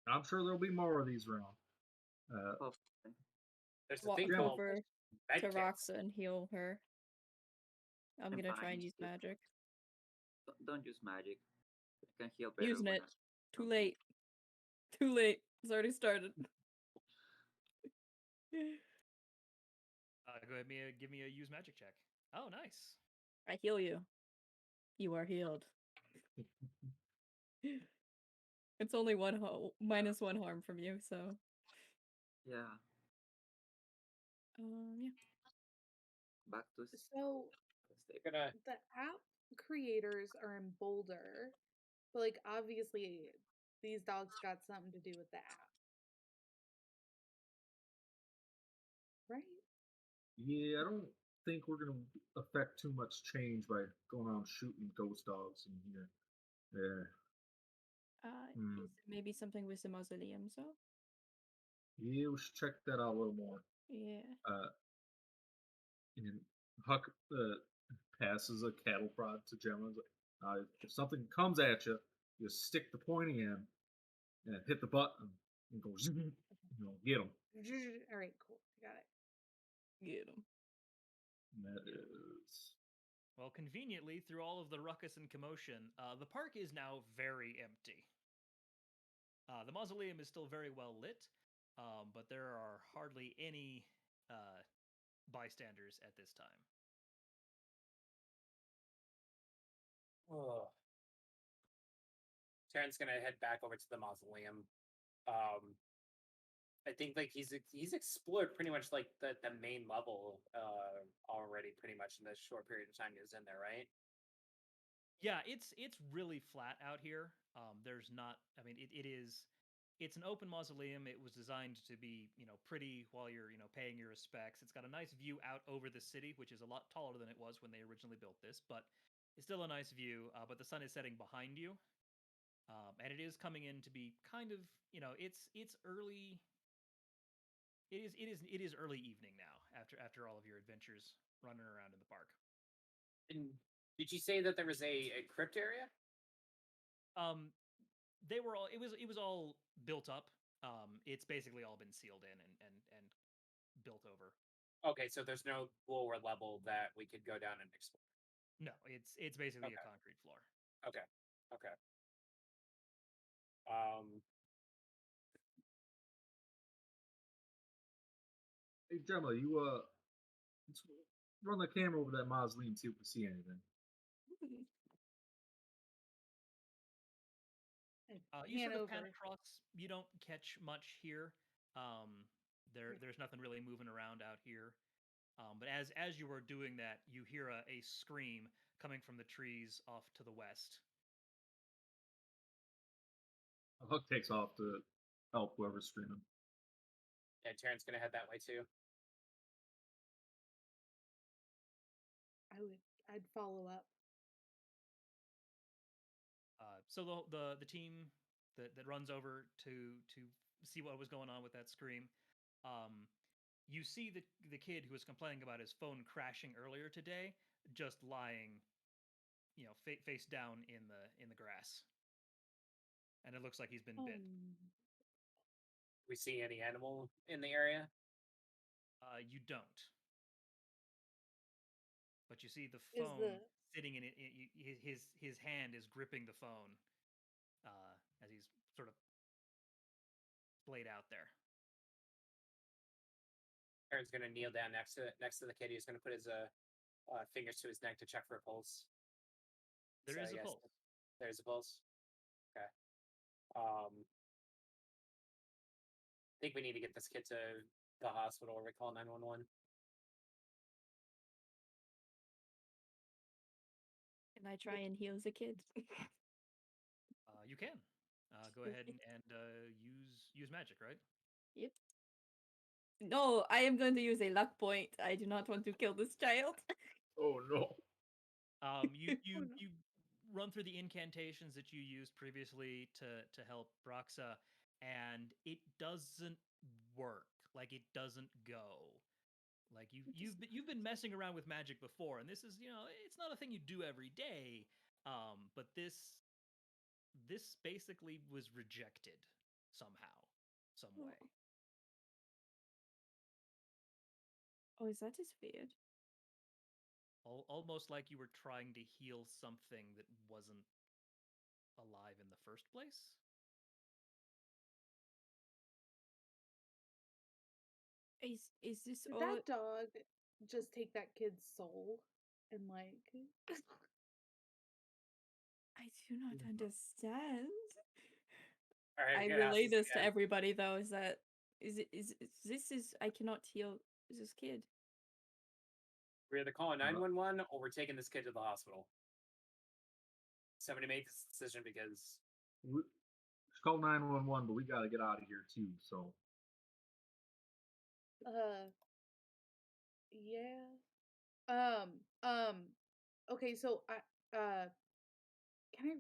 I'm sure there'll be more of these around. Hopefully. There's a Walk thing called over med to kits. Roxa and heal her. I'm gonna try fine. and use magic. Don't use magic. I can heal better. Using when it. I- Too late. Too late. It's already started. Go ahead, give me a use magic check. Oh, nice. I heal you. You are healed. It's only -1 harm from you, so Yeah. yeah. Back to. So You're gonna. the app creators are in Boulder, but like obviously these dogs got something to do with the app, right? Yeah, I don't think we're gonna affect too much change by going around shooting ghost dogs in here. Yeah. Hmm. Is it maybe something with the mausoleum, so? Yeah, we should check that out a little more. Yeah. And Huck passes a cattle prod to Gemma. If something comes at you, you stick the pointy end and hit the button and go, get them. All right, cool. I got it. Get him. That is. Well, conveniently, through all of the ruckus and commotion, the park is now very empty. The mausoleum is still very well lit, but there are hardly any bystanders at this time. Oh. Terran's gonna head back over to the mausoleum. I think like he's explored pretty much like the main level already, pretty much in the short period of time he was in there, right? Yeah, it's really flat out here. There's not. I mean, it's an open mausoleum. It was designed to be, pretty while you're, paying your respects. It's got a nice view out over the city, which is a lot taller than it was when they originally built this, but it's still a nice view. But the sun is setting behind you, and it is coming in to be kind of, it's early. It is early evening now after all of your adventures running around in the park. And did you say that there was a crypt area? They were all. It was all built up. It's basically all been sealed in and built over. Okay, so there's no lower level that we could go down and explore. No, it's basically a concrete floor. Okay. Okay. Hey, Gemma, let's run the camera over that mausoleum and see if we see anything. You sort of Hanover. pan across. You don't catch much here. There's nothing really moving around out here. But as you were doing that, you hear a scream coming from the trees off to the west. Huck takes off to help whoever's screaming. Yeah, Terran's gonna head that way too. I'd follow up. So the team that runs over to see what was going on with that scream, you see the kid who was complaining about his phone crashing earlier today, just lying, face down in the grass. and it looks like he's been Oh, bit. We see any animal in the area? You don't, but you see the is phone the sitting in it. His hand is gripping the phone as he's sort of splayed out there. Aaron's gonna kneel down next to the kid. He's gonna put his fingers to his neck to check for a pulse. There is a yes, pulse. There's a pulse. Okay. I think we need to get this kid to the hospital or we call 911. Can I try and heal the kid? You can go ahead and use magic, right? Yep. No, I am going to use a luck point. I do not want to kill this child. Oh no. You run through the incantations that you used previously to help Broxa, and it doesn't work. Like it doesn't go. Like you've been messing around with magic before, and this is it's not a thing you do every day. But this basically was rejected somehow, some way. Oh, is that just weird? Almost like you were trying to heal something that wasn't alive in the first place. Is this did all? that dog just take that kid's soul and like? I do not understand. All right, I I'm gonna ask relay this to again. everybody though. Is that is I cannot heal this kid. We're either calling 911 or we're taking this kid to the hospital. Somebody make this decision because It's called 911, but we got to get out of here too. So. Yeah. Okay, so can I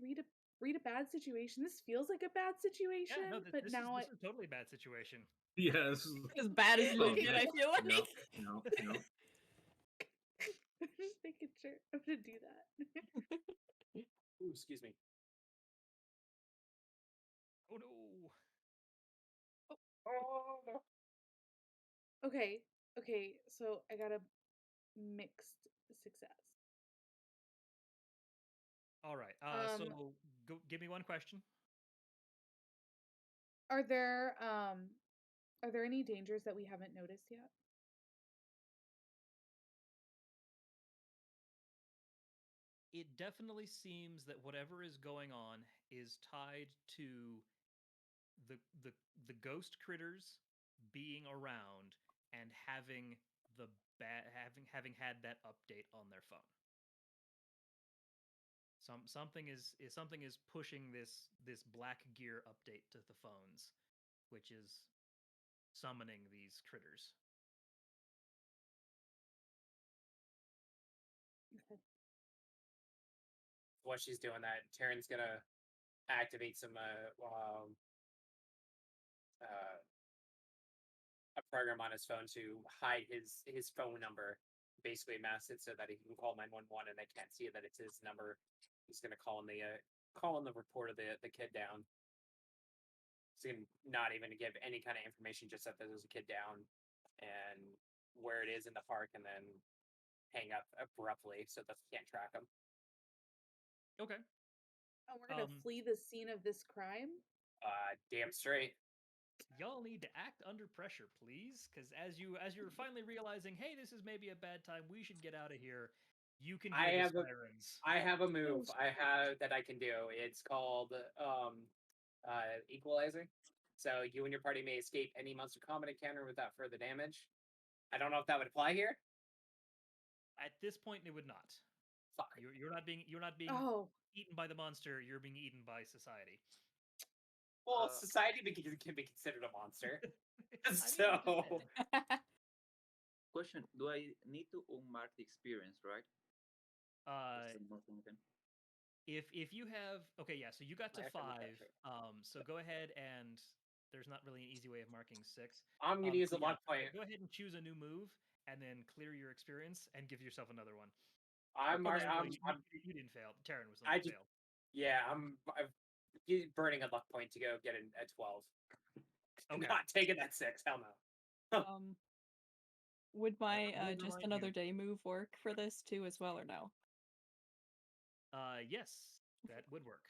read a bad situation? This feels like a bad situation, Yeah, no, but this now is a totally bad situation. Yes. As bad as you Okay, get, I feel like. No. I'm just making sure I'm gonna do that. Ooh, excuse me. Oh no. Oh no. Okay, so I got a mixed success. All right. So go give me one question. Are there any dangers that we haven't noticed yet? It definitely seems that whatever is going on is tied to the the ghost critters being around and having the having had that update on their phone. Something is pushing this black gear update to the phones, which is summoning these critters. Okay. While she's doing that, Taryn's gonna activate some a program on his phone to hide his phone number, basically mask it so that he can call 911 and they can't see that it's his number. He's gonna call in the report of the kid down. He's gonna not even give any kind of information, just that there's a kid down and where it is in the park, and then hang up abruptly so that they can't track him. Okay. Oh, we're gonna flee the scene of this crime? Damn straight. Y'all need to act under pressure, please, because as you're finally realizing, hey, this is maybe a bad time, we should get out of here. You can hear the sirens. I have a move that I can do. It's called Equalizer. So you and your party may escape any monster combat encounter without further damage. I don't know if that would apply here. At this point, it would not. Fuck. You're not being eaten by the monster. You're being eaten by society. Well, society can be considered a monster. So. Question: do I need to unmark the experience, right? If you have so you got to 5. So go ahead and there's not really an easy way of marking 6. I'm gonna use a luck point. Go ahead and choose a new move and then clear your experience and give yourself another one. You didn't fail. Taryn was the one that failed. Yeah, I've You're burning a luck point to go get a 12. Okay. Not taking that 6. Hell no. Would my would just remind another you- day move work for this too as well, or no? Yes, that would work.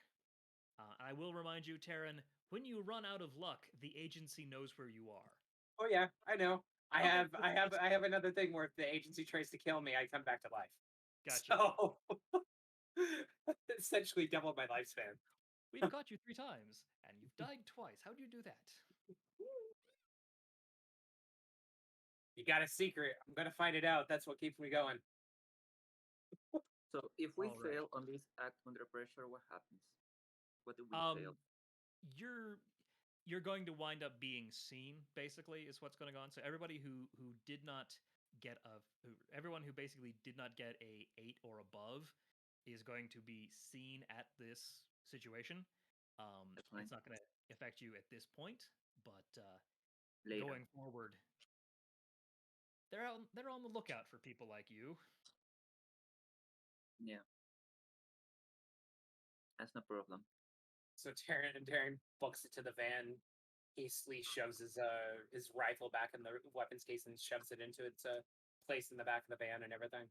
I will remind you, Taryn, when you run out of luck, the agency knows where you are. Oh yeah, I know. I Okay, I have another thing where if the agency tries to kill me, I come back to life. Gotcha. So essentially double my lifespan. We've caught you 3 times, and you've died twice. How'd you do that? You got a secret. I'm gonna find it out. That's what keeps me going. So if we All right. fail on this act under pressure, what happens? What do we fail? You're going to wind up being seen, basically, is what's going on. So everybody who did not get everyone who basically did not get a 8 or above is going to be seen at this situation. That's fine. It's not going to affect you at this point, but Later. going forward, they're on the lookout for people like you. Yeah. That's no problem. So Taryn books it to the van. Hastily shoves his rifle back in the weapons case and shoves it into its place in the back of the van and everything.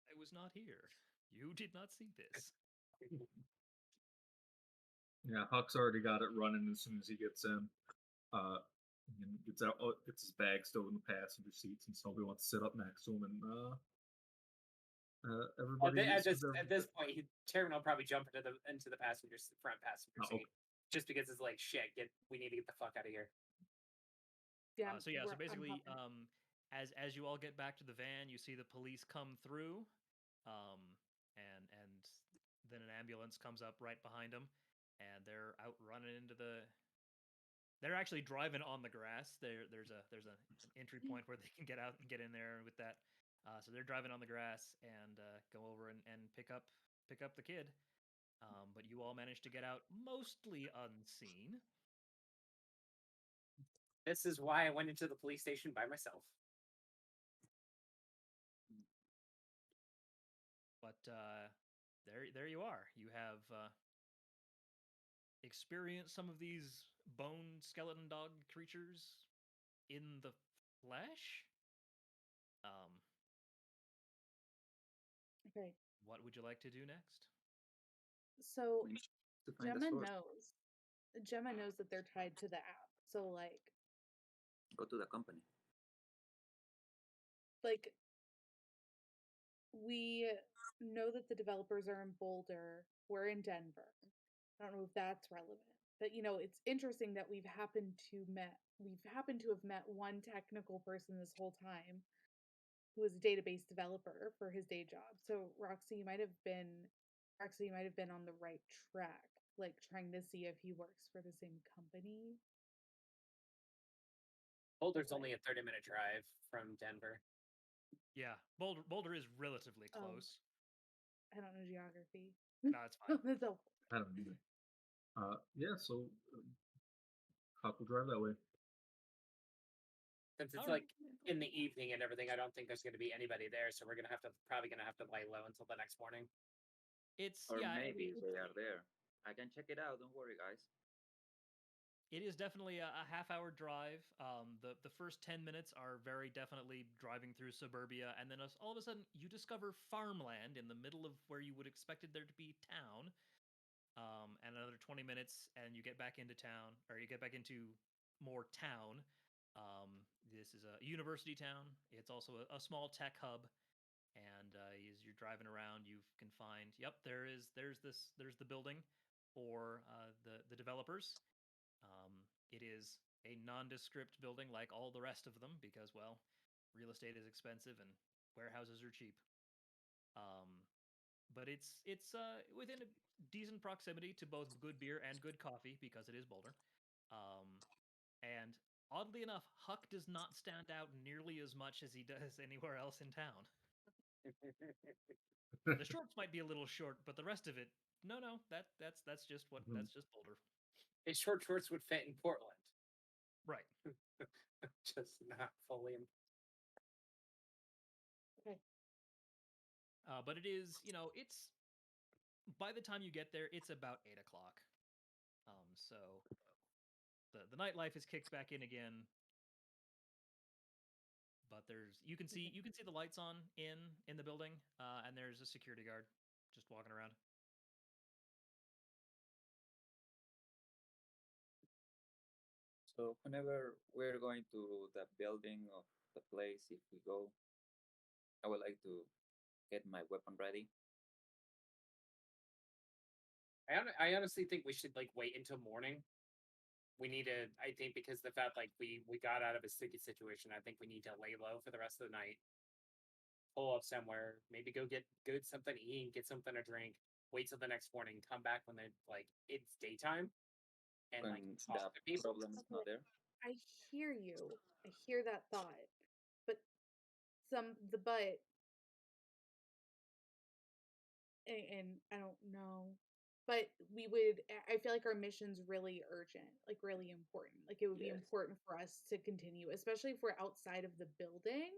I was not here. You did not see this. Yeah, Huck's already got it running as soon as he gets in. And gets his bag stowed in the passenger seat since nobody wants to sit up next to him, and everybody. At this point, Taryn will probably jump into the front passenger seat, just because it's like shit. We need to get the fuck out of here. Yeah. So basically, as you all get back to the van, you see the police come through, and then an ambulance comes up right behind them, and they're out running into the. They're actually driving on the grass. There's an entry point where they can get out and get in there with that. So they're driving on the grass and go over and pick up the kid. But you all managed to get out mostly unseen. This is why I went into the police station by myself. But there you are. You have experienced some of these bone skeleton dog creatures in the flesh. Okay. What would you like to do next? So We need to find the source. Gemma knows that they're tied to the app. So like Go to the company. we know that the developers are in Boulder. We're in Denver. I don't know if that's relevant. But it's interesting that we've happened to have met one technical person this whole time who is a database developer for his day job. So Roxy, you might have been on the right track, like trying to see if he works for the same company. Boulder's only a 30-minute drive from Denver. Yeah, Boulder is relatively close. I don't know geography. No, it's fine. I don't either. Yeah, so Huck will drive that way. Since it's like in the evening and everything, I don't think there's going to be anybody there, so we're probably gonna have to lay low until the next morning. Maybe they are there. I can check it out. Don't worry, guys. It is definitely a half-hour drive. The first 10 minutes are very definitely driving through suburbia, and then all of a sudden you discover farmland in the middle of where you would expected there to be town. And another 20 minutes, and you get back into town, or you get back into more town. This is a university town. It's also a small tech hub, and as you're driving around, you can find. Yep, there's the building for the developers. It is a nondescript building like all the rest of them because, well, real estate is expensive and warehouses are cheap. But it's within a decent proximity to both good beer and good coffee because it is Boulder. And oddly enough, Huck does not stand out nearly as much as he does anywhere else in town. The shorts might be a little short, but the rest of it, no, that's just that's just Boulder. His short shorts would fit in Portland. Right. Just not fully. Okay. But it is, it's by the time you get there, it's about 8 o'clock. So the nightlife is kicked back in again. But you can see the lights on in the building, and there's a security guard just walking around. So whenever we're going to the building of the place, if we go, I would like to get my weapon ready. I honestly think we should like wait until morning. We need to. I think because the fact like we got out of a sticky situation, I think we need to lay low for the rest of the night. Pull up somewhere, maybe go get something to eat, get something to drink. Wait till the next morning, come back when it's daytime, and like When talk the to people. problem is not there. I hear you. I hear that thought. But and I don't know. But I feel like our mission's really urgent, like really important. Like it would be Yes. important for us to continue, especially if we're outside of the building.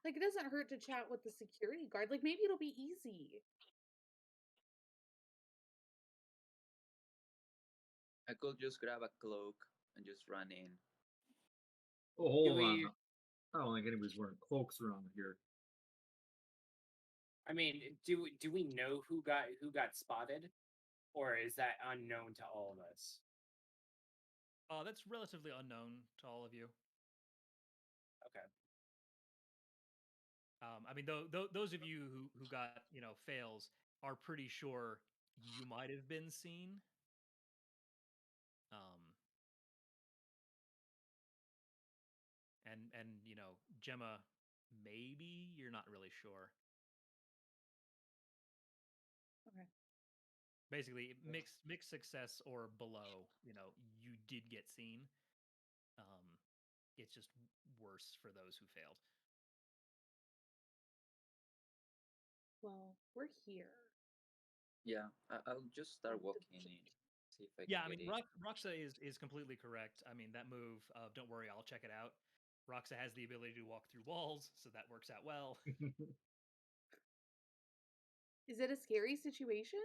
Like it doesn't hurt to chat with the security guard. Like maybe it'll be easy. I could just grab a cloak and just run in. Oh, hold on. we- I don't think anybody's wearing cloaks around here. I mean, do we know who got spotted, or is that unknown to all of us? That's relatively unknown to all of you. Okay. I mean, those of you who got fails are pretty sure you might have been seen. And Gemma, maybe you're not really sure. Okay. Basically, mixed success or below. You did get seen. It's just worse for those who failed. Well, we're here. Yeah, I'll just start With the walking in. See if I Yeah, I can mean, get in. Roxa is completely correct. I mean, that move, don't worry, I'll check it out. Roxa has the ability to walk through walls, so that works out well. Is it a scary situation?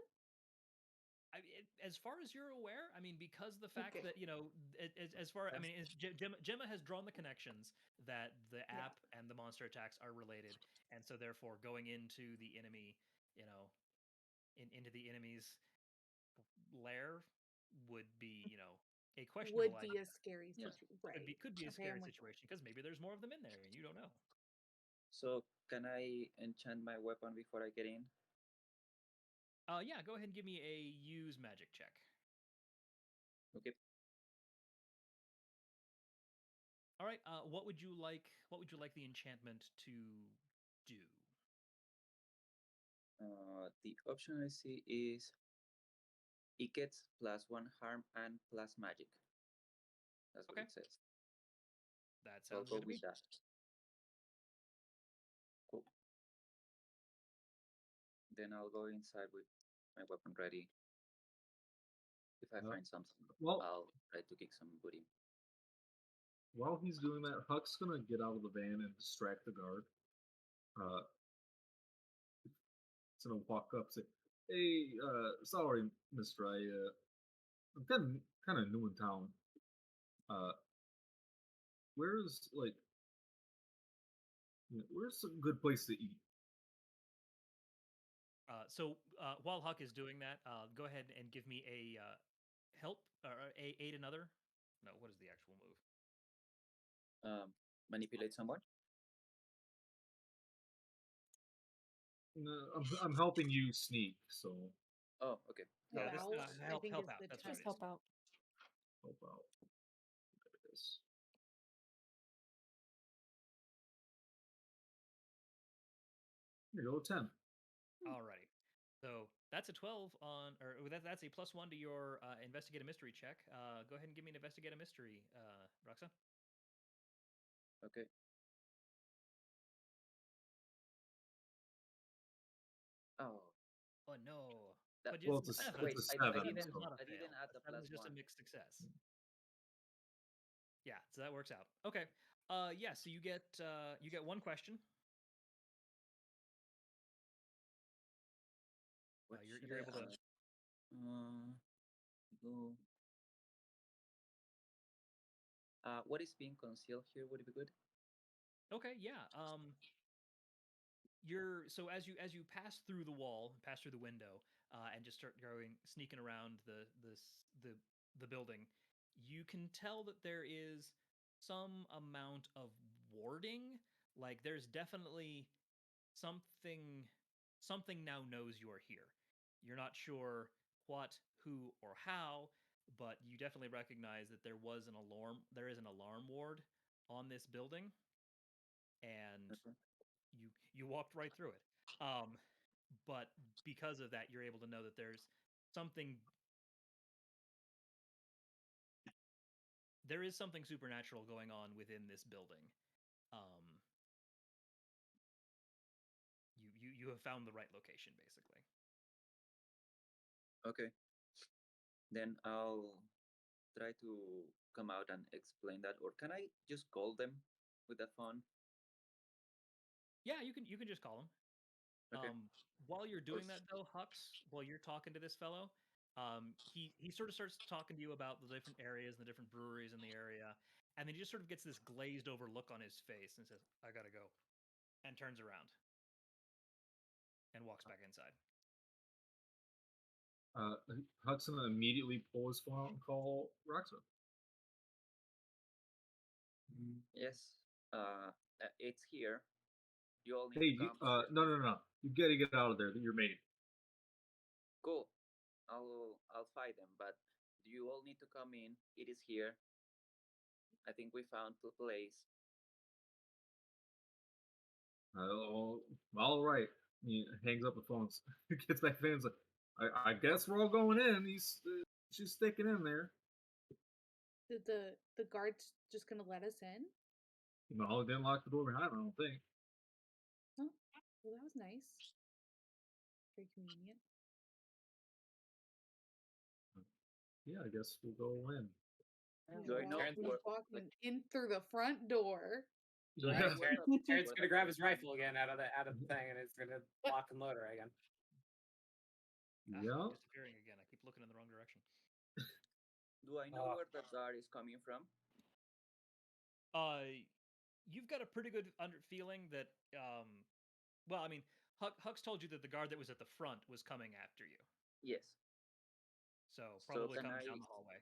As far as you're aware, I mean, because the fact Okay. that I mean, Gemma has drawn the connections that the Yeah. app and the monster attacks are related, and so therefore going into the enemy, into the enemy's lair would be, a questionable Would be idea. a scary Yeah. situation. Right. Could be a Okay, scary I'm with you. situation because maybe there's more of them in there and you don't know. So can I enchant my weapon before I get in? Yeah, go ahead and give me a use magic check. Okay. All right. What would you like? What would you like the enchantment to do? The option I see is it gets +1 harm and plus magic. That's what Okay. it says. That So I'll sounds go good to me. with that. Cool. Then I'll go inside with my weapon ready. If I find something, well- I'll try to kick some booty. While he's doing that, Huck's gonna get out of the van and distract the guard. He's gonna walk up, say, "Hey, sorry, Mister, I'm kind of new in town. Uh, where's where's a good place to eat?" So while Huck is doing that, go ahead and give me a help or aid another. No, what is the actual move? Manipulate someone. No, I'm helping you sneak, so Oh, okay. Yeah, Help this out, I help think help is out. the That's what Just it term. is. help out. help out. There it is. Here you go, 10. Alrighty. So that's a 12 on, or that's a +1 to your investigate a mystery check. Go ahead and give me an investigate a mystery, Roxa. Okay. Oh, Oh no. That- But Well, it's it's a, seven. wait, it's a I seven. didn't- It's So. not a I didn't fail. add the A seven is just a +1. mixed success. Yeah, so that works out. Okay. Yeah, so you get one question. What You're should you're I able to add? Go. What is being concealed here would be good. Okay, yeah. So as you pass through the wall, pass through the window, and just start sneaking around the building, you can tell that there is some amount of warding. Like there's definitely something something now knows you are here. You're not sure what, who, or how, but you definitely recognize that there is an alarm ward on this building, and Okay. you walked right through it. But because of that, you're able to know that something there is something supernatural going on within this building. Um, you have found the right location, basically. Okay. Then I'll try to come out and explain that, or can I just call them with the phone? Yeah, you can just call him. Okay. While you're doing that though, Hux, while you're talking to this fellow, he sort of starts talking to you about the different areas and the different breweries in the area, and then he just sort of gets this glazed over look on his face and says, "I gotta go," and turns around and walks back inside. Hudson immediately pull his phone out and call Roxa. Yes. It's here. You all need Hey, to come. no. You gotta get out of there. You're made. Cool. I'll fight them, but you all need to come in. It is here. I think we found the place. All right. He hangs up the phone. Gets back to the like, I guess we're all going in. She's sticking in there. Did the guards just gonna let us in? No, didn't lock the door behind him, I don't think. Oh, well, that was nice. Very convenient. Yeah, I guess we'll go in. Do I know He's walking in through the front door. Yeah. Terrence's gonna grab his rifle again out of the thing, and it's gonna lock and load her again. Yeah. I'm disappearing again. I keep looking in the wrong direction. Do I know where the guard is coming from? You've got a pretty good feeling that. Well, I mean, Hux told you that the guard that was at the front was coming after you. Yes. So probably can coming I down the hallway.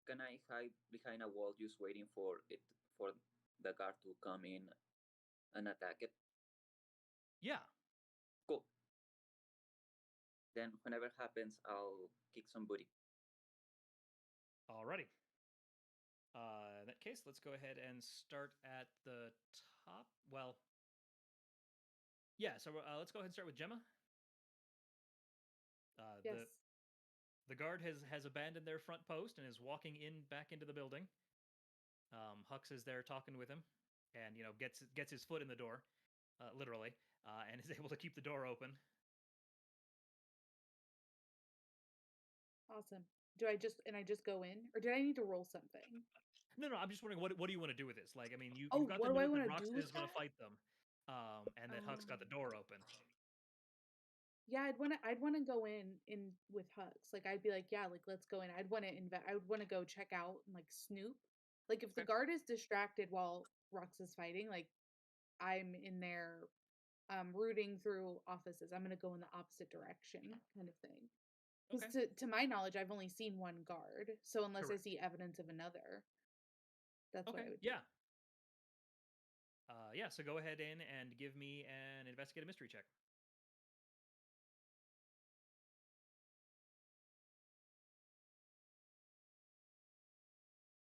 can I hide behind a wall just waiting for the guard to come in and attack it? Yeah. Cool. Then whenever it happens, I'll kick some booty. Alrighty. In that case, let's go ahead and start at the top. Well, yeah. So let's go ahead and start with Gemma. Yes. The guard has abandoned their front post and is walking back into the building. Hux is there talking with him, and gets his foot in the door, literally, and is able to keep the door open. Awesome. Do I just go in, or did I need to roll something? No, I'm just wondering what do you want to do with this? Like, I mean, you've Oh, got what the do I note that wanna do Roxanne with is going to that? fight them, and that Hux got the door open. Yeah, I'd wanna go in with Hux. Like I'd be like, yeah, like let's go in. I would wanna go check out and like snoop. Like if the Okay. guard is distracted while Rux is fighting, like I'm in there rooting through offices. I'm gonna go in the opposite direction, kind of thing. Because Okay. to my knowledge, I've only seen one guard. So unless Correct. I see evidence of another, that's what Okay. I would do. Yeah. Yeah. So go ahead in and give me an investigative mystery check.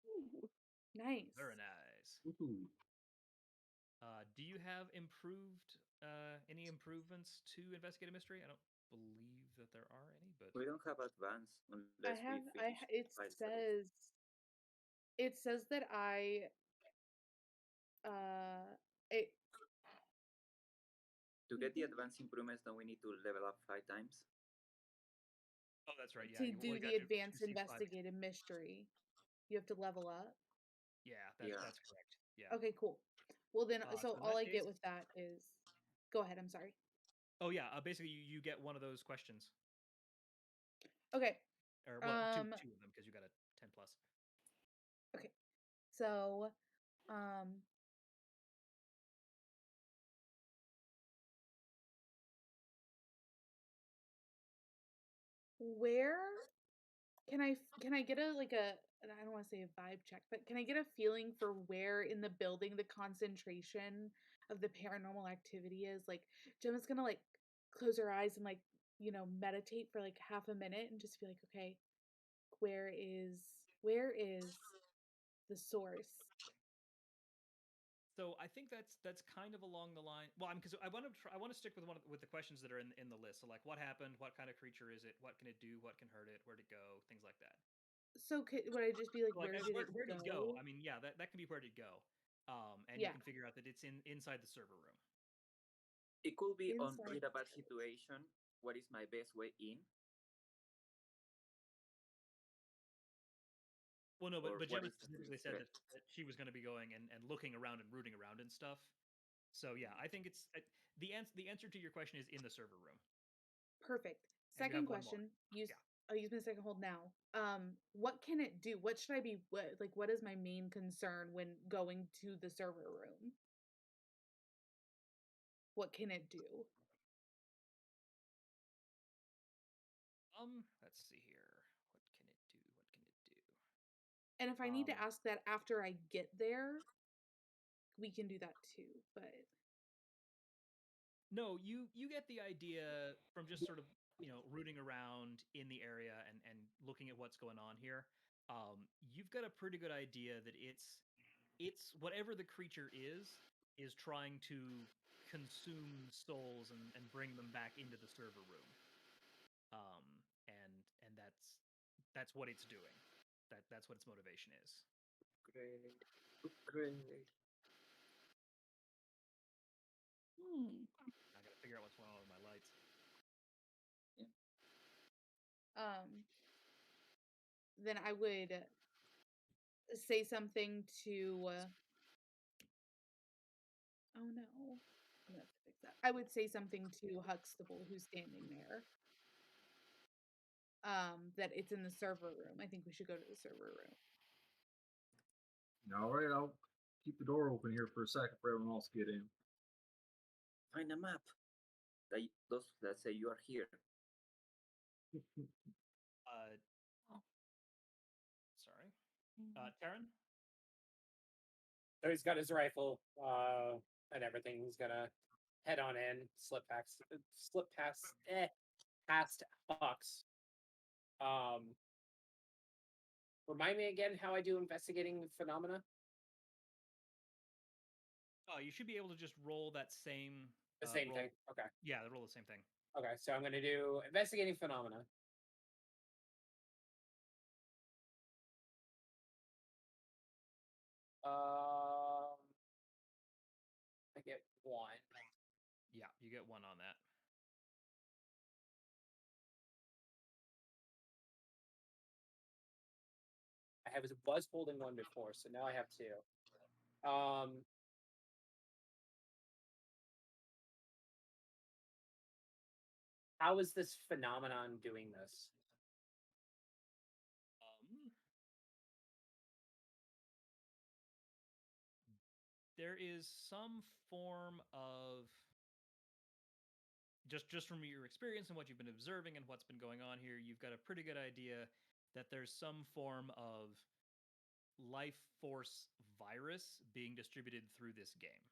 Ooh, nice. Very nice. Ooh. Do you have any improvements to investigative mystery? I don't believe that there are any, but We don't have advance unless we finish. It says that uh it To get the advanced improvements, don't we need to level up 5 times? oh, that's right. Yeah, to you do only got the to advanced receive 5. investigative mystery, you have to level up. Yeah, Yeah. that's correct. Yeah. Okay, cool. Well then, so So in all that I get case- with that is, go ahead. I'm sorry. Oh yeah. Basically, you get one of those questions, Okay. or well, two of them because you got a 10 plus. So, um, where can I get a like a and I don't want to say a vibe check, but can I get a feeling for where in the building the concentration of the paranormal activity is? Like Gemma's gonna like close her eyes and like, meditate for like half a minute and just be like, okay, where is the source? So I think that's kind of along the line. Well, because I want to stick with with the questions that are in the list. So like, what happened? What kind of creature is it? What can it do? What can hurt it? Where'd it go? Things like that. So would I just be like, So, like, where did where it did it go? go? I mean, yeah, that can be where did it go. And you Yeah, can figure out that it's inside the server room. It could be on inside. read a bad situation. What is my best way in? Well, no, Or but what Gemma is the specifically first said threat? that she was going to be going and looking around and rooting around and stuff. So yeah, I think it's the answer to your question is in the server room. Perfect. And you have Second one more. question. Yeah. I'll use my second hold now. What can it do? What should I be what is my main concern when going to the server room? What can it do? Let's see here. What can it do? What can it do? And if I need to ask that after I get there, we can do that too. But No, you get the idea from just sort of rooting around in the area and looking at what's going on here. You've got a pretty good idea that it's whatever the creature is trying to consume souls and bring them back into the server room. Um, and that's what it's doing. That's what its motivation is. Great. Great. I gotta figure out what's going on with my lights. then I would say something to oh no. I'm gonna have to fix that. I would say something to Huxtable who's standing there. That it's in the server room. I think we should go to the server room. All right, I'll keep the door open here for a second for everyone else to get in. Find a map. Those that say you are here. Sorry. Taryn? So he's got his rifle and everything. He's gonna head on in, past Hux. Remind me again how I do investigating phenomena. You should be able to just roll that same The same roll. thing. Okay. Yeah, roll the same thing. Okay, so I'm gonna do investigating phenomena. I get 1. Yeah, you get 1 on that. I was holding 1 before, so now I have 2. How is this phenomenon doing this? There is some form of just from your experience and what you've been observing and what's been going on here, you've got a pretty good idea that there's some form of life force virus being distributed through this game.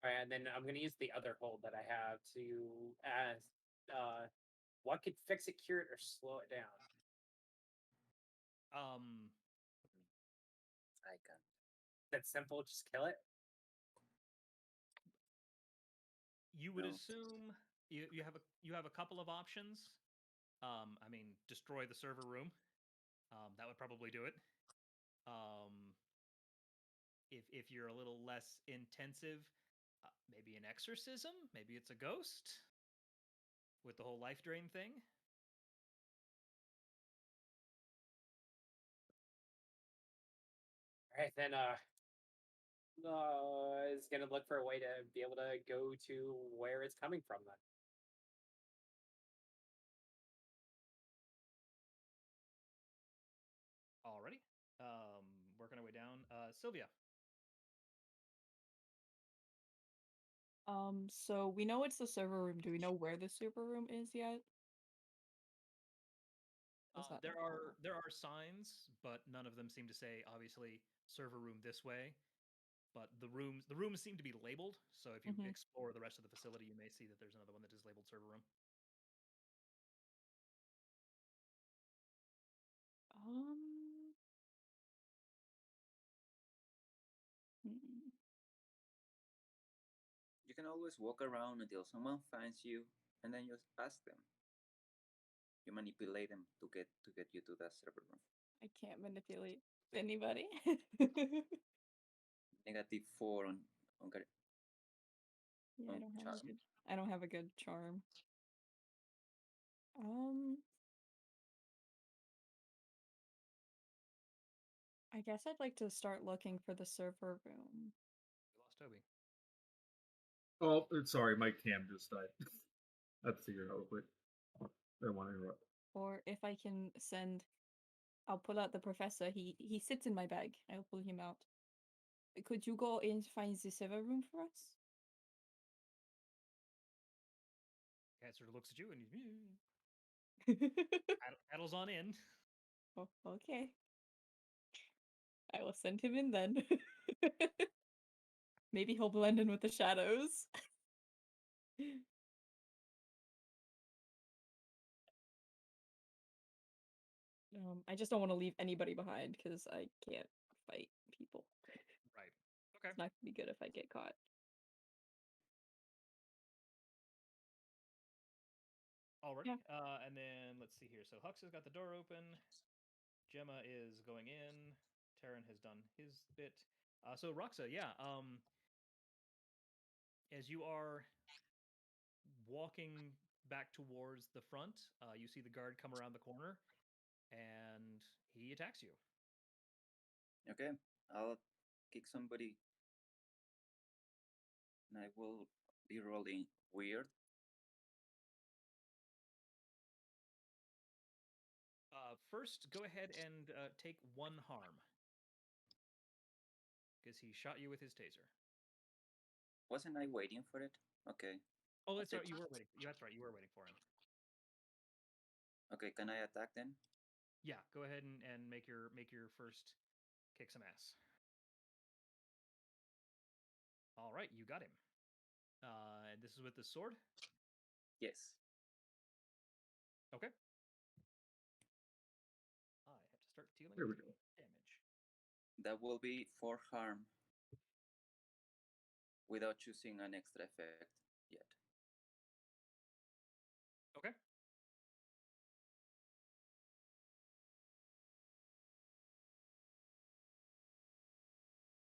All right, and then I'm going to use the other hold that I have to ask what could fix it, cure it, or slow it down? I can. That's simple, just kill it? You would assume you have a couple of options. I mean, destroy the server room. That would probably do it. If you're a little less intensive, maybe an exorcism. Maybe it's a ghost with the whole life drain thing. All right, then is gonna look for a way to be able to go to where it's coming from then. Sylvia. So we know it's the server room. Do we know where the server room is yet? Was that There not are there are signs, but none of them seem to say obviously server room this way. But the rooms seem to be labeled. So if you Mhm. explore the rest of the facility, you may see that there's another one that is labeled server room. Um. hmm. You can always walk around until someone finds you, and then just ask them. You manipulate them to get you to that server room. I can't manipulate anybody. -4 on Yeah, on charm. I don't have a good charm. Um, I guess I'd like to start looking for the server room. We lost Toby. Oh, sorry, my cam just died. I have to figure it out real quick. I don't want to interrupt. Or if I can send, I'll pull out the professor. He sits in my bag. I'll pull him out. Could you go and find the server room for us? Cat sort of looks at you and paddles on in. Oh, okay. I will send him in then. Maybe he'll blend in with the shadows. I just don't want to leave anybody behind because I can't fight people. Right. Okay. It's not gonna be good if I get caught. Alright. Yeah. And then let's see here. So Hux has got the door open. Gemma is going in. Terran has done his bit. So Roxa, yeah. As you are walking back towards the front, you see the guard come around the corner, and he attacks you. Okay, I'll kick somebody, and I will be rolling weird. First, go ahead and take 1 harm. Because he shot you with his taser. Wasn't I waiting for it? Okay. Oh, that's right. You were waiting. That's right. You were waiting for him. Okay, can I attack then? Yeah, go ahead and make your first kick some ass. All right, you got him. This is with the sword? Yes. Okay. I have to start dealing There we go. damage. That will be 4 harm without choosing an extra effect yet. Okay.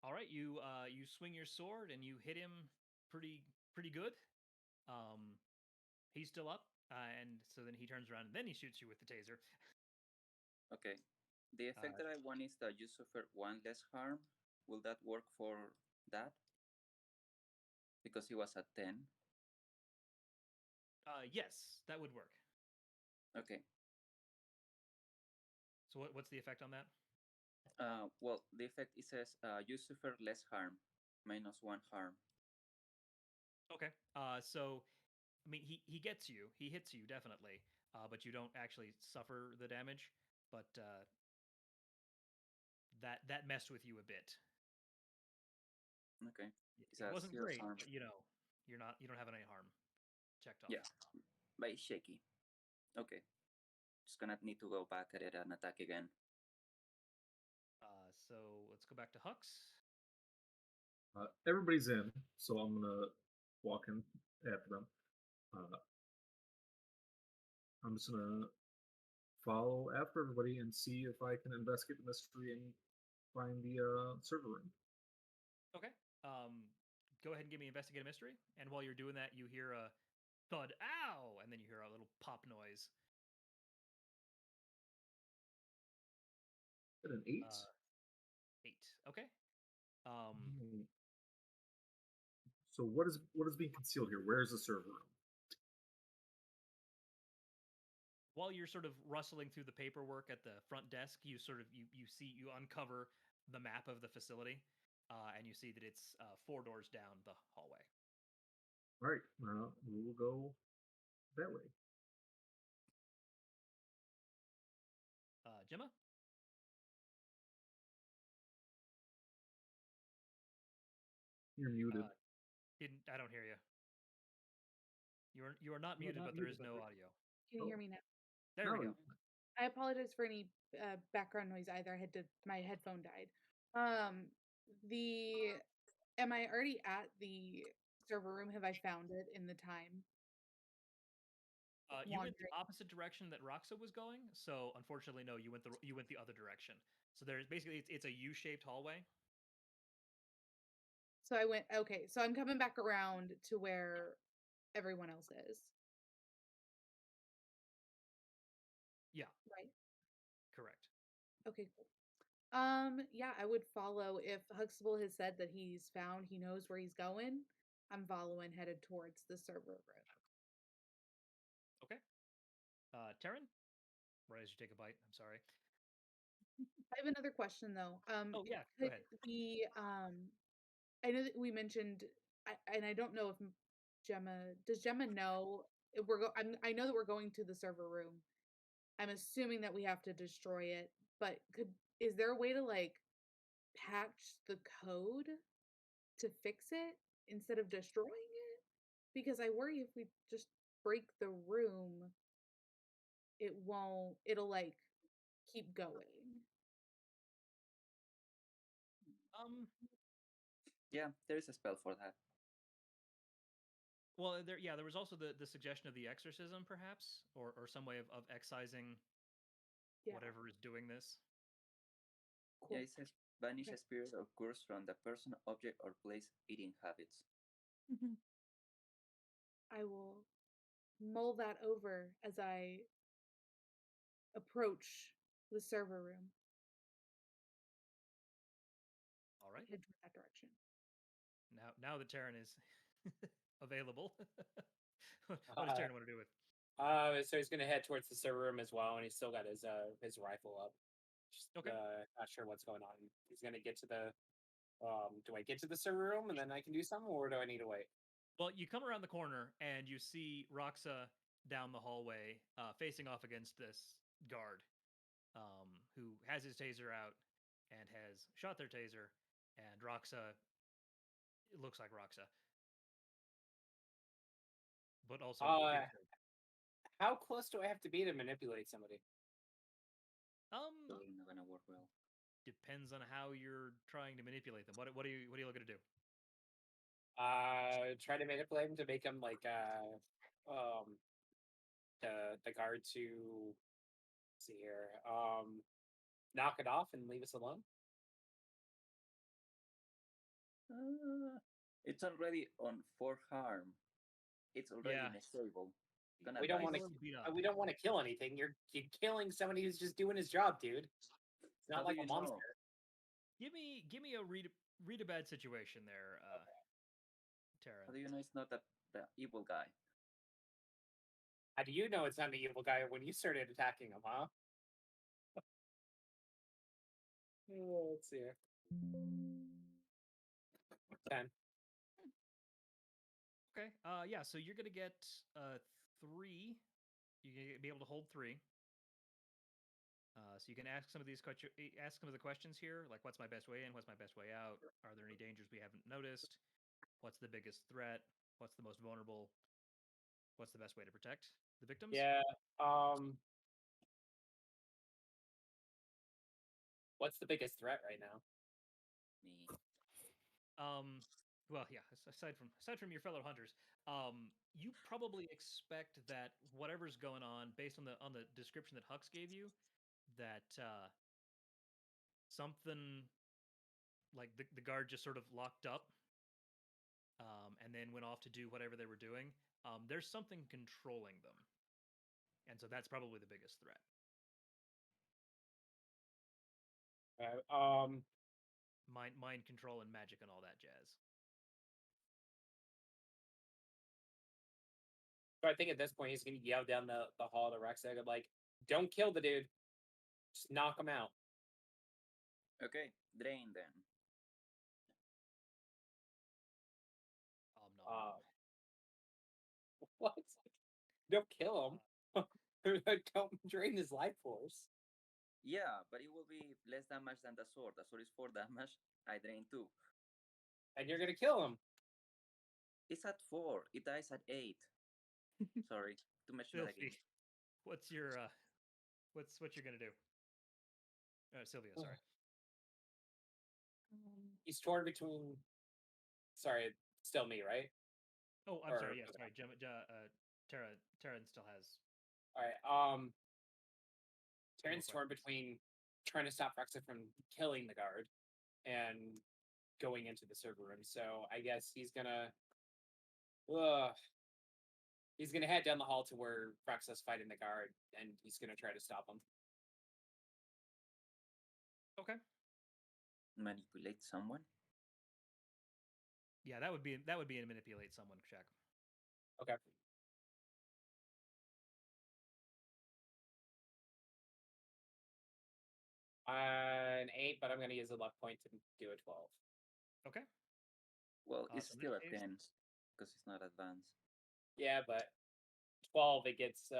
All right, you swing your sword and you hit him pretty good. He's still up, and so then he turns around and then he shoots you with the taser. Okay. The effect that I want is that you suffer 1 less harm. Will that work for that? Because he was at 10. Yes, that would work. Okay. So what's the effect on that? Well, the effect it says you suffer less harm, -1 harm. Okay. So I mean, he gets you. He hits you definitely, but you don't actually suffer the damage. But that messed with you a bit. Okay. It wasn't 0 great, harm. but you don't have any harm checked off. Yeah, but it's shaky. Okay. Just gonna need to go back at it and attack again. So let's go back to Hux. Everybody's in, so I'm gonna walk in after them. I'm just gonna follow after everybody and see if I can investigate the mystery and find the server room. Okay. Go ahead and give me investigate a mystery. And while you're doing that, you hear a thud, ow, and then you hear a little pop noise. At an 8. 8. Okay. So what is being concealed here? Where is the server room? While you're sort of rustling through the paperwork at the front desk, you sort of you uncover the map of the facility, and you see that it's 4 doors down the hallway. All right, we will go that way. Gemma? You're muted. I don't hear you. You are not muted, but there is no audio. Can you hear me now? There we go. I apologize for any background noise either. My headphone died. Am I already at the server room? Have I found it in the time? You went the opposite direction that Roxa was going, so unfortunately, no, you went the other direction. So there's basically it's a U-shaped hallway. So I went okay. So I'm coming back around to where everyone else is. Yeah. Right. Correct. Okay, cool. Yeah, I would follow if Huxtable has said that he knows where he's going. I'm following, headed towards the server room. Okay. Taryn? Right as you take a bite. I'm sorry. I have another question though. Oh yeah, go ahead. I know that we mentioned, and I don't know if does Gemma know if I know that we're going to the server room. I'm assuming that we have to destroy it, but is there a way to like patch the code to fix it instead of destroying it? Because I worry if we just break the room, it'll like keep going. Yeah, there is a spell for that. Well, there was also the suggestion of the exorcism, perhaps, or some way of excising whatever is doing this. Cool. Yeah, it says banish a spirit or curse from the person, object, or place it inhabits. I will mull that over as I approach the server room. All right. Head toward that direction. Now that Taryn is available, what does Taryn want to do with? So he's gonna head towards the server room as well, and he's still got his rifle up. Just, okay. Not sure what's going on. He's gonna get to the. Do I get to the server room and then I can do something, or do I need to wait? Well, you come around the corner and you see Roxa down the hallway, facing off against this guard, who has his taser out and has shot their taser, and Roxa. It looks like Roxa, but also. How close do I have to be to manipulate somebody? Probably not gonna work well. Depends on how you're trying to manipulate them. What are you looking to do? Try to manipulate him to make him like the guard to let's see here. Knock it off and leave us alone. It's already on 4 harm. It's already unstable. We don't want to kill anything. You're killing somebody who's just doing his job, dude. It's not like a monster. Give me a read a bad situation there, Tara. How do you know it's not the evil guy? How do you know it's not the evil guy when you started attacking him, huh? Let's see here. 10. Okay. Yeah. So you're gonna get 3. You're gonna be able to hold 3. So you can ask some of the questions here, like what's my best way in, what's my best way out, are there any dangers we haven't noticed, what's the biggest threat, what's the most vulnerable, what's the best way to protect the victims? Yeah. What's the biggest threat right now? Me. Well, yeah. Aside from your fellow hunters, you probably expect that whatever's going on, based on the description that Hux gave you, that something like the guard just sort of locked up, and then went off to do whatever they were doing. There's something controlling them, and so that's probably the biggest threat. Mind control and magic and all that jazz. So I think at this point he's gonna yell down the hall to Rex, like, "Don't kill the dude, just knock him out." Okay, drain then. No. What? Don't kill him. Don't drain his life force. Yeah, but it will be less damage than the sword. The sword is 4 damage. I drain 2. And you're gonna kill him. It's at 4. It dies at 8. Sorry, to mention that again. Sylvie, what's your what you're gonna do? Sylvia, sorry. He's torn between. Sorry, still me, right? Oh, I'm sorry. Or- Yeah, sorry. Terran still has. All right. Terran's Go for torn between trying to stop Rexa from killing the guard and going into the server room. So I guess he's gonna head down the hall to where Rexa's fighting the guard, and he's gonna try to stop him. Okay. Manipulate someone. Yeah, that would be a manipulate someone check. Okay. An 8, but I'm gonna use a luck point to do a 12. Okay. Well, it's So in still that a case- 10 because it's not advanced. Yeah, but 12 it gets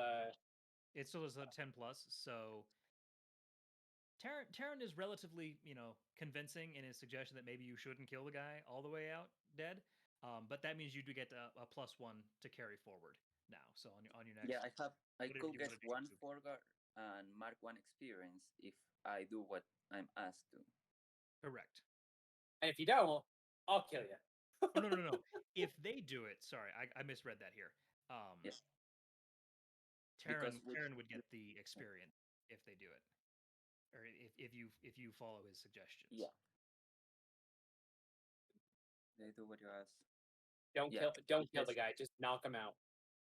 It still is a 10 plus, so Terran is relatively, convincing in his suggestion that maybe you shouldn't kill the guy all the way out dead. But that means you do get a +1 to carry forward now. So on your next. Yeah, I whatever could you get wanna do, 1 you- forward and mark 1 experience if I do what I'm asked to. Correct. and if you don't, I'll kill you. Oh, no. If they do it, sorry, I misread that here. Yes. Terran Because with- would get the experience if they do it, or if you follow his suggestions. Yeah. They do what you ask. Don't Yeah, kill the yes. guy. Just knock him out.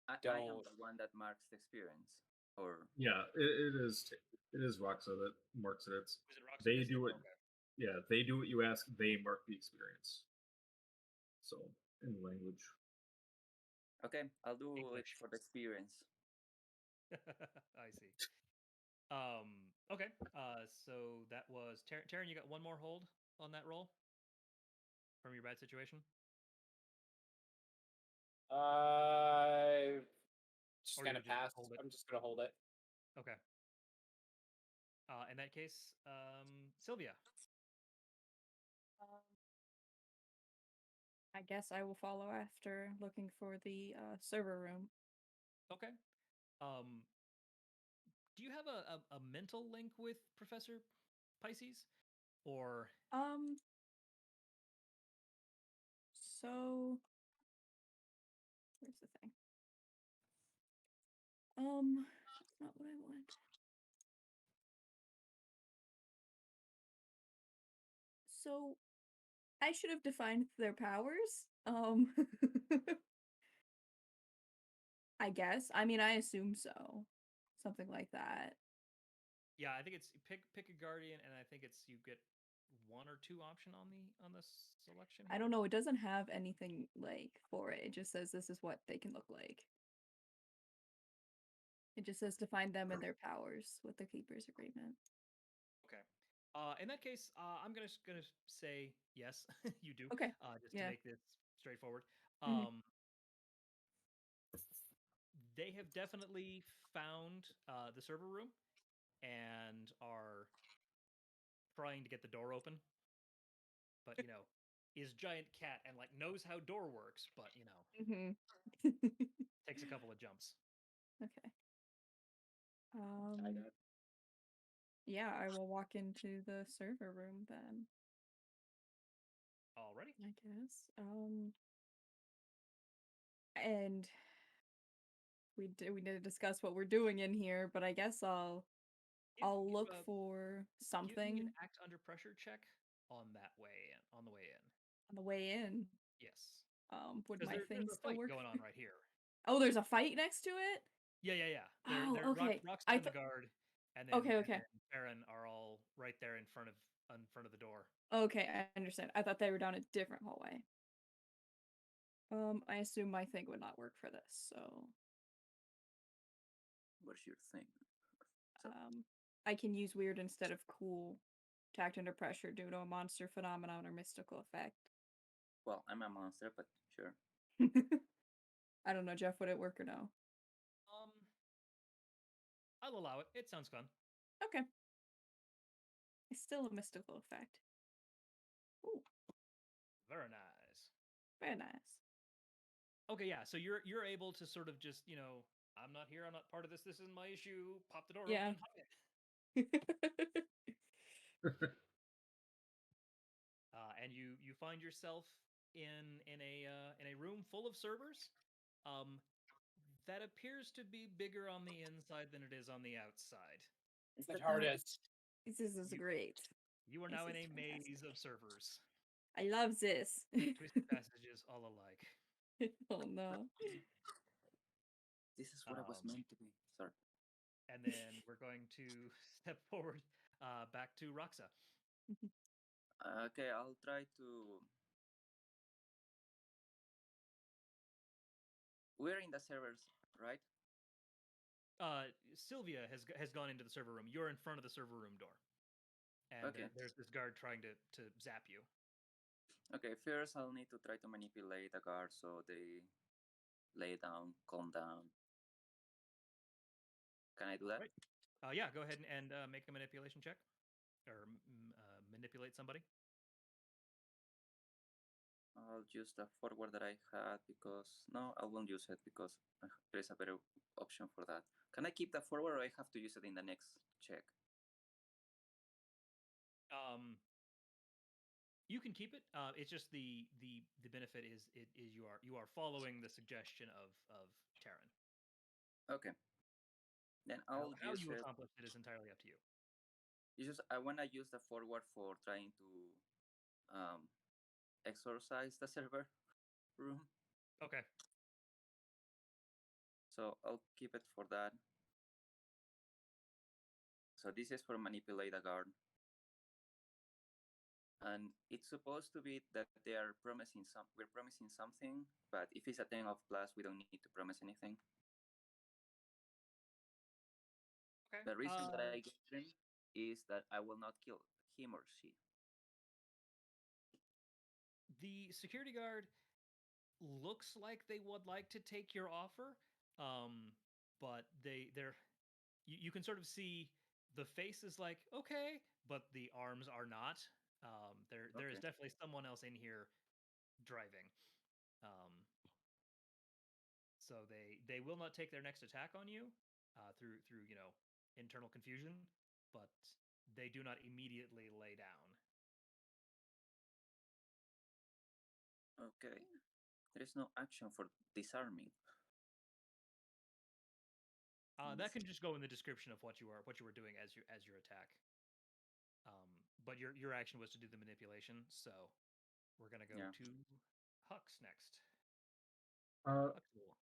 I am Don't- the one that marks the experience. Or Yeah, it is Roxa that marks it. It's, Was it Roxy they this do time? it. Okay. Yeah, they do what you ask. They mark the experience. So in language. okay, I'll do English. it for the experience. I see. Okay. So that was Terran. You got one more hold on that roll from your bad situation. Just Or you gonna would just pass. hold it? I'm just gonna hold it. Okay. In that case, Sylvia. I guess I will follow after, looking for the server room. Okay. Do you have a mental link with Professor Pisces, or So where's the thing? That's not what I want. So I should have defined their powers. I guess. I mean, I assume so. Something like that. yeah, I think it's pick a guardian, and I think it's you get 1 or 2 option on the selection. I don't know. It doesn't have anything like for it. It just says this is what they can look like. It just says define them and their powers with the Keeper's Agreement. Okay. In that case, I'm gonna say yes, you do. Okay. Just Yeah. to make this straightforward. Mhm. They have definitely found the server room and are trying to get the door open. But is giant cat and like knows how door works, but Mhm. takes a couple of jumps. Okay. Yeah, I will walk into the server room then, Alrighty. I guess. And we need to discuss what we're doing in here, but I guess I'll look for Give me something an act under pressure check on that way on the way in. on the way in. Yes. Would 'Cause my there's thing a still fight work? going on right here. Oh, there's a fight next to it? Yeah. Oh, They're okay. Roxy I and the guard, and then Okay. and Aaron are all right there in front of the door. Okay, I understand. I thought they were down a different hallway. I assume my thing would not work for this, so What's your thing? So, I can use weird instead of cool attacked under pressure due to a monster phenomenon or mystical effect. Well, I'm a monster, but sure. I don't know, Jeff, would it work or no? I'll allow it. It sounds fun. Okay. It's still a mystical effect. Ooh, Very nice. very nice. Okay, yeah. So you're able to sort of just, I'm not here. I'm not part of this. This isn't my issue. Pop the door Yeah. open. Hop in. And you find yourself in a room full of servers, that appears to be bigger on the inside than it is on the outside. Is The that hardest. This is great. You are This now in is a maze fantastic. of servers, I love this. twisted passages all alike. Oh no. This is what I was Um, meant to be. Sorry. And then we're going to step forward back to Roxa. Okay, I'll try to. We're in the servers, right? Sylvia has gone into the server room. You're in front of the server room door, and Okay. there's this guard trying to zap you. Okay, first I'll need to try to manipulate the guard so they lay down, calm down. Can I do that? Right. Yeah, go ahead and make a manipulation check, or manipulate somebody. I'll use the forward that I had because no, I won't use it because there's a better option for that. Can I keep the forward or I have to use it in the next check? You can keep it. It's just the benefit is you are following the suggestion of Terran. Okay. Then I'll How use you it. accomplish it is entirely up to you. It's just I wanna use the forward for trying to exorcise the server room. Okay. So I'll keep it for that. So this is for manipulate the guard. And it's supposed to be that they are promising we're promising something, but if it's a 10 of plus, we don't need to promise anything. Okay. The reason that I gave them is that I will not kill him or she. The security guard looks like they would like to take your offer, but you can sort of see the face is like okay, but the arms are not. There is Okay. definitely someone else in here driving. So they will not take their next attack on you through internal confusion, but they do not immediately lay down. Okay. There is no action for disarming. That can just go in the description of what you were doing as your attack. But your action was to do the manipulation, so we're gonna go to Hux next. Huxable.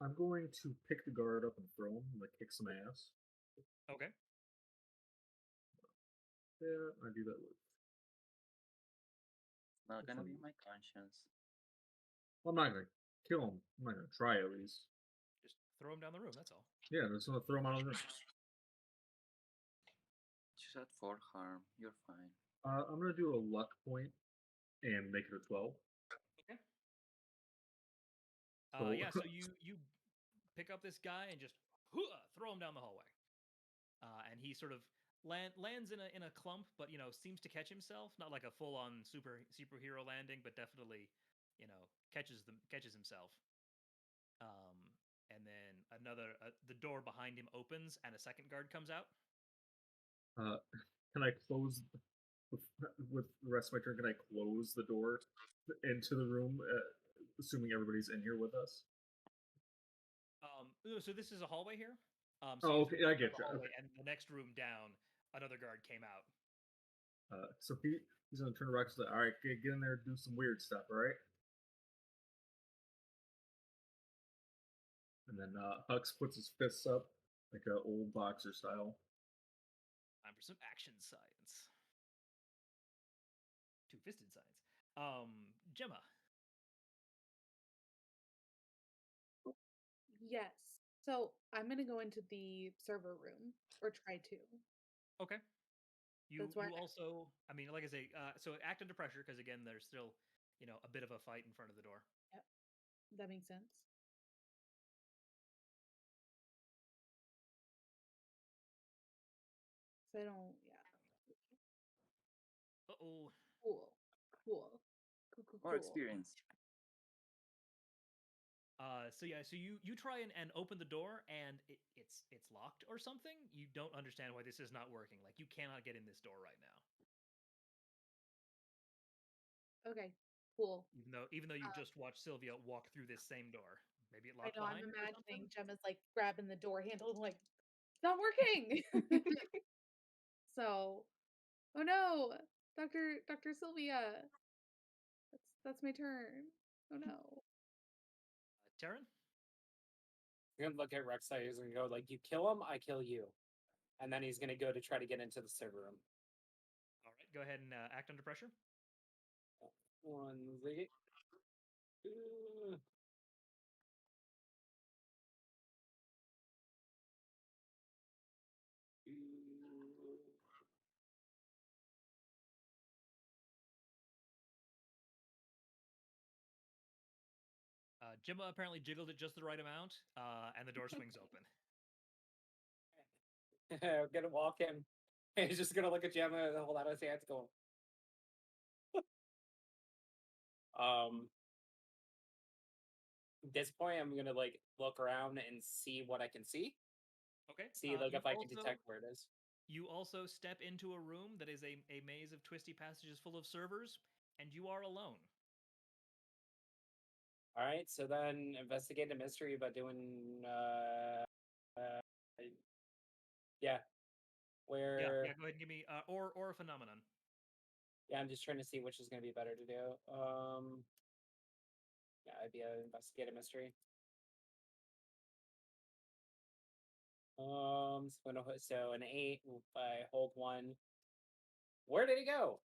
I'm going to pick the guard up and throw him, like kick some ass. Okay. Yeah, I do that with. Not gonna be my conscience. Well, I'm not gonna kill him. I'm not gonna try at least. Just throw him down the room. That's all. Yeah, I'm just gonna throw him out of the room. She's at 4 harm. You're fine. I'm gonna do a luck point and make it a 12. Okay. So, yeah. So you pick up this guy and just throw him down the hallway, and he sort of lands in a clump, but seems to catch himself. Not like a full on superhero landing, but definitely catches himself. And then the door behind him opens and a second guard comes out. can I close with the rest of my turn? Can I close the door into the room, assuming everybody's in here with us? So this is a hallway here. Okay, I get you. Okay. Okay. And the next room down, another guard came out. So he's gonna turn around and say, "All right, get in there, do some weird stuff, all right?" And then Hux puts his fists up like an old boxer style. Time for some action science. Two-fisted science. Gemma. Yes. So I'm gonna go into the server room or try to. Okay. That's why You also, I mean, like I say, so act under pressure because again, there's still, a bit of a fight in front of the door. Yep, that makes sense. So I don't. Yeah. Uh-oh. Cool. Cool. Cool. Cool. More Cool. experience. So yeah, so you try and open the door and it's locked or something. You don't understand why this is not working. Like you cannot get in this door right now, Okay. Cool. even though you've just watched Sylvia walk through this same door. Maybe it I locked know. I'm behind her or something. imagining Gemma's like grabbing the door handle, like it's not working. So, oh no, Doctor Sylvia. That's my turn. Oh no. Taryn. You're gonna look at Rek'Sai. He's gonna go like, "You kill him, I kill you," and then he's gonna go to try to get into the server room. All right, go ahead and act under pressure. One Z. Gemma apparently jiggled it just the right amount, and the door swings open. I'm gonna walk in. And he's just gonna look at Gemma and hold out his hands, go. At this point, I'm gonna like look around and see what I can see. Okay. See like if I can detect where it is. You also step into a room that is a maze of twisty passages full of servers, and you are alone. All right, so then investigate a mystery by doing yeah. Where Yeah, go ahead and give me or a phenomenon. yeah, I'm just trying to see which is gonna be better to do. Yeah, it'd be an investigate a mystery. So an 8, I hold 1. Where did he go?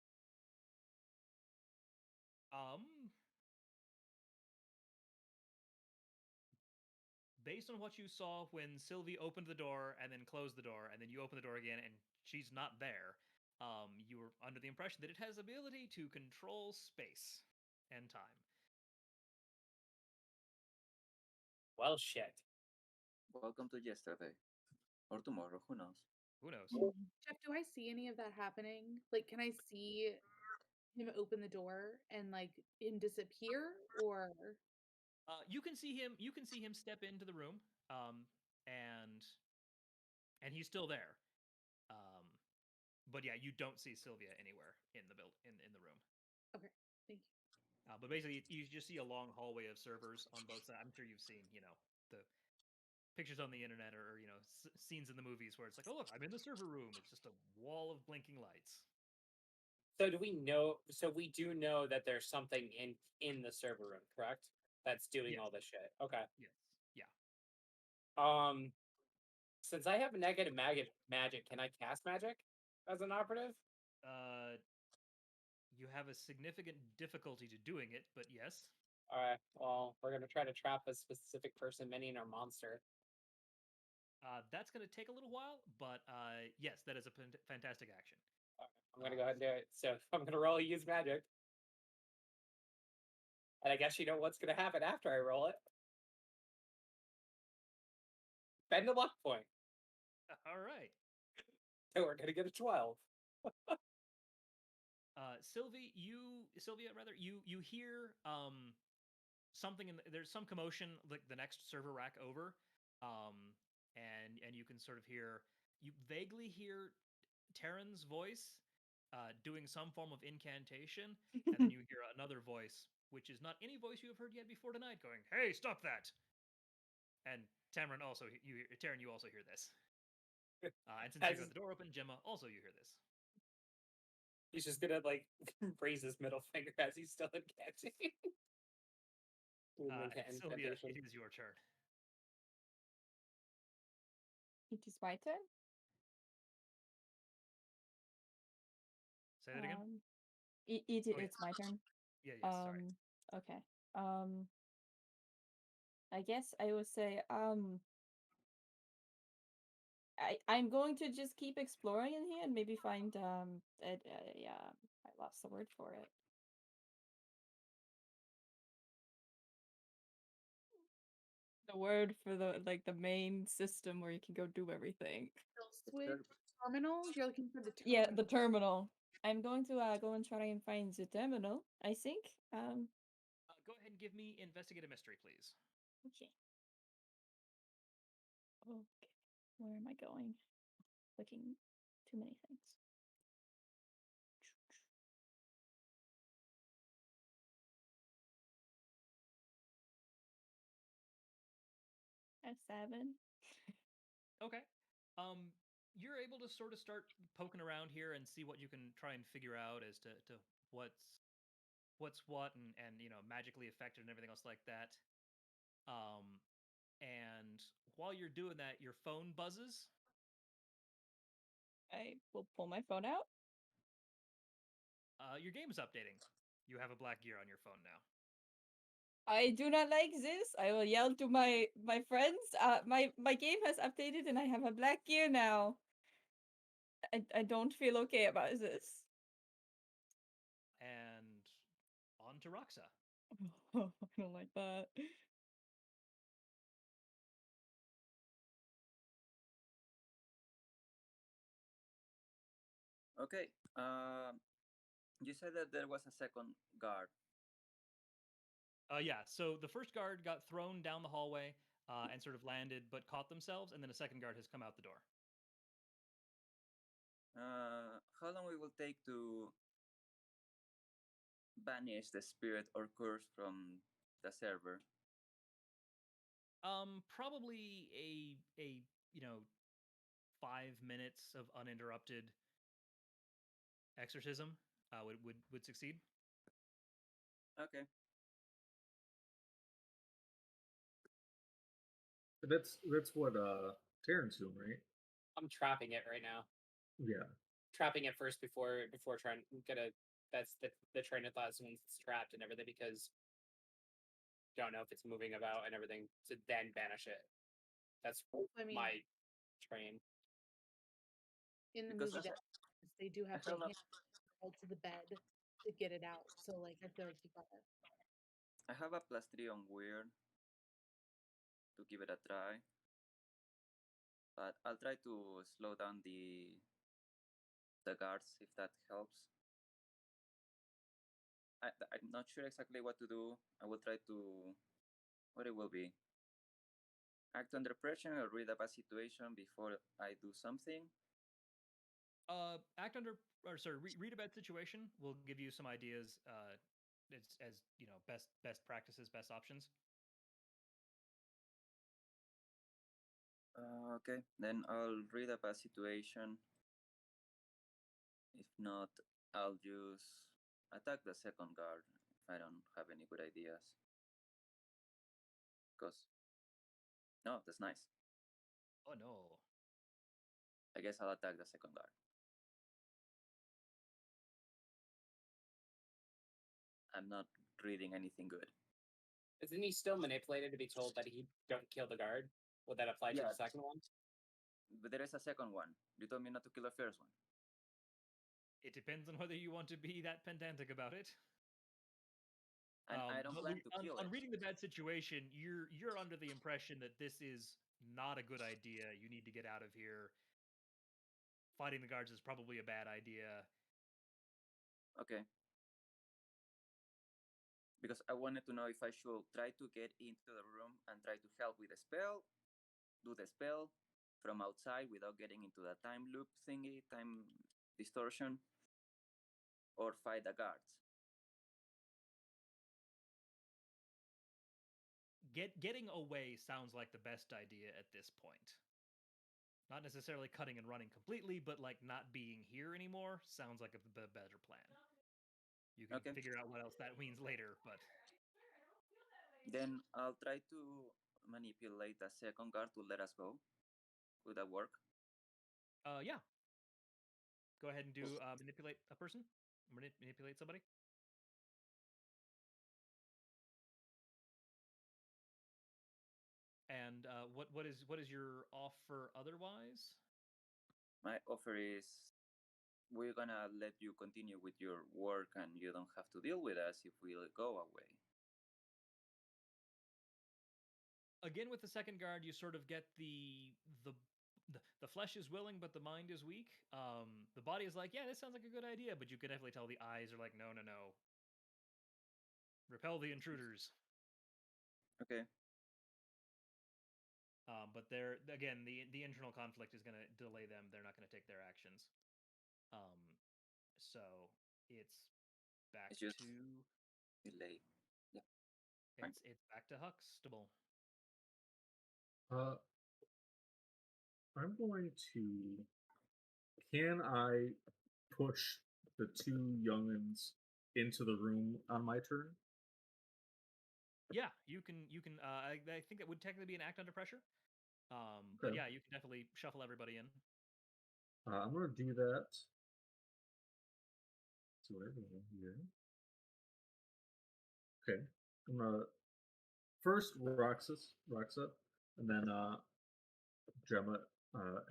Based on what you saw when Sylvie opened the door and then closed the door, and then you open the door again and she's not there, you were under the impression that it has ability to control space and time. Well, shit. Welcome to yesterday. Or tomorrow, who knows? Who knows? Jeff, do I see any of that happening? Like, can I see him open the door and like him disappear, or You can see him. You can see him step into the room, and he's still there. But yeah, you don't see Sylvia anywhere in the in the room. okay, thank you. But basically, you just see a long hallway of servers on both sides. I'm sure you've seen, the pictures on the internet or scenes in the movies where it's like, oh look, I'm in the server room. It's just a wall of blinking lights. So do we know? So we do know that there's something in the server room, correct? That's doing Yes. all this shit. Okay. Yes. Yeah. Since I have negative magic, can I cast magic as an operative? You have a significant difficulty to doing it, but yes. All right. Well, we're gonna try to trap a specific person, minion, or monster. That's going to take a little while, but yes, that is a fantastic action. Right, I'm gonna go ahead and do it. So I'm gonna roll use magic, and I guess you know what's gonna happen after I roll it. Spend a luck point. All right. So we're gonna get a 12. Sylvia, rather, you hear something there's some commotion like the next server rack over, and you can sort of you vaguely hear Terran's voice doing some form of incantation, and then you hear another voice, which is not any voice you have heard yet before tonight, going, "Hey, stop that!" And Tamron also, Terran, you also hear this. And since you got the door open, Gemma, also you hear this. He's just gonna like raise his middle finger as he's still incanting. Sylvia, it is your turn. It is my turn. Say that again. It's my turn. Yeah, yes, sorry. Okay. I guess I would say I'm going to just keep exploring in here and maybe find yeah, I lost the word for it. The word for the main system where you can go do everything. Switch terminal. You're looking for the terminal. Yeah, the terminal. I'm going to go and try and find the terminal, I think. Go ahead and give me investigative mystery, please. Okay. Okay. Where am I going? Clicking too many things. A 7. Okay. You're able to sort of start poking around here and see what you can try and figure out as to what's what and magically affected and everything else like that. And while you're doing that, your phone buzzes. I will pull my phone out. Your game is updating. You have a black gear on your phone now. I do not like this. I will yell to my friends. My game has updated and I have a black gear now. I don't feel okay about this. And on to Roxa. I don't like that. Okay. You said that there was a second guard. Yeah, so the first guard got thrown down the hallway and sort of landed, but caught themselves, and then a second guard has come out the door. How long it will take to banish the spirit or curse from the server? Probably a 5 minutes of uninterrupted exorcism would succeed. Okay. That's what Terran's doing, right? I'm trapping it right now. Yeah. Trapping it first before trying to get a. That's the train of thought once it's trapped and everything because don't know if it's moving about and everything to then banish it. That's my train. In the Because movie, they do have to have a- hand it to the bed to get it out. So like, I feel like you got it. I have a +3 on weird to give it a try, but I'll try to slow down the guards if that helps. I'm not sure exactly what to do. I will try to what it will be. Act under pressure or read a bad situation before I do something. Read a bad situation. Will give you some ideas. As best practices, best options. Okay, then I'll read a bad situation. If not, I'll just attack the second guard if I don't have any good ideas. Because no, that's nice. Oh no. I guess I'll attack the second guard. I'm not reading anything good. Isn't he still manipulated to be told that he don't kill the guard? Would that apply to Yeah. the second one? But there is a second one. You told me not to kill the first one. It depends on whether you want to be that pedantic about it. And I don't plan to kill on it. reading the bad situation, you're under the impression that this is not a good idea. You need to get out of here. Fighting the guards is probably a bad idea. Okay. Because I wanted to know if I should try to get into the room and try to help with the spell, do the spell from outside without getting into the time loop thingy, time distortion, or fight the guards. Getting away sounds like the best idea at this point. Not necessarily cutting and running completely, but like not being here anymore sounds like a better plan. You can figure out what else that means later, but then I'll try to manipulate the second guard to let us go. Would that work? Yeah. Go ahead and do manipulate a person. Manipulate somebody. And what is your offer otherwise? my offer is we're gonna let you continue with your work and you don't have to deal with us if we go away. Again, with the second guard, you sort of get the flesh is willing, but the mind is weak. The body is like, yeah, this sounds like a good idea, but you can definitely tell the eyes are like, no, no, no. Repel the intruders. Okay. But they're again the internal conflict is going to delay them. They're not going to take their actions. So it's back It's just to delay. Yeah. Fine. it's back to Huxtable. I'm going to. Can I push the two youngins into the room on my turn? Yeah, you can. I think that would technically be an act under pressure. But Okay. yeah, you can definitely shuffle everybody in. I'm going to do that. So where am I here? Okay. I'm going to first Roxa, and then Gemma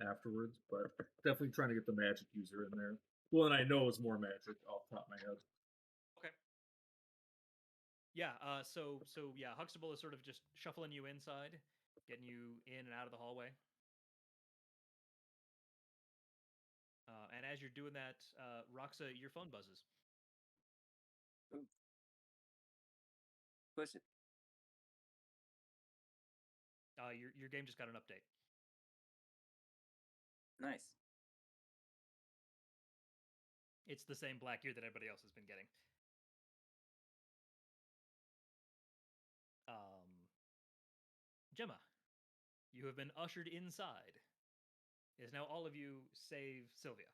afterwards, but definitely trying to get the magic user in there. Well, and I know it's more magic off the top of my head. Okay. Yeah. So yeah, Huxtable is sort of just shuffling you inside, getting you in and out of the hallway. And as you're doing that, Roxa, your phone buzzes. Who is it? Your game just got an update. Nice. It's the same black gear that everybody else has been getting. Gemma, you have been ushered inside. It is now all of you save Sylvia.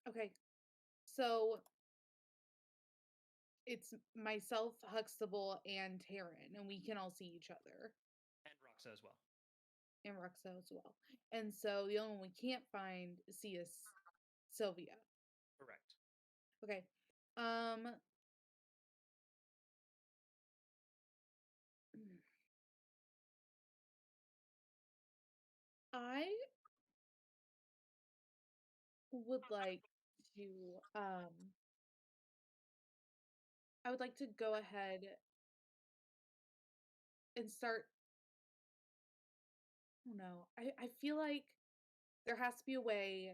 Okay. So it's myself, Huxtable, and Taryn, and we can all see each other. And Roxa as well. And Roxa as well. And so the only one we can't see is Sylvia. Correct. Okay. I would like to I would like to go ahead and start. I don't know. I feel like there has to be a way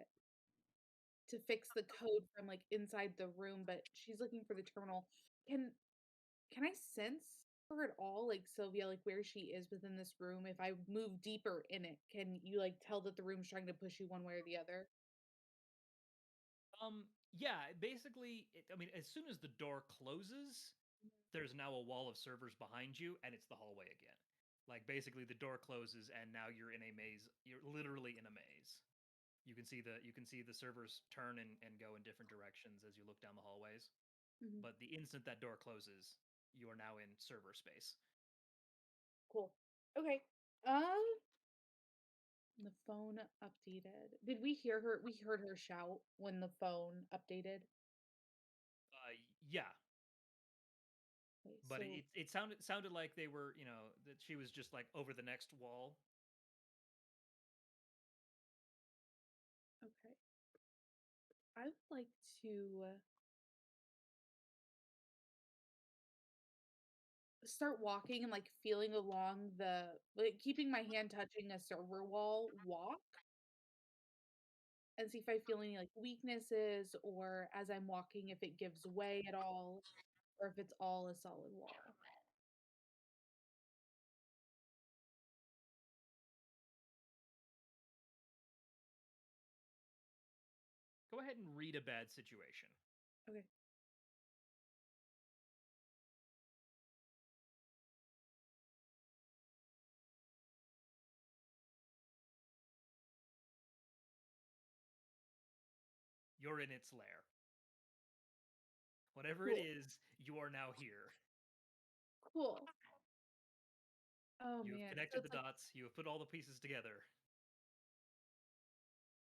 to fix the code from like inside the room, but she's looking for the terminal. Can I sense her at all, like Sylvia, like where she is within this room? If I move deeper in it, can you like tell that the room's trying to push you one way or the other? Yeah, basically, I mean, as soon as the door closes, there's now a wall of servers behind you, and it's the hallway again. Like, basically, the door closes, and now you're in a maze. You're literally in a maze. You can see the servers turn and go in different directions as you look down the hallways. Mhm. But the instant that door closes, you are now in server space. Cool. Okay. The phone updated. Did we hear her? We heard her shout when the phone updated. Yeah, Okay, but so it sounded like they were, that she was just like over the next wall. okay. I would like to start walking and like feeling along like keeping my hand touching a server wall walk and see if I feel any like weaknesses or as I'm walking if it gives way at all or if it's all a solid wall. Go ahead and read a bad situation. Okay. You're in its lair. Whatever it Cool. is, you are now here. Cool. Oh You have man. So connected it's the dots. You have put all the pieces together.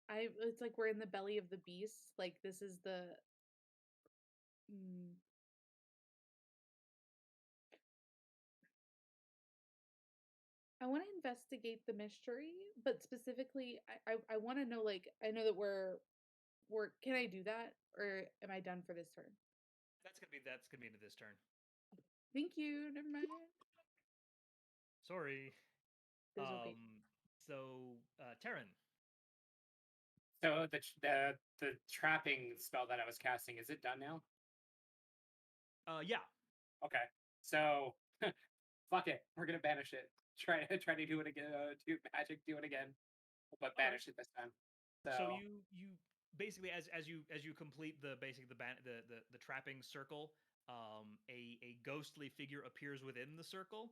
it's like we're in the belly of the beast. Like this is the mm, I want to investigate the mystery, but specifically, I want to know, like, I know that we're. Can I do that, or am I done for this turn? That's gonna be into this turn. Thank you. Never mind. Sorry. It's okay. So Terran. So the trapping spell that I was casting, is it done now? Yeah. Okay. So fuck it. We're gonna banish it. Try to do it again. Do magic. Do it again, but Alright. banish it this time. So you basically as you complete the the trapping circle, a ghostly figure appears within the circle,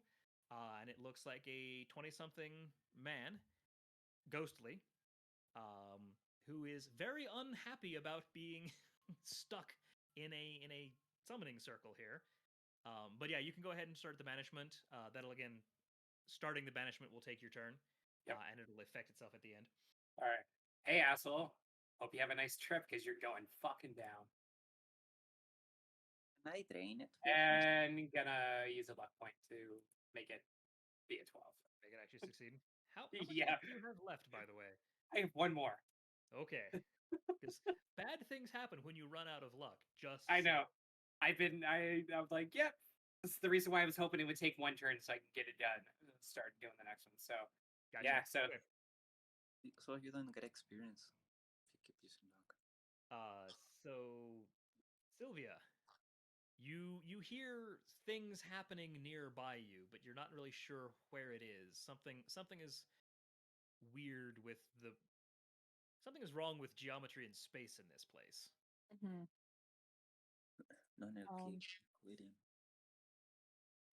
and it looks like a 20-something man, ghostly, who is very unhappy about being stuck in a summoning circle here. But yeah, you can go ahead and start the banishment. That'll again, starting the banishment will take your turn, Yep. and it'll affect itself at the end. All right. Hey, asshole. Hope you have a nice trip because you're going fucking down. Can I drain it? And gonna use a luck point to make it be a 12. Make it actually succeed. How much Yeah. luck do you have left, by the way? I have one more. Okay. Because bad things happen when you run out of luck. Just I know. I'm like, yep. This is the reason why I was hoping it would take one turn so I can get it done. Start doing the next one. So gotcha. yeah. So Okay. So you don't get experience if you keep using luck. So Sylvia, you hear things happening nearby you, but you're not really sure where it is. Something is weird with the something is wrong with geometry and space in this place. Mhm. No, no, Um, waiting.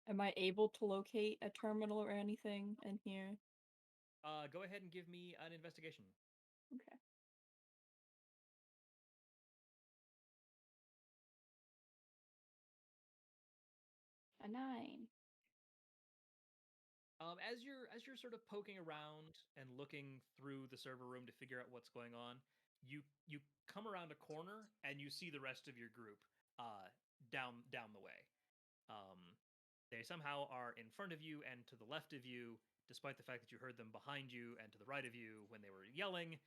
Am I able to locate a terminal or anything in here? Go ahead and give me an investigation. Okay. A 9. As you're sort of poking around and looking through the server room to figure out what's going on, you come around a corner and you see the rest of your group down the way. Um, they somehow are in front of you and to the left of you, despite the fact that you heard them behind you and to the right of you when they were yelling.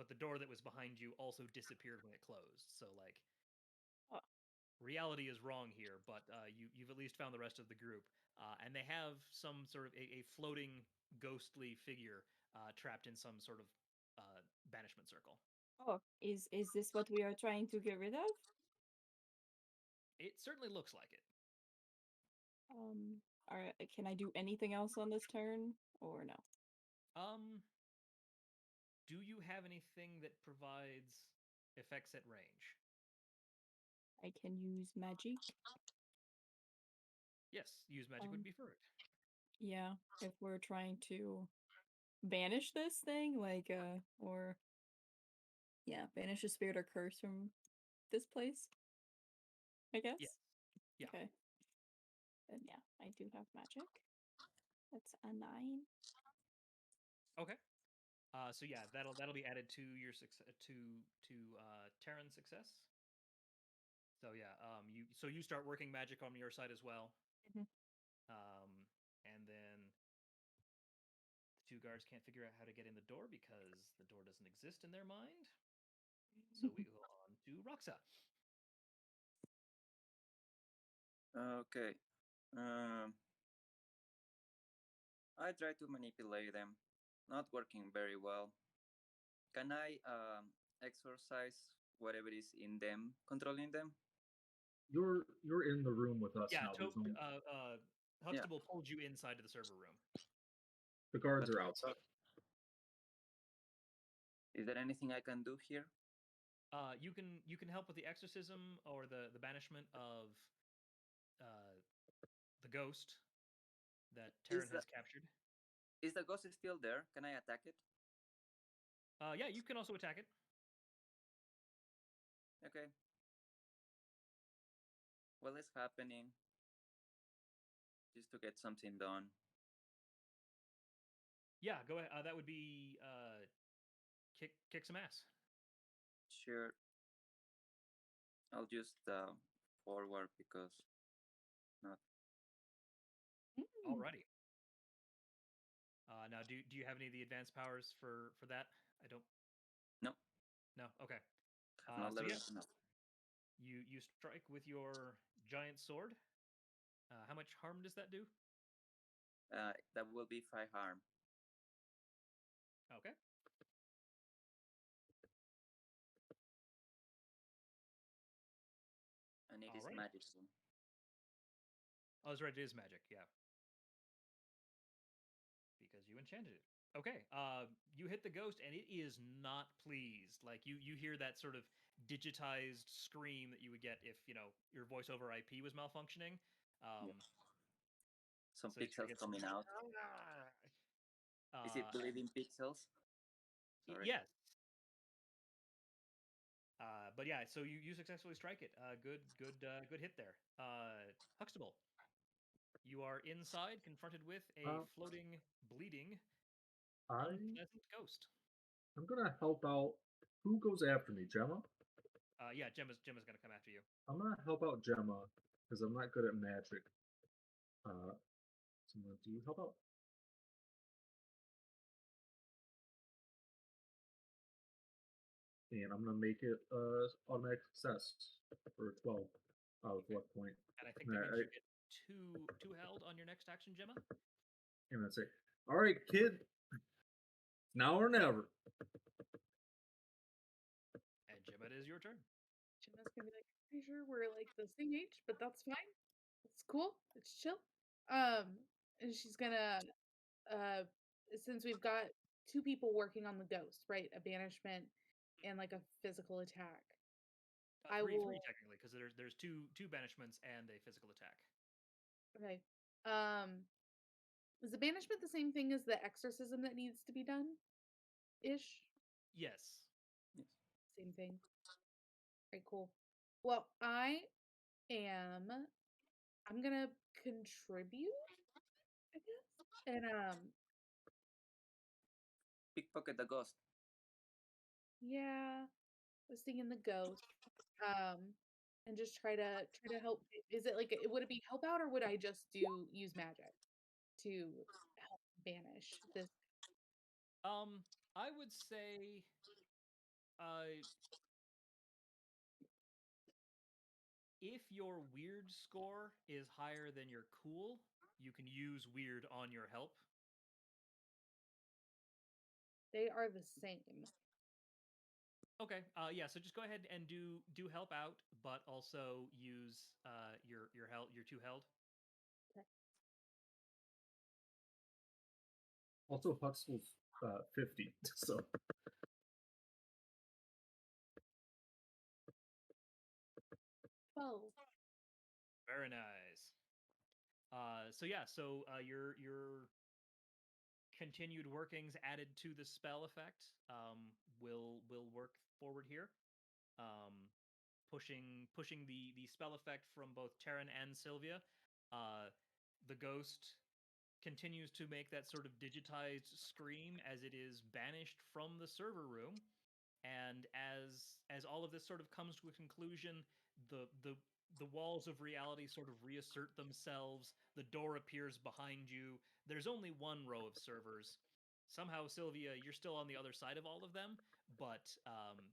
But the door that was behind you also disappeared when it closed. So like, Oh. reality is wrong here, but you've at least found the rest of the group, and they have some sort of a floating ghostly figure trapped in some sort of banishment circle. Oh, is this what we are trying to get rid of? It certainly looks like it. All right. Can I do anything else on this turn or no? Do you have anything that provides effects at range? I can use magic. Yes, use magic would be for it. Yeah, if we're trying to banish this thing, like or yeah, banish a spirit or curse from this place. I guess. Yes. Yeah. Okay. Then yeah, I do have magic. That's a 9. Okay. So yeah, that'll be added to your success to Terran's success. So yeah, you start working magic on your side as well. Mhm. And then the two guards can't figure out how to get in the door because the door doesn't exist in their mind. So we go on to Roxa. Okay. I try to manipulate them. Not working very well. Can I exorcise whatever is in them, controlling them? You're in the room with us Yeah, now. There's no, Huxtable pulled you inside to the server room. the guards are outside. Is there anything I can do here? You can help with the exorcism or the banishment of the ghost that Terran has captured. Is the ghost still there? Can I attack it? Yeah, you can also attack it. Okay. What is happening? Just to get something done. Yeah, go ahead. That would be kick some ass. Sure. I'll just forward because not. Alrighty. Now, do you have any of the advanced powers for that? I don't. No, No. Okay. not So level yeah, enough. you strike with your giant sword. How much harm does that do? That will be 5 harm. Okay. And it All is right. magical. Oh, that's right. It is magic. Yeah. Because you enchanted it. Okay. You hit the ghost, and it is not pleased. Like you hear that sort of digitized scream that you would get if your voice over IP was malfunctioning. Some So it sort of pixels gets. coming out. Is it bleeding pixels? Sorry. Yes. But yeah, so you successfully strike it. Good hit there. Huxtable, you are inside, confronted with a floating, bleeding, unpleasant ghost. I'm gonna help out. Who goes after me, Gemma? Yeah, Gemma's gonna come after you. I'm gonna help out Gemma because I'm not good at magic. So I'm gonna do help out. And I'm gonna make it automatic success for 12 out of luck point. And I think that means you get two held on your next action, Gemma. And that's it. All right, kid. Now or never. And Gemma, it is your turn. Gemma's gonna be like, I'm pretty sure we're like the same age, but that's fine. It's cool. It's chill. And she's gonna since we've got two people working on the ghost, right? A banishment and like a physical attack. Three technically, because there's two banishments and a physical attack. Okay. Is the banishment the same thing as the exorcism that needs to be done? Ish? Yes. Same thing. Very cool. Well, I'm gonna contribute, I guess. And Pickpocket the ghost. yeah, I was thinking the ghost. And just try to help. Is it like would it be help out or would I just use magic to help banish this? I would say, if your weird score is higher than your cool, you can use weird on your help. They are the same. Okay. Yeah. So just go ahead and do help out, but also use your held your two held. Okay. Also, Huxtable's 50, so. Oh. Very nice. So yeah. So your continued workings added to the spell effect will work forward here. Pushing the spell effect from both Terran and Sylvia. The ghost continues to make that sort of digitized scream as it is banished from the server room, and as all of this sort of comes to a conclusion, the walls of reality sort of reassert themselves. The door appears behind you. There's only one row of servers. Somehow, Sylvia, you're still on the other side of all of them, but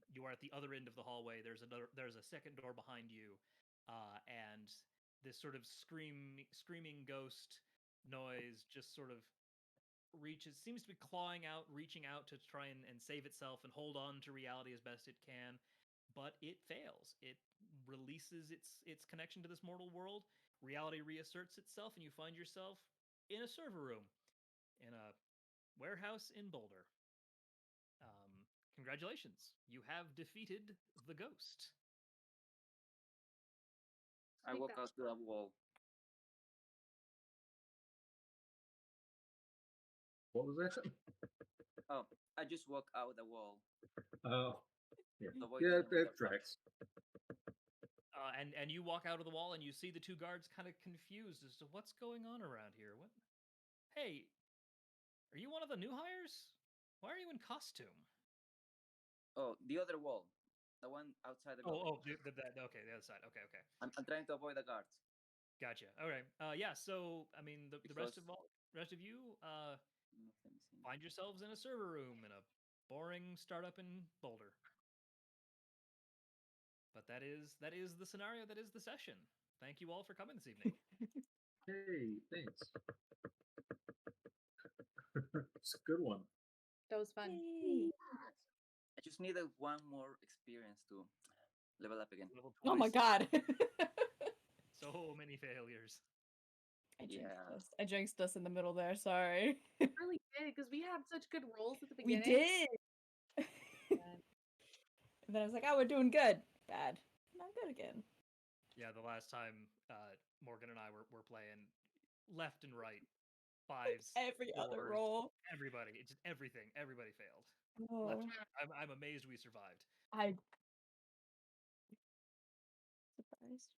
you are at the other end of the hallway. There's a second door behind you, and this sort of screaming ghost noise just sort of seems to be clawing out, reaching out to try and save itself and hold on to reality as best it can, but it fails. It releases its connection to this mortal world. Reality reasserts itself, and you find yourself in a server room in a warehouse in Boulder. Congratulations, you have defeated the ghost. I walk out to the wall. What was that? Oh, I just walk out the wall. Oh, yeah, Avoid that tracks. And you walk out of the wall and you see the two guards kind of confused as to what's going on around here. What? Hey, are you one of the new hires? Why are you in costume? Oh, the other wall, the one outside the building. Okay, the other side. Okay. I'm trying to avoid the guards. Gotcha. All right. Yeah. So I mean, the rest of you, Nothing missing. Find yourselves in a server room in a boring startup in Boulder. But that is the scenario. That is the session. Thank you all for coming this evening. Hey, thanks. It's a good one. That was fun. Yay. I just needed one more experience to level up again. Level Oh my twice. god. So many failures. I jinxed us in the middle there, sorry. It really did, because we had such good rolls at the We beginning. did. And then I was like, oh, we're doing good. Bad. Not good again. Yeah, the last time Morgan and I were playing left and right, fives, Every other fours, roll. everybody, it's just everything. Everybody failed. Oh, I'm amazed we survived. I surprised.